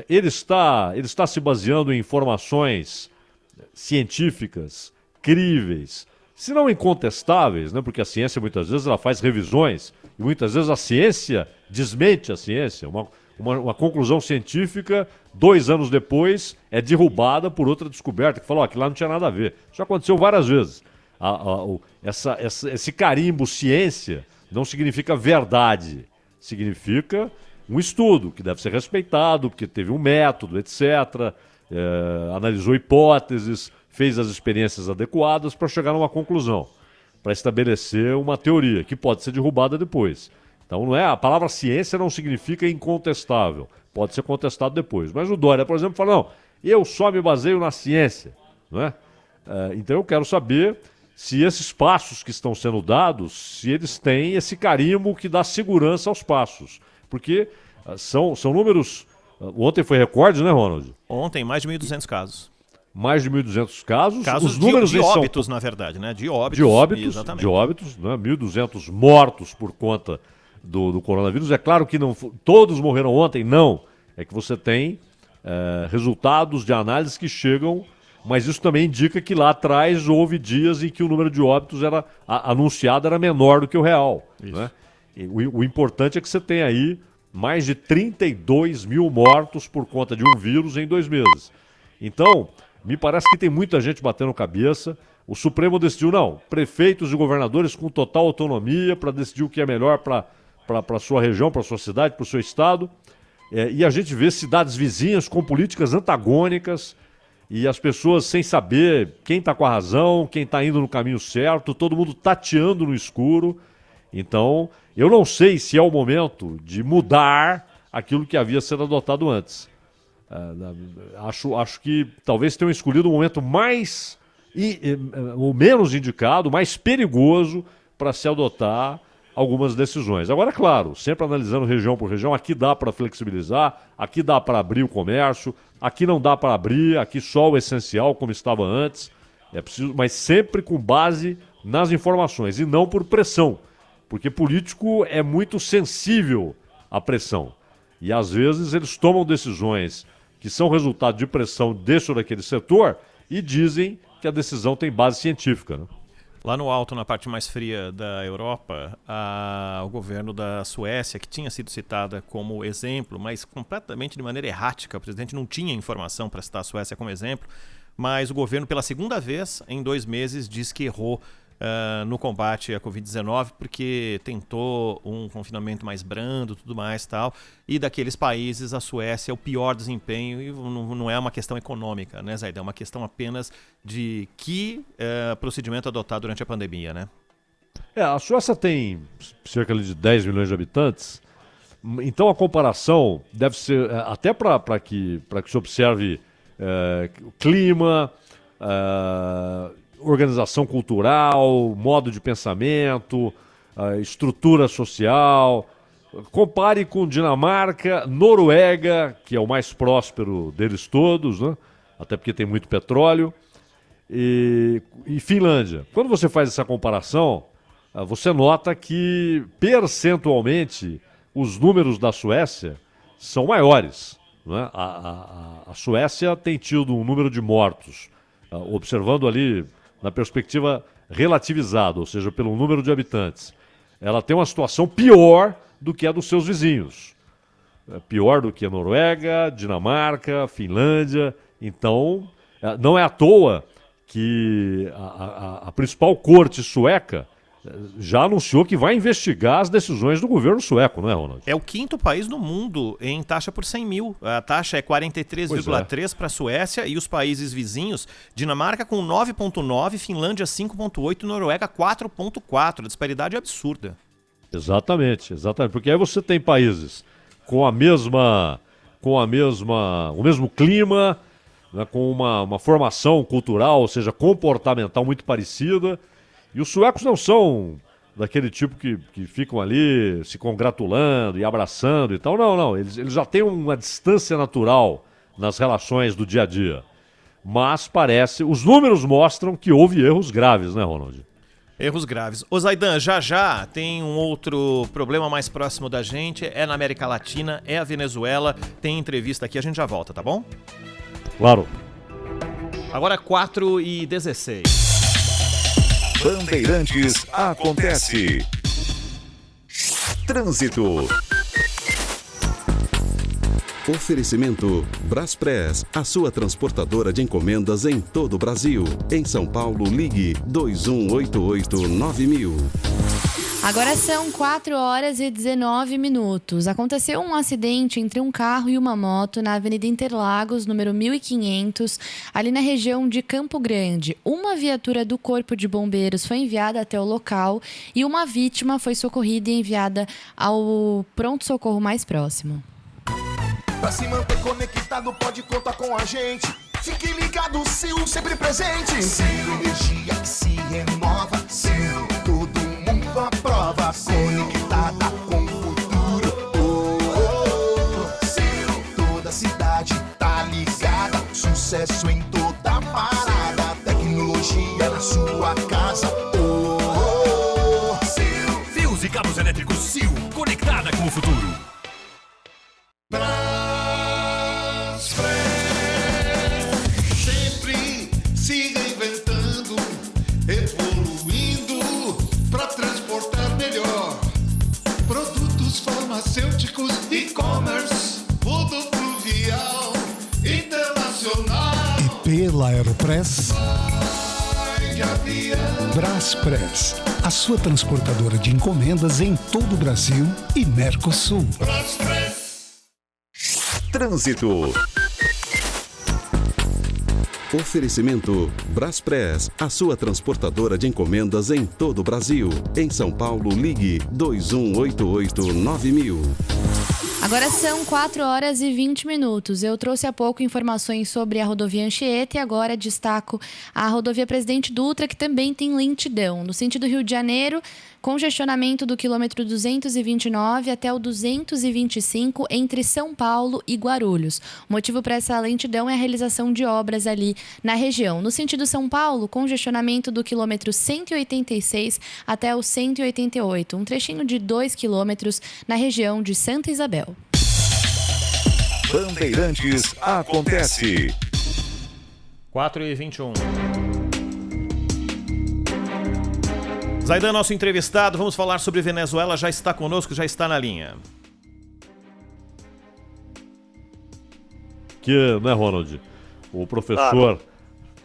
[SPEAKER 1] ele está se baseando em informações científicas, críveis, se não incontestáveis, né? Porque a ciência muitas vezes ela faz revisões e muitas vezes a ciência desmente a ciência. Uma conclusão científica, 2 anos depois, é derrubada por outra descoberta que falou que lá não tinha nada a ver. Isso aconteceu várias vezes. Esse carimbo ciência não significa verdade, significa um estudo que deve ser respeitado, porque teve um método, etc., analisou hipóteses, fez as experiências adequadas para chegar a uma conclusão, para estabelecer uma teoria que pode ser derrubada depois. Então não é, a palavra ciência não significa incontestável, pode ser contestado depois. Mas o Dória, por exemplo, fala, não, eu só me baseio na ciência, não é? Então eu quero saber se esses passos que estão sendo dados, se eles têm esse carimbo que dá segurança aos passos. Porque são números... Ontem foi recorde, né, Ronald?
[SPEAKER 2] Ontem, mais de 1.200 casos.
[SPEAKER 1] Mais de 1.200 casos.
[SPEAKER 2] Casos
[SPEAKER 1] os números
[SPEAKER 2] de óbitos, na verdade, né? De óbitos.
[SPEAKER 1] Exatamente. De óbitos, né? 1.200 mortos por conta do coronavírus. É claro que não todos morreram ontem, não. É que você tem resultados de análise que chegam, mas isso também indica que lá atrás houve dias em que o número de óbitos anunciado era menor do que o real. Né? O importante é que você tem aí mais de 32 mil mortos por conta de um vírus em 2 meses. Então, me parece que tem muita gente batendo cabeça. O Supremo decidiu, não, prefeitos e governadores com total autonomia para decidir o que é melhor para a sua região, para a sua cidade, para o seu estado. E a gente vê cidades vizinhas com políticas antagônicas e as pessoas sem saber quem está com a razão, quem está indo no caminho certo, todo mundo tateando no escuro. Então, eu não sei se é o momento de mudar aquilo que havia sido adotado antes. Acho que talvez tenham escolhido um momento mais, ou menos indicado, mais perigoso para se adotar algumas decisões. Agora, claro, sempre analisando região por região, aqui dá para flexibilizar, aqui dá para abrir o comércio, aqui não dá para abrir, aqui só o essencial, como estava antes. É preciso, mas sempre com base nas informações e não por pressão. Porque político é muito sensível à pressão. E às vezes eles tomam decisões que são resultado de pressão desse ou daquele setor e dizem que a decisão tem base científica. Né?
[SPEAKER 2] Lá no alto, na parte mais fria da Europa, o governo da Suécia, que tinha sido citada como exemplo, mas completamente de maneira errática, o presidente não tinha informação para citar a Suécia como exemplo, mas o governo, pela segunda vez em 2 meses, diz que errou no combate à Covid-19, porque tentou um confinamento mais brando, tudo mais tal, e daqueles países a Suécia é o pior desempenho, e não é uma questão econômica, né, Zaidan? É uma questão apenas de que procedimento adotar durante a pandemia, né?
[SPEAKER 1] A Suécia tem cerca de 10 milhões de habitantes, então a comparação deve ser, até para que se observe clima, organização cultural, modo de pensamento, estrutura social. Compare com Dinamarca, Noruega, que é o mais próspero deles todos, né? Até porque tem muito petróleo, e Finlândia. Quando você faz essa comparação, você nota que percentualmente os números da Suécia são maiores. Né? A Suécia tem tido um número de mortos, observando ali na perspectiva relativizada, ou seja, pelo número de habitantes. Ela tem uma situação pior do que a dos seus vizinhos. Pior do que a Noruega, Dinamarca, Finlândia. Então, não é à toa que a principal corte sueca já anunciou que vai investigar as decisões do governo sueco, não é, Ronald?
[SPEAKER 2] É o 5º país no mundo em taxa por 100 mil. A taxa é 43,3 para a Suécia e os países vizinhos, Dinamarca com 9,9, Finlândia 5,8, Noruega 4,4. A disparidade é absurda.
[SPEAKER 1] Exatamente. Porque aí você tem países com o mesmo clima, né, com uma formação cultural, ou seja, comportamental muito parecida. E os suecos não são daquele tipo que ficam ali se congratulando e abraçando e tal. Não. Eles já têm uma distância natural nas relações do dia a dia. Mas os números mostram que houve erros graves, né, Ronald?
[SPEAKER 2] Erros graves. Ô Zaidan, já tem um outro problema mais próximo da gente, é na América Latina, é a Venezuela. Tem entrevista aqui, a gente já volta, tá bom?
[SPEAKER 1] Claro.
[SPEAKER 2] Agora 4h16.
[SPEAKER 4] Bandeirantes acontece. Trânsito.
[SPEAKER 17] Oferecimento Braspress, a sua transportadora de encomendas em todo o Brasil. Em São Paulo, ligue 2188-9000.
[SPEAKER 5] Agora são 4 horas e 19 minutos. Aconteceu um acidente entre um carro e uma moto na Avenida Interlagos, número 1500, ali na região de Campo Grande. Uma viatura do Corpo de Bombeiros foi enviada até o local e uma vítima foi socorrida e enviada ao pronto-socorro mais próximo.
[SPEAKER 7] Pra se manter conectado, pode contar com a gente. Fique ligado, Sil, sempre presente. Sil, energia que se renova. Sil, todo mundo aprova. Conectada com o futuro. Oh, oh, oh. Sil, toda cidade tá ligada. Sucesso em toda parada. Tecnologia na sua casa. Oh, oh, oh. Sil.
[SPEAKER 18] Fios e cabos elétricos Sil, conectada com o futuro.
[SPEAKER 9] Sempre se reinventando, evoluindo para transportar melhor. Produtos farmacêuticos, e-commerce, rodoviário, internacional.
[SPEAKER 19] E pela Aeropress,
[SPEAKER 9] Vai de avião.
[SPEAKER 19] Braspress, a sua transportadora de encomendas em todo o Brasil e Mercosul.
[SPEAKER 17] Trânsito. Oferecimento Braspress, a sua transportadora de encomendas em todo o Brasil. Em São Paulo, ligue 2188-9000.
[SPEAKER 5] Agora são 4 horas e 20 minutos. Eu trouxe há pouco informações sobre a rodovia Anchieta e agora destaco a rodovia Presidente Dutra, que também tem lentidão. No sentido Rio de Janeiro, congestionamento do quilômetro 229 até o 225 entre São Paulo e Guarulhos. O motivo para essa lentidão é a realização de obras ali na região. No sentido São Paulo, congestionamento do quilômetro 186 até o 188, um trechinho de 2 quilômetros na região de Santa Isabel.
[SPEAKER 4] Bandeirantes acontece.
[SPEAKER 2] 4h21. Zaidan, nosso entrevistado, vamos falar sobre Venezuela, já está conosco, já está na linha.
[SPEAKER 1] Que, né, Ronald? O professor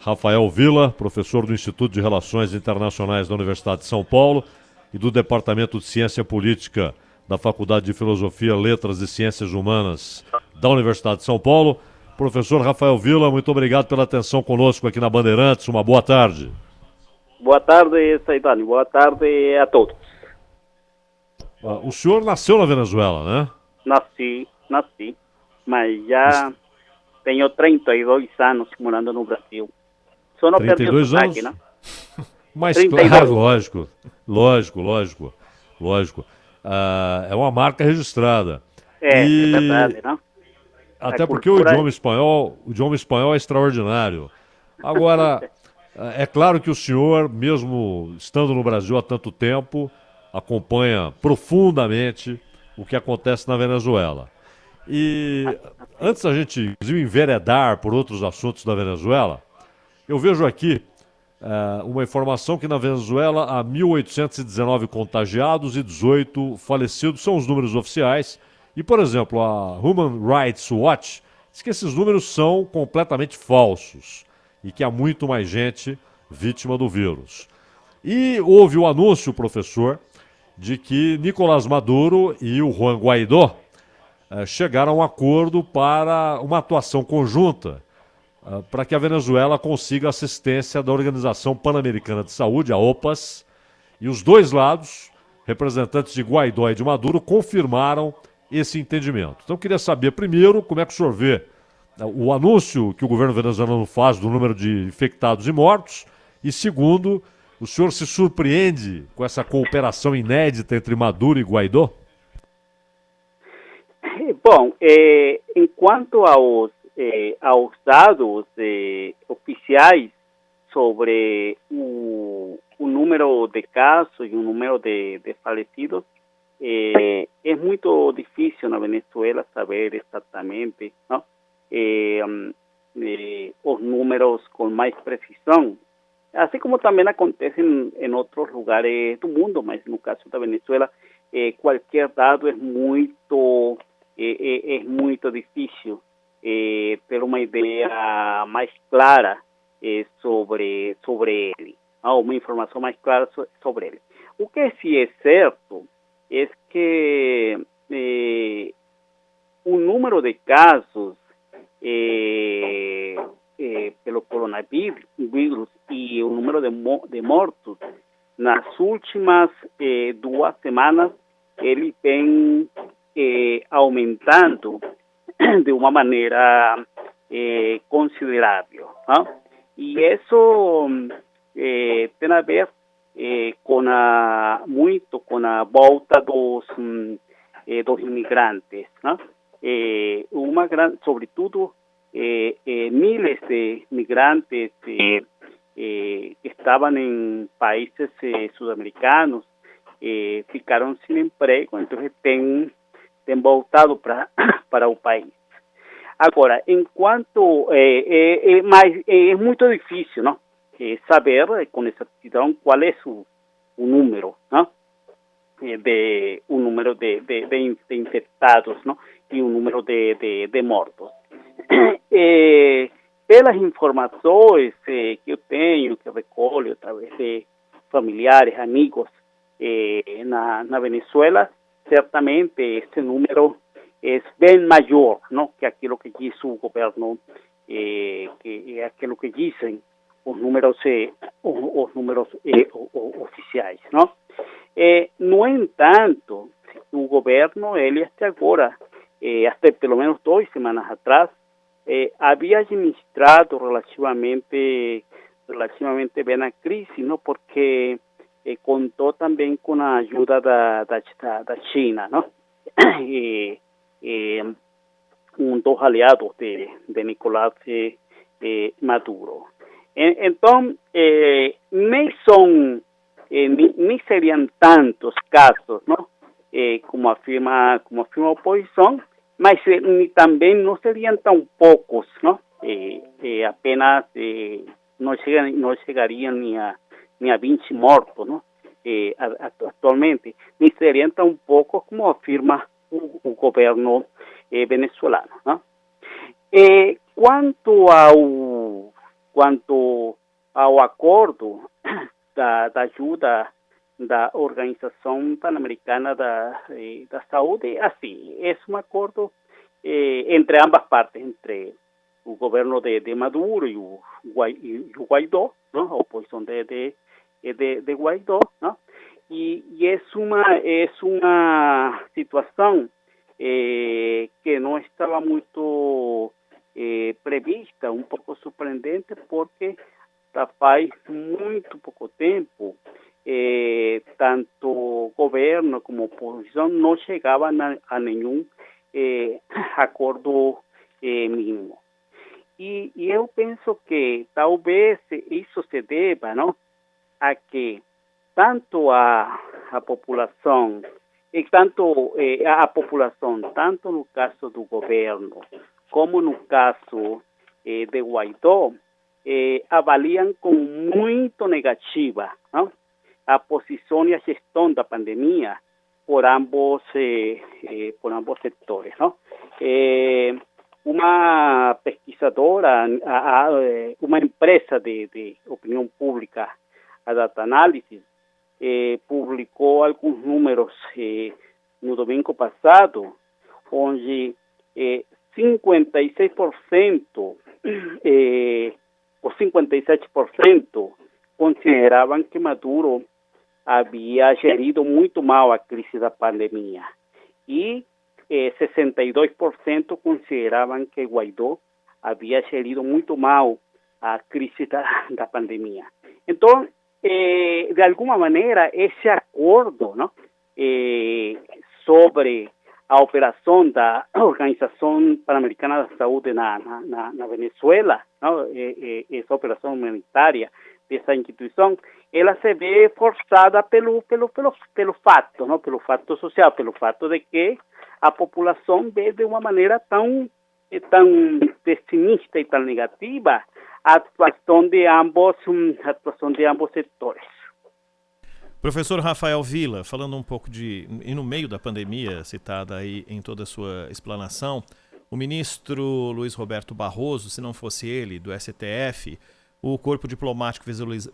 [SPEAKER 1] Rafael Villa, professor do Instituto de Relações Internacionais da Universidade de São Paulo e do Departamento de Ciência Política da Faculdade de Filosofia, Letras e Ciências Humanas da Universidade de São Paulo. Professor Rafael Villa, muito obrigado pela atenção conosco aqui na Bandeirantes. Uma boa tarde.
[SPEAKER 20] Boa tarde, Zaidan. Boa tarde a todos.
[SPEAKER 1] O senhor nasceu na Venezuela, né?
[SPEAKER 20] Nasci, mas já tenho 32 anos morando no Brasil. Só não perdi o sotaque, né?
[SPEAKER 1] Mas
[SPEAKER 20] 32.
[SPEAKER 1] claro, lógico. É uma marca registrada.
[SPEAKER 20] É verdade, não?
[SPEAKER 1] Até porque o idioma espanhol é extraordinário. Agora, é claro que o senhor, mesmo estando no Brasil há tanto tempo, acompanha profundamente o que acontece na Venezuela. E antes da gente, inclusive, enveredar por outros assuntos da Venezuela, eu vejo aqui uma informação que na Venezuela há 1.819 contagiados e 18 falecidos, são os números oficiais. E, por exemplo, a Human Rights Watch diz que esses números são completamente falsos e que há muito mais gente vítima do vírus. E houve o anúncio, professor, de que Nicolás Maduro e o Juan Guaidó chegaram a um acordo para uma atuação conjunta para que a Venezuela consiga assistência da Organização Pan-Americana de Saúde, a OPAS, e os dois lados, representantes de Guaidó e de Maduro, confirmaram esse entendimento. Então eu queria saber, primeiro, como é que o senhor vê o anúncio que o governo venezuelano faz do número de infectados e mortos, e segundo, o senhor se surpreende com essa cooperação inédita entre Maduro e Guaidó?
[SPEAKER 20] Bom, enquanto aos dados oficiais sobre o número de casos e o número de falecidos, é muito difícil na Venezuela saber exatamente, não? Os números com mais precisão, assim como também acontece em outros lugares do mundo, mas no caso da Venezuela, qualquer dado é muito difícil ter uma ideia mais clara sobre ele, uma informação mais clara sobre ele. O que sí es cierto es que o número de casos pelo coronavírus e o número de mortos nas últimas 2 semanas ele vem aumentando de uma maneira considerável, ¿no? E isso tem a ver muito com a volta dos imigrantes, ¿no? Sobretudo miles de migrantes que estavam em países sudamericanos ficaram sem emprego, então têm voltado para o país. Agora, enquanto mas é muito difícil, não? Saber com exatidão qual é o número, não? O número de infectados, não? E o número de mortos. Pelas informações que eu tenho, que recolho através de familiares, amigos na Venezuela, certamente esse número é bem maior, não, que aquilo que diz o governo, que aquilo que dizem os números oficiais, não? No entanto, o governo, ele até agora, até pelo menos 2 semanas atrás, havia administrado relativamente bem a crise, não? Porque contou também com a ajuda da China, não? Dos aliados de Nicolás Maduro. Então, nem seriam tantos casos, não? Como afirma a oposição, mas também não seriam tão poucos, não? Apenas não chegariam nem a 20 mortos, não? Atualmente, nem seriam tão poucos como afirma o governo venezuelano, não? Quanto ao acordo da ajuda da Organização Pan-Americana da Saúde, assim, é um acordo entre ambas partes, entre o governo de Maduro e o Guaidó, não? A oposição de Guaidó, não? E é uma situação que não estava muito prevista, um pouco surpreendente, porque faz muito pouco tempo tanto governo como oposição não chegavam a nenhum acordo mínimo. E eu penso que talvez isso se deva, não, a que tanto a população tanto no caso do governo como no caso de Guaidó avaliam como muito negativa, não? A posição e a gestão da pandemia por ambos setores, não? Uma pesquisadora, uma empresa de opinião pública, a Data Analysis, publicou alguns números no domingo passado, onde 56% ou 57% consideravam que Maduro havia gerido muito mal a crise da pandemia e 62% consideravam que Guaidó havia gerido muito mal a crise da pandemia. Então, de alguma maneira, esse acordo, não, sobre a operação da Organização Pan-Americana da Saúde na Venezuela, não, essa operação humanitária dessa instituição, ela se vê forçada pelo fato, não, pelo fato social, pelo fato de que a população vê de uma maneira tão pessimista e tão negativa a atuação de ambos setores.
[SPEAKER 2] Professor Rafael Villa, falando um pouco e no meio da pandemia, citada aí em toda a sua explanação, o ministro Luiz Roberto Barroso, se não fosse ele, do STF, o corpo diplomático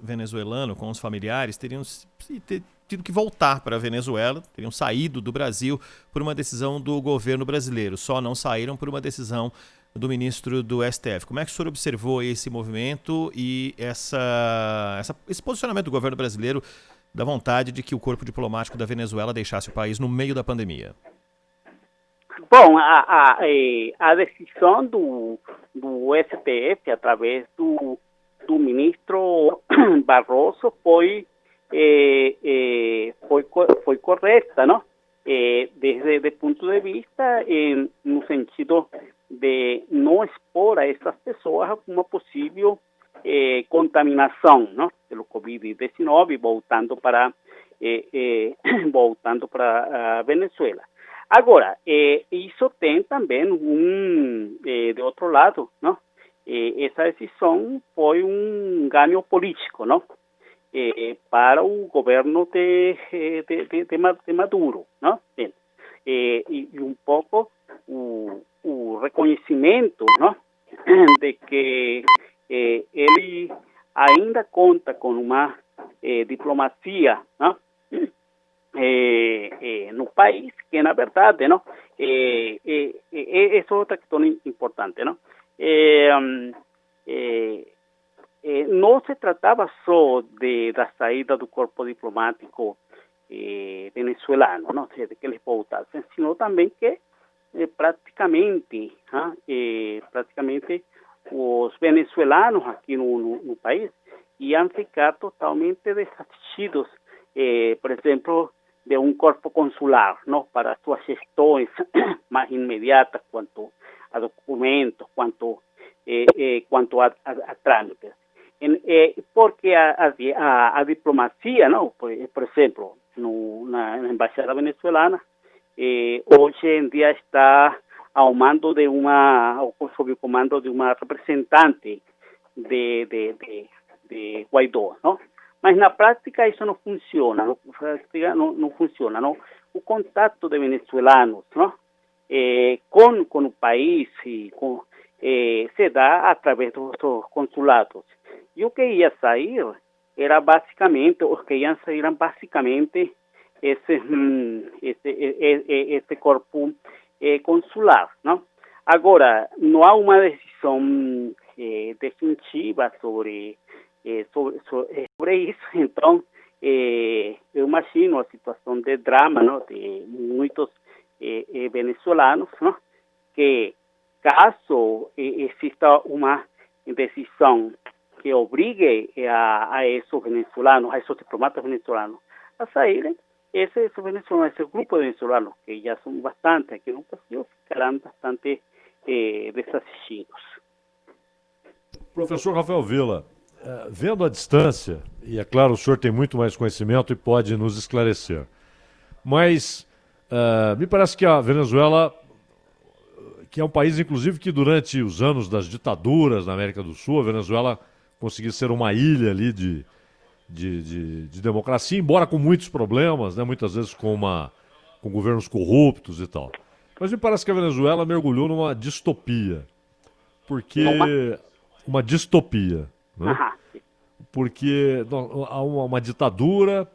[SPEAKER 2] venezuelano com os familiares teriam tido que voltar para a Venezuela, teriam saído do Brasil por uma decisão do governo brasileiro, só não saíram por uma decisão do ministro do STF. Como é que o senhor observou esse movimento e esse posicionamento do governo brasileiro da vontade de que o corpo diplomático da Venezuela deixasse o país no meio da pandemia?
[SPEAKER 20] Bom, a decisão do STF, através do ministro Barroso, foi correta, não? Desde o ponto de vista, no sentido de não expor a essas pessoas a uma possível contaminação, não? Pelo Covid-19, voltando para a Venezuela. Agora, isso tem também de outro lado, não? Essa decisão foi ganho político, não? Para o governo de Maduro, não? E pouco o reconhecimento, não? De que ele ainda conta com uma diplomacia, não? No país, que na verdade, não? Essa é outra questão importante, não? Não se tratava só da saída do corpo diplomático venezuelano, não? De que eles voltassem, sino também que praticamente os venezuelanos aqui no país iam ficar totalmente desassistidos, por exemplo, de um corpo consular, não? Para suas gestões mais imediatas quanto a documentos, quanto a trâmites. Porque a diplomacia, não? Por exemplo, na embaixada venezuelana, hoje em dia está sob o comando de uma representante de Guaidó, não? Mas na prática isso não funciona, não funciona, não? O contato de venezuelanos, não? Com o país se dá através dos consulados. E o que ia sair era basicamente, esse corpo consular, não? Agora, não há uma decisão definitiva sobre isso, então eu imagino a situação de drama, não? De muitos venezuelanos, não? Que caso exista uma decisão que obrigue a esses venezuelanos, a esses diplomatas venezuelanos a saírem, esse grupo de venezolanos, que já são bastante aqui no Brasil, ficarão bastante desassistidos.
[SPEAKER 1] Professor Rafael Villa, vendo a distância, e é claro, o senhor tem muito mais conhecimento e pode nos esclarecer, mas me parece que a Venezuela, que é um país, inclusive, que durante os anos das ditaduras na América do Sul, a Venezuela conseguiu ser uma ilha ali de democracia, embora com muitos problemas, né, muitas vezes com governos corruptos e tal. Mas me parece que a Venezuela mergulhou numa distopia. Porque... Uma distopia, né? Porque há uma ditadura,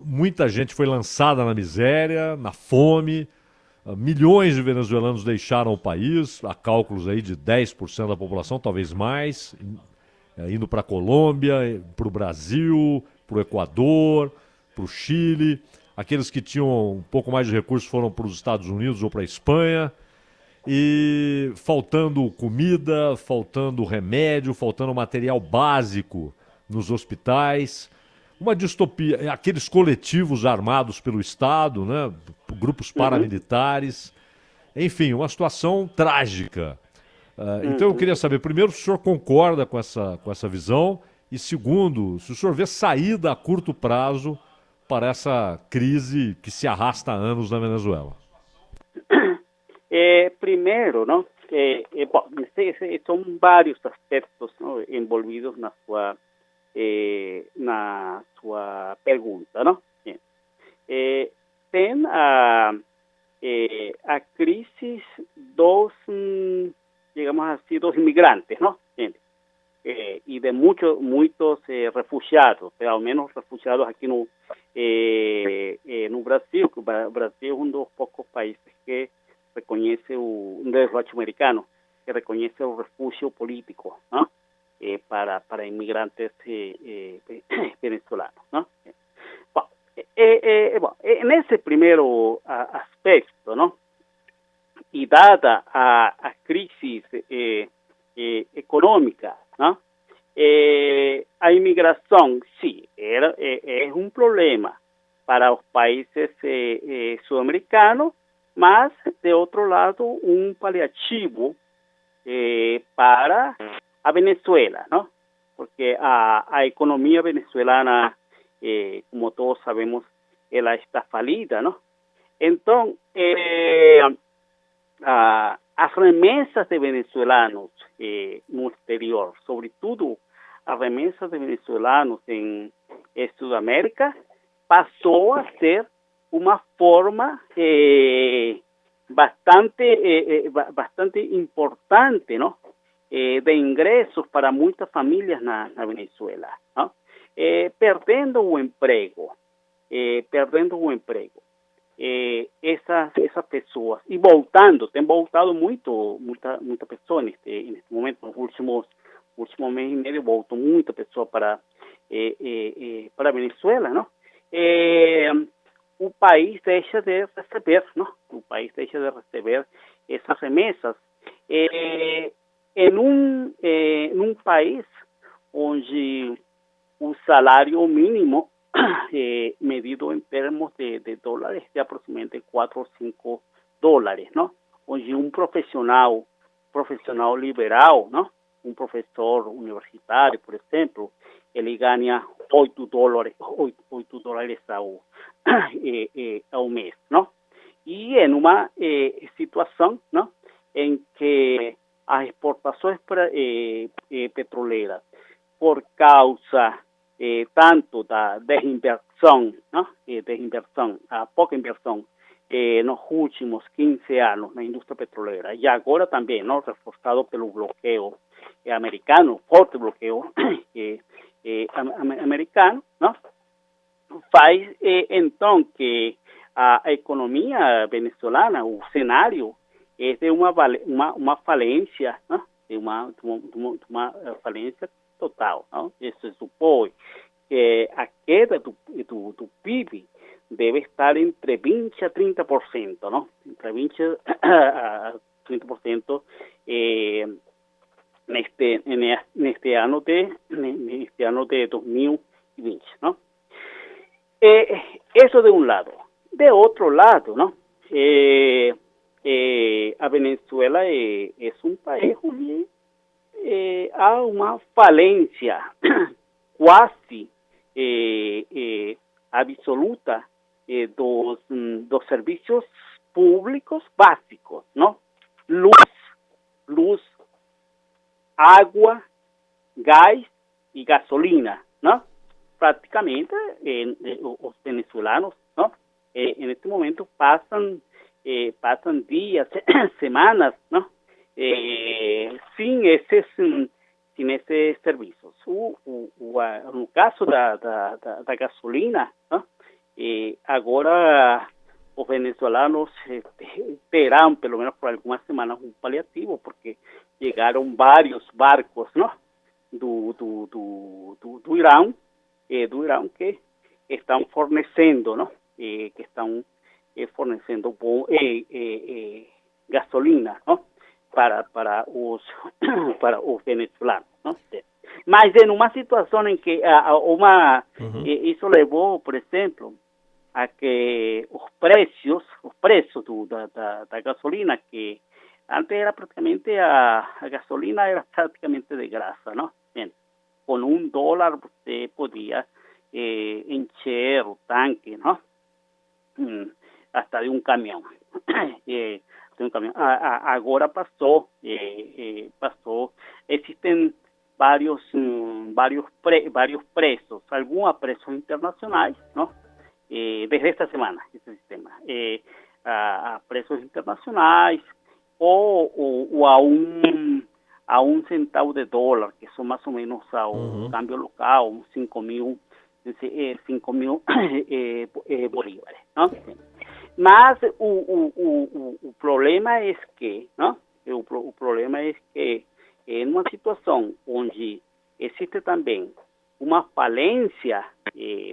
[SPEAKER 1] muita gente foi lançada na miséria, na fome, milhões de venezuelanos deixaram o país, há cálculos aí de 10% da população, talvez mais, indo para a Colômbia, para o Brasil, para o Equador, para o Chile. Aqueles que tinham um pouco mais de recursos foram para os Estados Unidos ou para a Espanha. E faltando comida, faltando remédio, faltando material básico nos hospitais. Uma distopia, aqueles coletivos armados pelo Estado, né? Grupos paramilitares. Enfim, uma situação trágica. Então eu queria saber, primeiro, se o senhor concorda com essa visão e, segundo, se o senhor vê saída a curto prazo para essa crise que se arrasta há anos na Venezuela.
[SPEAKER 20] Primeiro, não? São vários aspectos, não, envolvidos na sua pergunta, não? Tem a crise dos, digamos assim, dos imigrantes, não? e de muitos refugiados, ao menos refugiados aqui no Brasil, que o Brasil é um dos poucos países que reconhece um dos latino-americanos que reconhece o refúgio político, ¿no? Para inmigrantes venezolanos, ¿no? En ese primer aspecto, ¿no? Y dada a crisis económica, ¿no? A inmigración sí es un problema para los países sudamericanos, más de otro lado un paliativo para a Venezuela, ¿no? Porque a economía venezolana, como todos sabemos, ela está falida, ¿no? Entonces, as remessas de venezolanos no exterior, sobre todo as remessas de venezolanos em Sudamérica, passou a ser uma forma bastante importante, ¿no? De ingressos para muitas famílias na Venezuela, ¿no? Perdendo o emprego, essas pessoas e tem voltado muita pessoa neste momento, nos últimos mês e meio voltou muita pessoa para Venezuela, ¿no? O país deixa de receber, ¿no? O país deixa de receber essas remessas em um país onde o salário mínimo medido em termos de dólares de aproximadamente 4 ou 5 dólares, ¿no? Onde um profissional liberal, ¿no? Um professor universitário, por exemplo, ele ganha 8 dólares ao mês, ¿no? E em uma situação, ¿no? Em que as exportações petroleiras, por causa tanto da desinversão, ¿no? A pouca inversão nos últimos 15 anos na indústria petroleira, e agora também, ¿no? Reforçado pelo bloqueio americano, forte bloqueio americano, ¿no? Faz então que a economia venezolana, o cenário, é de uma falência, ¿no? De uma falência total, ¿no? Isso supõe que a queda do PIB deve estar entre 20 a 30%, ¿no? Entre 20 a 30% neste ano de 2020, ¿no? Eso de un lado. De otro lado, ¿no? A Venezuela es un país donde há uma falência quase absoluta dos serviços públicos básicos, ¿no? Luz, água, gás e gasolina, ¿no? Prácticamente os venezolanos, ¿no? En este momento pasan días, semanas, ¿no? Sin esses serviços. No caso da gasolina, ¿no? Agora os venezolanos terão, pelo menos por algumas semanas, um paliativo, porque chegaram vários barcos, ¿no? do Irão que estão fornecendo, ¿no? Que estão fornecendo gasolina, ¿no? para os venezolanos, ¿no? Mas em uma situação em que isso levou, por exemplo, a que os preços da gasolina, que antes era praticamente a gasolina era prácticamente de graça, ¿no? Bien, con $1 você podia encher o tanque, ¿no? Hasta de un camión. Agora passou, existem vários preços, alguns a preços internacionais, ¿no? Desde esta semana, esse sistema, a preços internacionais ou a 1 centavo de dólar, que são mais ou menos ao câmbio local, 5 mil bolívares, não? Mas o problema é que, não? O problema é que em uma situação onde existe também uma falência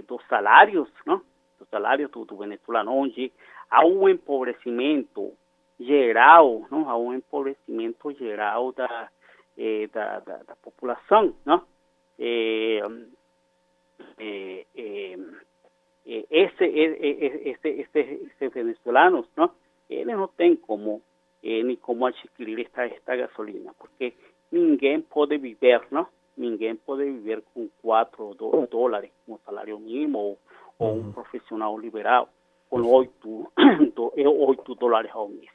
[SPEAKER 20] dos salários, não? Dos salários do venezuelano, onde há um empobrecimento geral, não? Há um empobrecimento geral da população, não? Esses venezuelanos, não? Eles não têm como nem como adquirir esta gasolina, porque ninguém pode viver, não? Ninguém pode viver com 4 dólares como salário mínimo ou um profissional liberal com 8 dólares ao mês.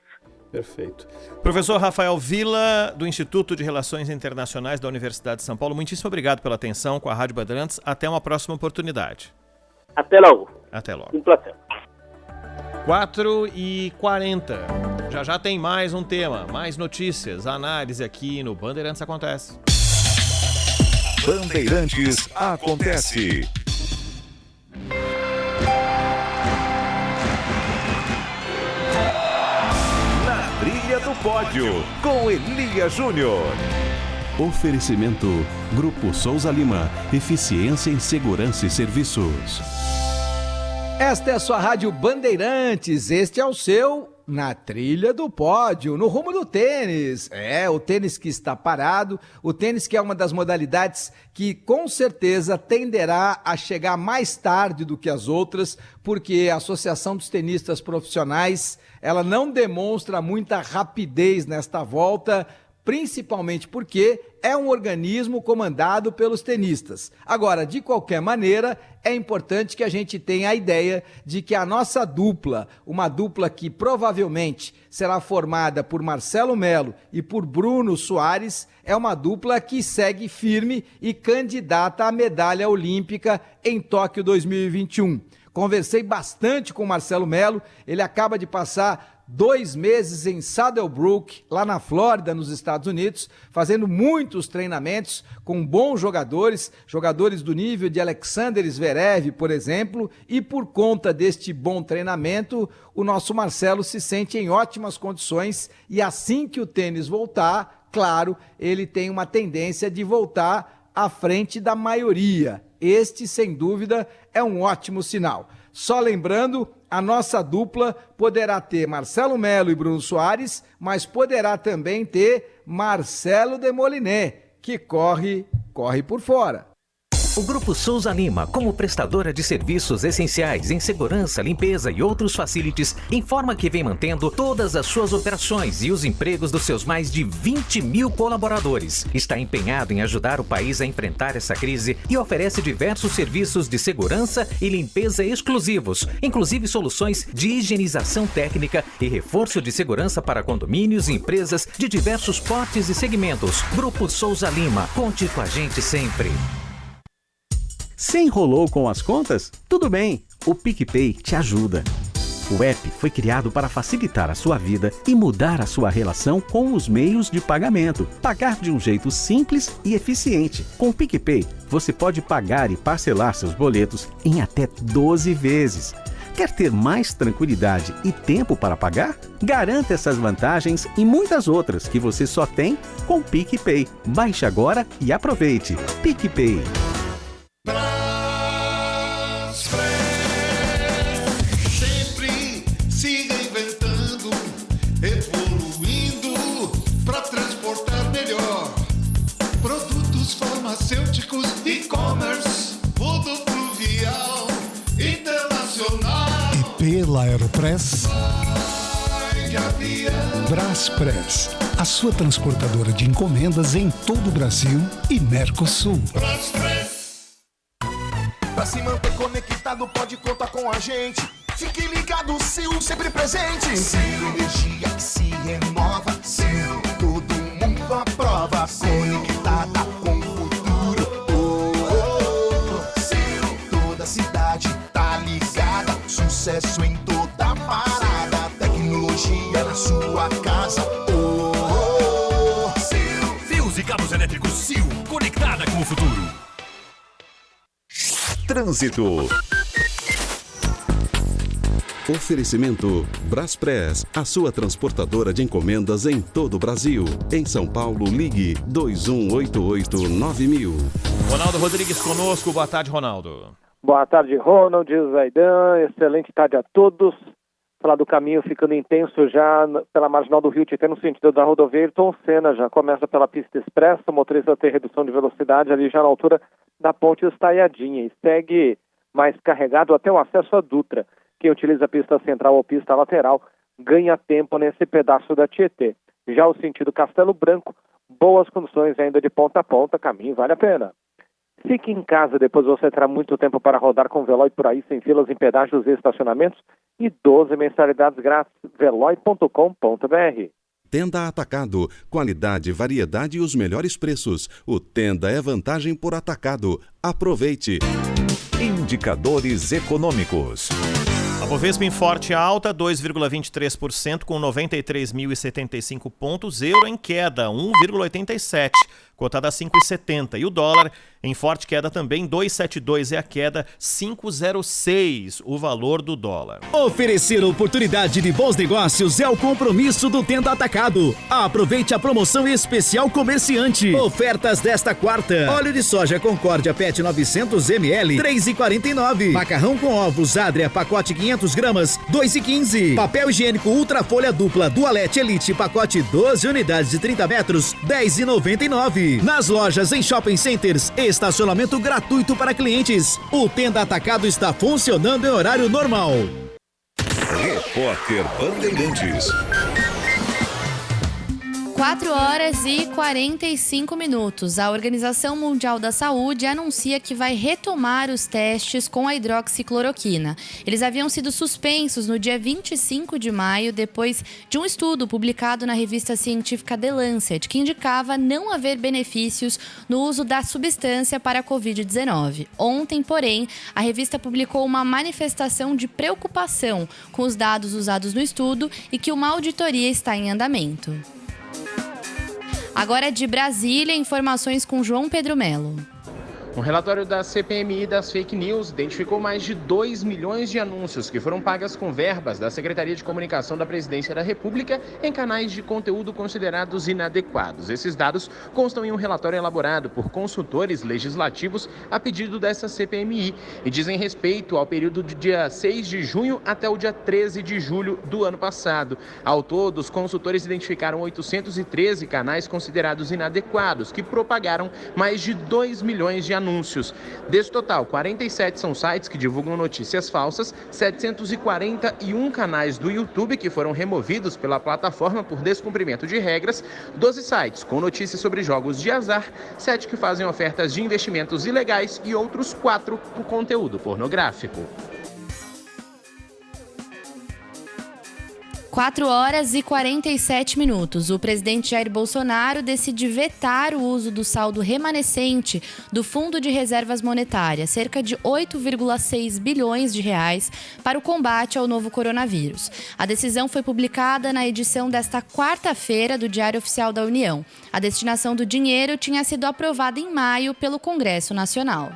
[SPEAKER 2] Perfeito. Professor Rafael Villa, do Instituto de Relações Internacionais da Universidade de São Paulo, muitíssimo obrigado pela atenção com a Rádio Bandeirantes. Até uma próxima oportunidade.
[SPEAKER 20] Até logo.
[SPEAKER 2] Até logo.
[SPEAKER 20] Um prazer.
[SPEAKER 2] 4h40. Já tem mais um tema, mais notícias, análise aqui no Bandeirantes Acontece.
[SPEAKER 4] Bandeirantes Acontece. Na Trilha do Pódio, com Elias Júnior.
[SPEAKER 17] Oferecimento Grupo Souza Lima. Eficiência em Segurança e Serviços.
[SPEAKER 21] Esta é a sua Rádio Bandeirantes. Este é o seu Na Trilha do Pódio, no rumo do tênis. O tênis que está parado, o tênis que é uma das modalidades que com certeza tenderá a chegar mais tarde do que as outras, porque a Associação dos Tenistas Profissionais, ela não demonstra muita rapidez nesta volta, principalmente porque é um organismo comandado pelos tenistas. Agora, de qualquer maneira, é importante que a gente tenha a ideia de que a nossa dupla, uma dupla que provavelmente será formada por Marcelo Melo e por Bruno Soares, é uma dupla que segue firme e candidata à medalha olímpica em Tóquio 2021. Conversei bastante com o Marcelo Melo, ele acaba de passar 2 meses em Saddlebrook, lá na Flórida, nos Estados Unidos, fazendo muitos treinamentos com bons jogadores do nível de Alexander Zverev, por exemplo, e por conta deste bom treinamento, o nosso Marcelo se sente em ótimas condições e assim que o tênis voltar, claro, ele tem uma tendência de voltar à frente da maioria. Este, sem dúvida, é um ótimo sinal. Só lembrando, a nossa dupla poderá ter Marcelo Melo e Bruno Soares, mas poderá também ter Marcelo Demoliné, que corre por fora.
[SPEAKER 13] O Grupo Souza Lima, como prestadora de serviços essenciais em segurança, limpeza e outros facilities, informa que vem mantendo todas as suas operações e os empregos dos seus mais de 20 mil colaboradores. Está empenhado em ajudar o país a enfrentar essa crise e oferece diversos serviços de segurança e limpeza exclusivos, inclusive soluções de higienização técnica e reforço de segurança para condomínios e empresas de diversos portes e segmentos. Grupo Souza Lima, conte com a gente sempre.
[SPEAKER 6] Se enrolou com as contas? Tudo bem, o PicPay te ajuda. O app foi criado para facilitar a sua vida e mudar a sua relação com os meios de pagamento. Pagar de um jeito simples e eficiente. Com o PicPay, você pode pagar e parcelar seus boletos em até 12 vezes. Quer ter mais tranquilidade e tempo para pagar? Garanta essas vantagens e muitas outras que você só tem com o PicPay. Baixe agora e aproveite. PicPay.
[SPEAKER 9] Sempre se reinventando, evoluindo para transportar melhor. Produtos farmacêuticos, e-commerce, rodoviário, internacional.
[SPEAKER 19] E pela Aeropress, Braspress, a sua transportadora de encomendas em todo o Brasil e Mercosul.
[SPEAKER 7] Pra se manter conectado, pode contar com a gente. Fique ligado, Sil, sempre presente. Sil, energia que se renova. Sil, todo mundo aprova. Conectada com o futuro. Sil, toda cidade tá ligada. Sucesso em toda parada. Tecnologia na sua casa. Sil, fios
[SPEAKER 4] Trânsito.
[SPEAKER 17] Oferecimento Braspress, a sua transportadora de encomendas em todo o Brasil. Em São Paulo, ligue 2188-9000.
[SPEAKER 2] Ronaldo Rodrigues conosco. Boa tarde, Ronaldo.
[SPEAKER 8] Boa tarde, Ronald, Zaidan. Excelente tarde a todos. Falar do caminho ficando intenso já pela marginal do Rio Tietê, no sentido da rodovia Ayrton Senna. Já começa pela pista expressa, o motorista tem redução de velocidade ali já na altura da ponte Estaiadinha. E segue mais carregado até o acesso à Dutra. Quem utiliza a pista central ou pista lateral ganha tempo nesse pedaço da Tietê. Já o sentido Castelo Branco, boas condições ainda de ponta a ponta, caminho vale a pena. Fique em casa, depois você terá muito tempo para rodar com o Veloy por aí, sem filas em pedágios e estacionamentos e 12 mensalidades grátis. Veloy.com.br.
[SPEAKER 17] Tenda Atacado, qualidade, variedade e os melhores preços. O Tenda é vantagem por atacado. Aproveite.
[SPEAKER 4] Indicadores econômicos.
[SPEAKER 2] A Bovespa em forte alta, 2,23%, com 93.075 pontos. Euro em queda, 1,87%, cotada a 5,70. E o dólar em forte queda também, 2,72 é a queda, 5,06 o valor do dólar.
[SPEAKER 22] Oferecer oportunidade de bons negócios é o compromisso do Tenda Atacado. Aproveite a promoção especial comerciante. Ofertas desta quarta. Óleo de soja Concórdia PET 900 ml, 3,49. Macarrão com ovos Adria, pacote 500 gramas, 2,15. Papel higiênico Ultra Folha Dupla Dualete Elite, pacote 12 unidades de 30 metros, 10,99. Nas lojas, em shopping centers, estacionamento gratuito para clientes. O Tenda Atacado está funcionando em horário normal.
[SPEAKER 4] Repórter Bandeirantes.
[SPEAKER 5] 4 horas e 45 minutos. A Organização Mundial da Saúde anuncia que vai retomar os testes com a hidroxicloroquina. Eles haviam sido suspensos no dia 25 de maio, depois de um estudo publicado na revista científica The Lancet, que indicava não haver benefícios no uso da substância para a Covid-19. Ontem, porém, a revista publicou uma manifestação de preocupação com os dados usados no estudo e que uma auditoria está em andamento. Agora de Brasília, informações com João Pedro Melo.
[SPEAKER 23] Um relatório da CPMI das fake news identificou mais de 2 milhões de anúncios que foram pagas com verbas da Secretaria de Comunicação da Presidência da República em canais de conteúdo considerados inadequados. Esses dados constam em um relatório elaborado por consultores legislativos a pedido dessa CPMI e dizem respeito ao período do dia 6 de junho até o dia 13 de julho do ano passado. Ao todo, os consultores identificaram 813 canais considerados inadequados que propagaram mais de 2 milhões de anúncios. Desse total, 47 são sites que divulgam notícias falsas, 741 canais do YouTube que foram removidos pela plataforma por descumprimento de regras, 12 sites com notícias sobre jogos de azar, 7 que fazem ofertas de investimentos ilegais e outros 4 com conteúdo pornográfico.
[SPEAKER 5] 4 horas e 47 minutos. O presidente Jair Bolsonaro decide vetar o uso do saldo remanescente do Fundo de Reservas Monetárias, cerca de 8,6 bilhões de reais, para o combate ao novo coronavírus. A decisão foi publicada na edição desta quarta-feira do Diário Oficial da União. A destinação do dinheiro tinha sido aprovada em maio pelo Congresso Nacional.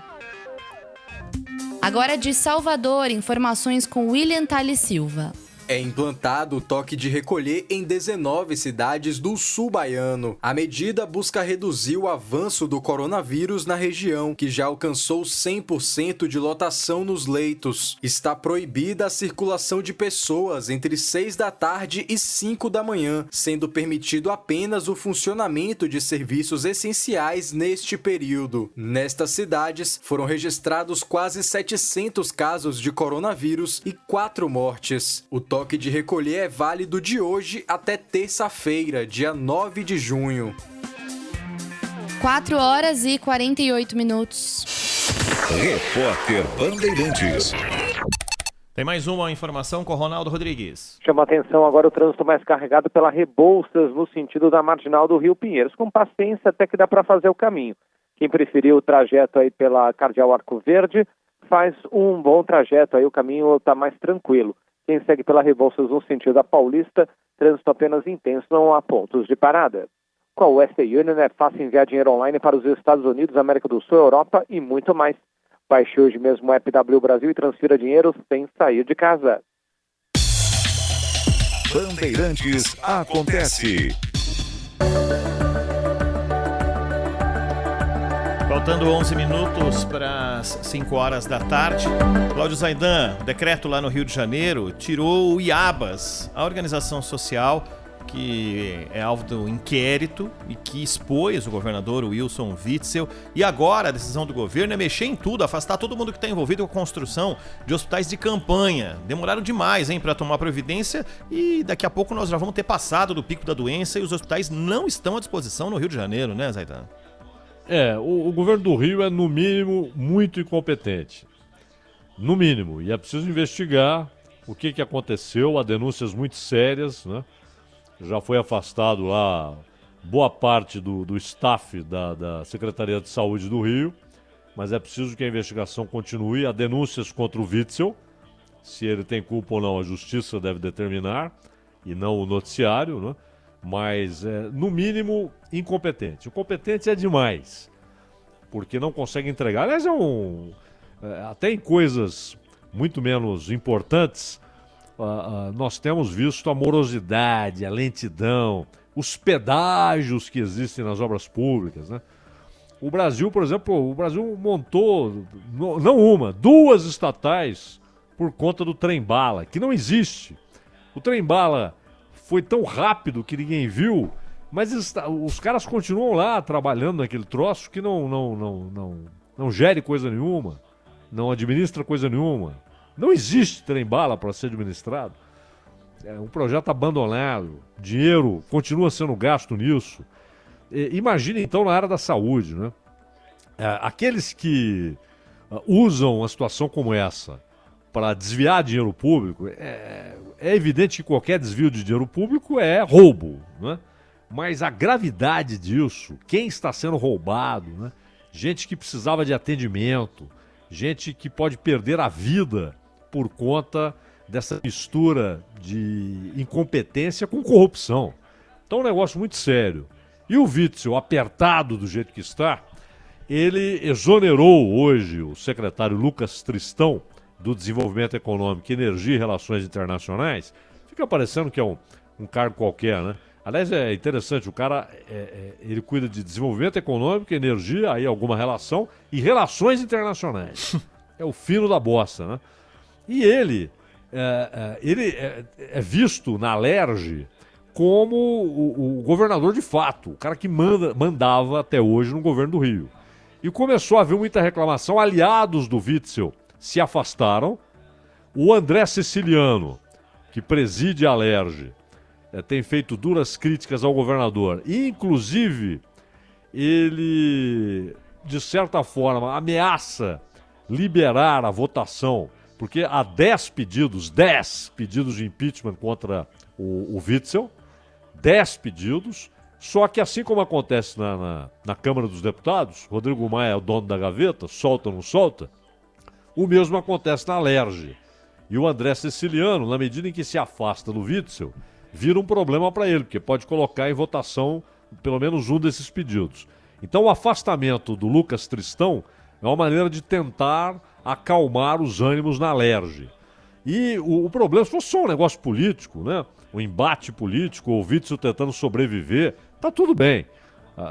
[SPEAKER 5] Agora de Salvador, informações com William Tales Silva.
[SPEAKER 24] É implantado o toque de recolher em 19 cidades do sul baiano. A medida busca reduzir o avanço do coronavírus na região, que já alcançou 100% de lotação nos leitos. Está proibida a circulação de pessoas entre 6 da tarde e 5 da manhã, sendo permitido apenas o funcionamento de serviços essenciais neste período. Nestas cidades, foram registrados quase 700 casos de coronavírus e 4 mortes. O toque de recolher é válido de hoje até terça-feira, dia 9 de junho.
[SPEAKER 5] 4 horas e 48 minutos.
[SPEAKER 4] Repórter Bandeirantes.
[SPEAKER 2] Tem mais uma informação com o Ronaldo Rodrigues.
[SPEAKER 8] Chama a atenção agora o trânsito mais carregado pela Rebouças, no sentido da marginal do Rio Pinheiros. Com paciência até que dá para fazer o caminho. Quem preferiu o trajeto aí pela Cardeal Arco Verde, faz um bom trajeto aí, o caminho está mais tranquilo. Quem segue pela Rebouças no sentido da Paulista, trânsito apenas intenso, não há pontos de parada. Com a Western Union é fácil enviar dinheiro online para os Estados Unidos, América do Sul, Europa e muito mais. Baixe hoje mesmo o app W Brasil e transfira dinheiro sem sair de casa.
[SPEAKER 4] Bandeirantes acontece.
[SPEAKER 2] Faltando 11 minutos para as 5 horas da tarde. Cláudio Zaidan, o decreto lá no Rio de Janeiro tirou o IABAS, a organização social que é alvo do inquérito e que expôs o governador Wilson Witzel. E agora a decisão do governo é mexer em tudo, afastar todo mundo que está envolvido com a construção de hospitais de campanha. Demoraram demais, para tomar providência e daqui a pouco nós já vamos ter passado do pico da doença e os hospitais não estão à disposição no Rio de Janeiro, né, Zaidan?
[SPEAKER 1] O governo do Rio é, no mínimo, muito incompetente. No mínimo. E é preciso investigar o que aconteceu. Há denúncias muito sérias, né? Já foi afastado lá boa parte do staff da Secretaria de Saúde do Rio. Mas é preciso que a investigação continue. Há denúncias contra o Witzel. Se ele tem culpa ou não, a justiça deve determinar. E não o noticiário, né? Mas, no mínimo, incompetente. Incompetente é demais, porque não consegue entregar. Aliás, até em coisas muito menos importantes, nós temos visto a morosidade, a lentidão, os pedágios que existem nas obras públicas, né? O Brasil, por exemplo, montou, duas estatais por conta do trem-bala, que não existe. O trem-bala foi tão rápido que ninguém viu, mas os caras continuam lá trabalhando naquele troço que não gere coisa nenhuma, não administra coisa nenhuma. Não existe trem-bala para ser administrado. É um projeto abandonado, dinheiro continua sendo gasto nisso. Imagine então na área da saúde, né? Aqueles que usam uma situação como essa para desviar dinheiro público, é evidente que qualquer desvio de dinheiro público é roubo, né? Mas a gravidade disso, quem está sendo roubado, né? Gente que precisava de atendimento, gente que pode perder a vida por conta dessa mistura de incompetência com corrupção. Então é um negócio muito sério. E o Witzel, apertado do jeito que está, ele exonerou hoje o secretário Lucas Tristão do Desenvolvimento Econômico, Energia e Relações Internacionais. Fica parecendo que é um cargo qualquer, né? Aliás, é interessante, o cara ele cuida de desenvolvimento econômico, energia, aí alguma relação, e relações internacionais. É o fino da bossa, né? E ele é visto na Alerj como o governador de fato, o cara que mandava até hoje no governo do Rio. E começou a haver muita reclamação, aliados do Witzel se afastaram. O André Siciliano, que preside a Alerj, tem feito duras críticas ao governador. E, inclusive, ele, de certa forma, ameaça liberar a votação, porque há 10 pedidos de impeachment contra o Witzel, 10 pedidos, só que assim como acontece na Câmara dos Deputados, Rodrigo Maia é o dono da gaveta, solta ou não solta, o mesmo acontece na Alerj. E o André Siciliano, na medida em que se afasta do Witzel, vira um problema para ele, porque pode colocar em votação pelo menos um desses pedidos. Então o afastamento do Lucas Tristão é uma maneira de tentar acalmar os ânimos na Alerj. E o problema, se fosse só um negócio político, né? Um embate político, o Witzel tentando sobreviver, tá tudo bem.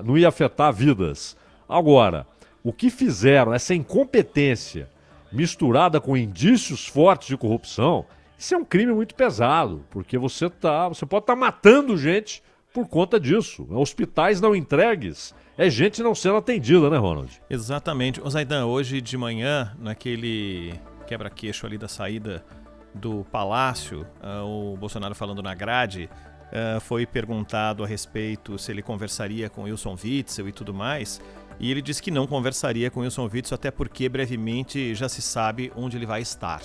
[SPEAKER 1] Não ia afetar vidas. Agora, o que fizeram, essa incompetência misturada com indícios fortes de corrupção, isso é um crime muito pesado, porque você pode estar matando gente por conta disso. Hospitais não entregues, é gente não sendo atendida, né, Ronald?
[SPEAKER 2] Exatamente. Ô Zaidan, hoje de manhã, naquele quebra-queixo ali da saída do Palácio, o Bolsonaro falando na grade, foi perguntado a respeito se ele conversaria com Wilson Witzel e tudo mais, e ele disse que não conversaria com Wilson Witzel, até porque brevemente já se sabe onde ele vai estar.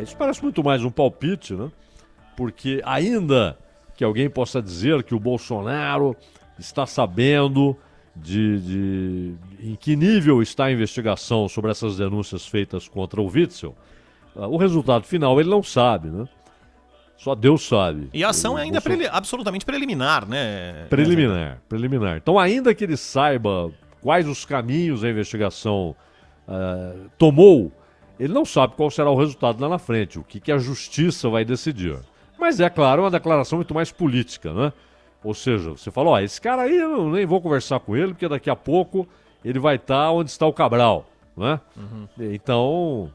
[SPEAKER 1] Isso parece muito mais um palpite, né? Porque ainda que alguém possa dizer que o Bolsonaro está sabendo em que nível está a investigação sobre essas denúncias feitas contra o Witzel, o resultado final ele não sabe, né? Só Deus sabe.
[SPEAKER 2] E a ação é ainda absolutamente preliminar, né?
[SPEAKER 1] Preliminar. Então, ainda que ele saiba quais os caminhos a investigação tomou, ele não sabe qual será o resultado lá na frente, o que a justiça vai decidir. Mas é claro, uma declaração muito mais política, né? Ou seja, você fala, ó, esse cara aí eu nem vou conversar com ele, porque daqui a pouco ele vai estar onde está o Cabral, né? Então,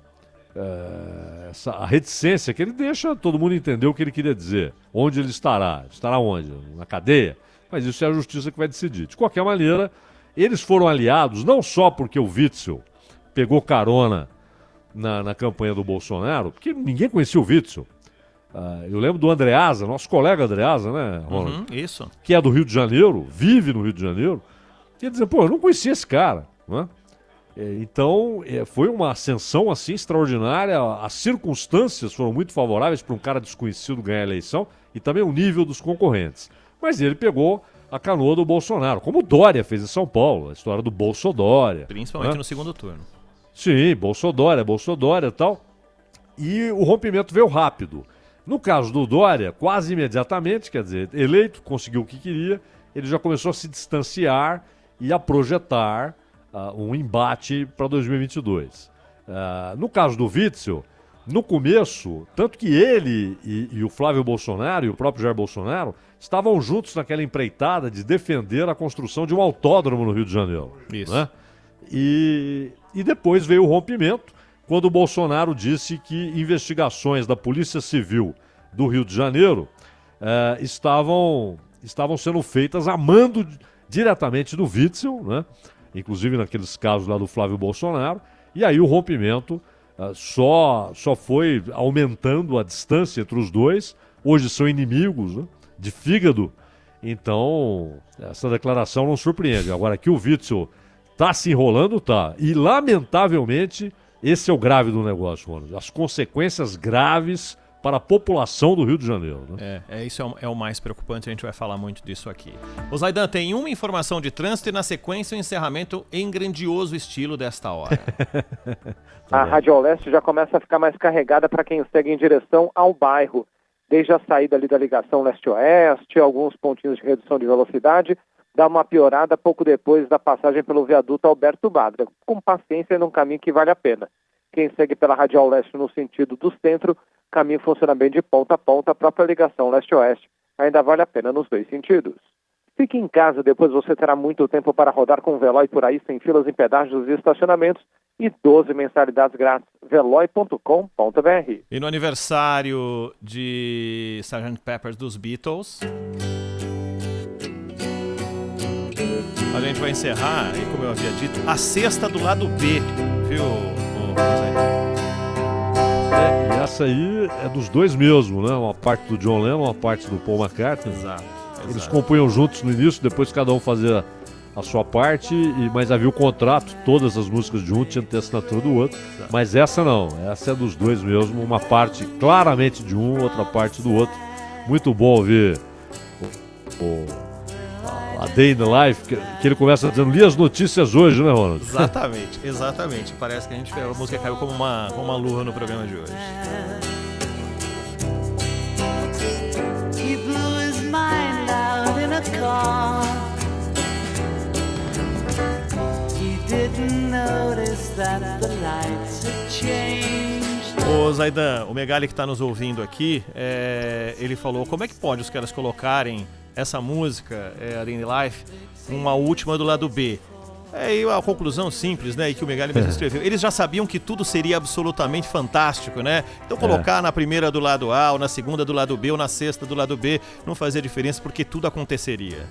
[SPEAKER 1] a reticência que ele deixa todo mundo entender o que ele queria dizer. Onde ele estará? Estará onde? Na cadeia? Mas isso é a justiça que vai decidir. De qualquer maneira, eles foram aliados não só porque o Witzel pegou carona na campanha do Bolsonaro, porque ninguém conhecia o Witzel. Eu lembro do Andreasa, nosso colega Andreasa, né, Ronald?
[SPEAKER 2] Isso.
[SPEAKER 1] Que é do Rio de Janeiro, vive no Rio de Janeiro. Quer dizer, pô, eu não conhecia esse cara, né? Então, foi uma ascensão assim extraordinária. As circunstâncias foram muito favoráveis para um cara desconhecido ganhar a eleição e também o nível dos concorrentes. Mas ele pegou a canoa do Bolsonaro, como o Dória fez em São Paulo, a história do Bolsodória.
[SPEAKER 2] Principalmente
[SPEAKER 1] né?
[SPEAKER 2] no segundo turno.
[SPEAKER 1] Sim, Bolsodória e tal. E o rompimento veio rápido. No caso do Dória, quase imediatamente, quer dizer, eleito, conseguiu o que queria, ele já começou a se distanciar e a projetar um embate para 2022. No caso do Witzel, no começo, tanto que ele e o Flávio Bolsonaro e o próprio Jair Bolsonaro estavam juntos naquela empreitada de defender a construção de um autódromo no Rio de Janeiro.
[SPEAKER 2] Isso.
[SPEAKER 1] Né? E depois veio o rompimento, quando o Bolsonaro disse que investigações da Polícia Civil do Rio de Janeiro estavam sendo feitas a mando diretamente do Witzel, né? Inclusive naqueles casos lá do Flávio Bolsonaro, e aí o rompimento só foi aumentando a distância entre os dois. Hoje são inimigos, né? De fígado, então essa declaração não surpreende. Agora que o Witzel está se enrolando, tá, e lamentavelmente esse é o grave do negócio, Ronald. As consequências graves para a população do Rio de Janeiro. Né?
[SPEAKER 2] Isso é o mais preocupante, a gente vai falar muito disso aqui. O Zaidan, tem uma informação de trânsito e na sequência o encerramento em grandioso estilo desta hora.
[SPEAKER 8] A Radial Leste já começa a ficar mais carregada para quem segue em direção ao bairro. Desde a saída ali da ligação leste-oeste, alguns pontinhos de redução de velocidade, dá uma piorada pouco depois da passagem pelo viaduto Alberto Badra, com paciência num caminho que vale a pena. Quem segue pela Radial Leste no sentido do centro, o caminho funciona bem de ponta a ponta, a própria ligação leste-oeste ainda vale a pena nos dois sentidos. Fique em casa, depois você terá muito tempo para rodar com o Veloy por aí, sem filas em pedágios e estacionamentos, e 12 mensalidades grátis, veloy.com.br.
[SPEAKER 2] E no aniversário de Sgt. Pepper dos Beatles, a gente vai encerrar, e como eu havia dito, a sexta do lado B, viu,
[SPEAKER 1] E essa aí é dos dois mesmo, né? Uma parte do John Lennon, uma parte do Paul McCartney.
[SPEAKER 2] Exato.
[SPEAKER 1] Eles compunham juntos no início, depois cada um fazia a sua parte, mas havia o contrato, todas as músicas de um tinham que ter assinatura do outro. Exato. Mas essa não, essa é dos dois mesmo, uma parte claramente de um, outra parte do outro. Muito bom ouvir a Day in the Life, que ele começa dizendo, li as notícias hoje, né, Ronald?
[SPEAKER 2] Exatamente. Parece que a música caiu como uma luva no programa de hoje.
[SPEAKER 3] He blew his mind out in a car. He didn't notice that the lights had changed.
[SPEAKER 2] Ô Zaidan, o Megali que está nos ouvindo aqui, ele falou, como é que pode os caras colocarem essa música, a Day in the Life, uma última do lado B? E a conclusão simples, né, e que o Megali mesmo escreveu, eles já sabiam que tudo seria absolutamente fantástico, né? Então colocar na primeira do lado A, ou na segunda do lado B, ou na sexta do lado B, não fazia diferença, porque tudo aconteceria.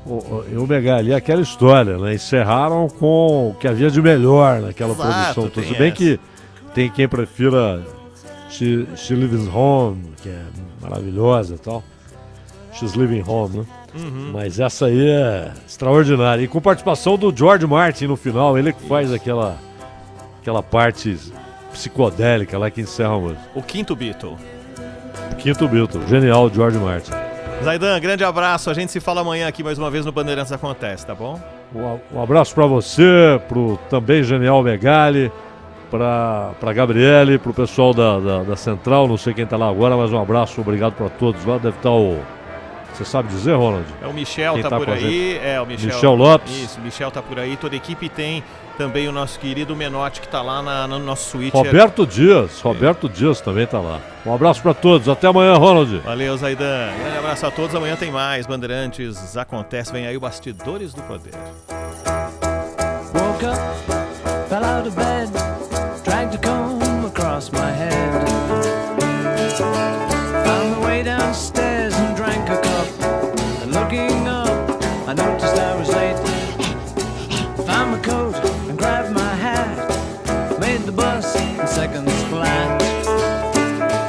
[SPEAKER 1] O Megali, aquela história, né? Encerraram com o que havia de melhor naquela produção. Tudo bem que tem quem prefira She Lives Home, que é maravilhosa e tal. She's Living Home, né? Mas essa aí é extraordinária. E com participação do George Martin no final, ele que faz aquela parte psicodélica lá que encerra a música.
[SPEAKER 2] O quinto Beatle.
[SPEAKER 1] Genial, George Martin.
[SPEAKER 2] Zaidan, grande abraço. A gente se fala amanhã aqui mais uma vez no Bandeirantes Acontece, tá bom?
[SPEAKER 1] Um abraço pra você, pro também genial Megali, pra Gabriele, pro pessoal da Central, não sei quem tá lá agora, mas um abraço, obrigado pra todos lá. Deve estar o Você sabe dizer, Ronald?
[SPEAKER 2] O Michel
[SPEAKER 1] Quem
[SPEAKER 2] tá por
[SPEAKER 1] com a
[SPEAKER 2] aí.
[SPEAKER 1] gente?
[SPEAKER 2] O
[SPEAKER 1] Michel Lopes.
[SPEAKER 2] Isso, o Michel tá por aí. Toda a equipe tem também o nosso querido Menotti, que tá lá no nosso suíte.
[SPEAKER 1] Roberto Dias também tá lá. Um abraço pra todos, até amanhã, Ronald.
[SPEAKER 2] Valeu, Zaidan. Grande abraço a todos, amanhã tem mais Bandeirantes Acontece, vem aí o Bastidores do Poder.
[SPEAKER 3] Woke up, fell out of bed, dragged a comb across my head. Found the way downstairs and drank a cup. And looking up, I noticed I was late. Found my coat and grabbed my hat. Made the bus in seconds flat.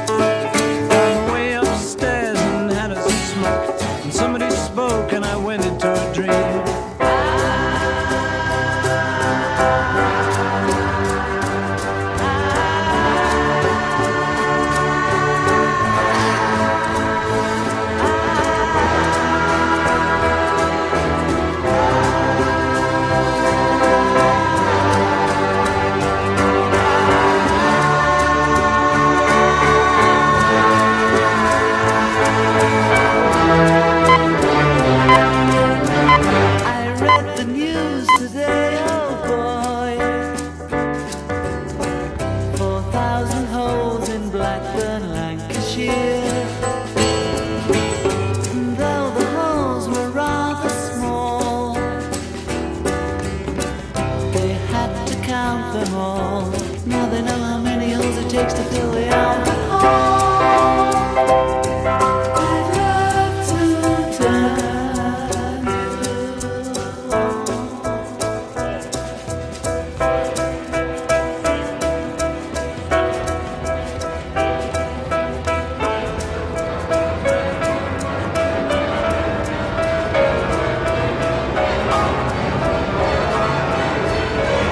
[SPEAKER 3] Found my way upstairs and had a smoke. And somebody spoke and I went into a dream. Cheer.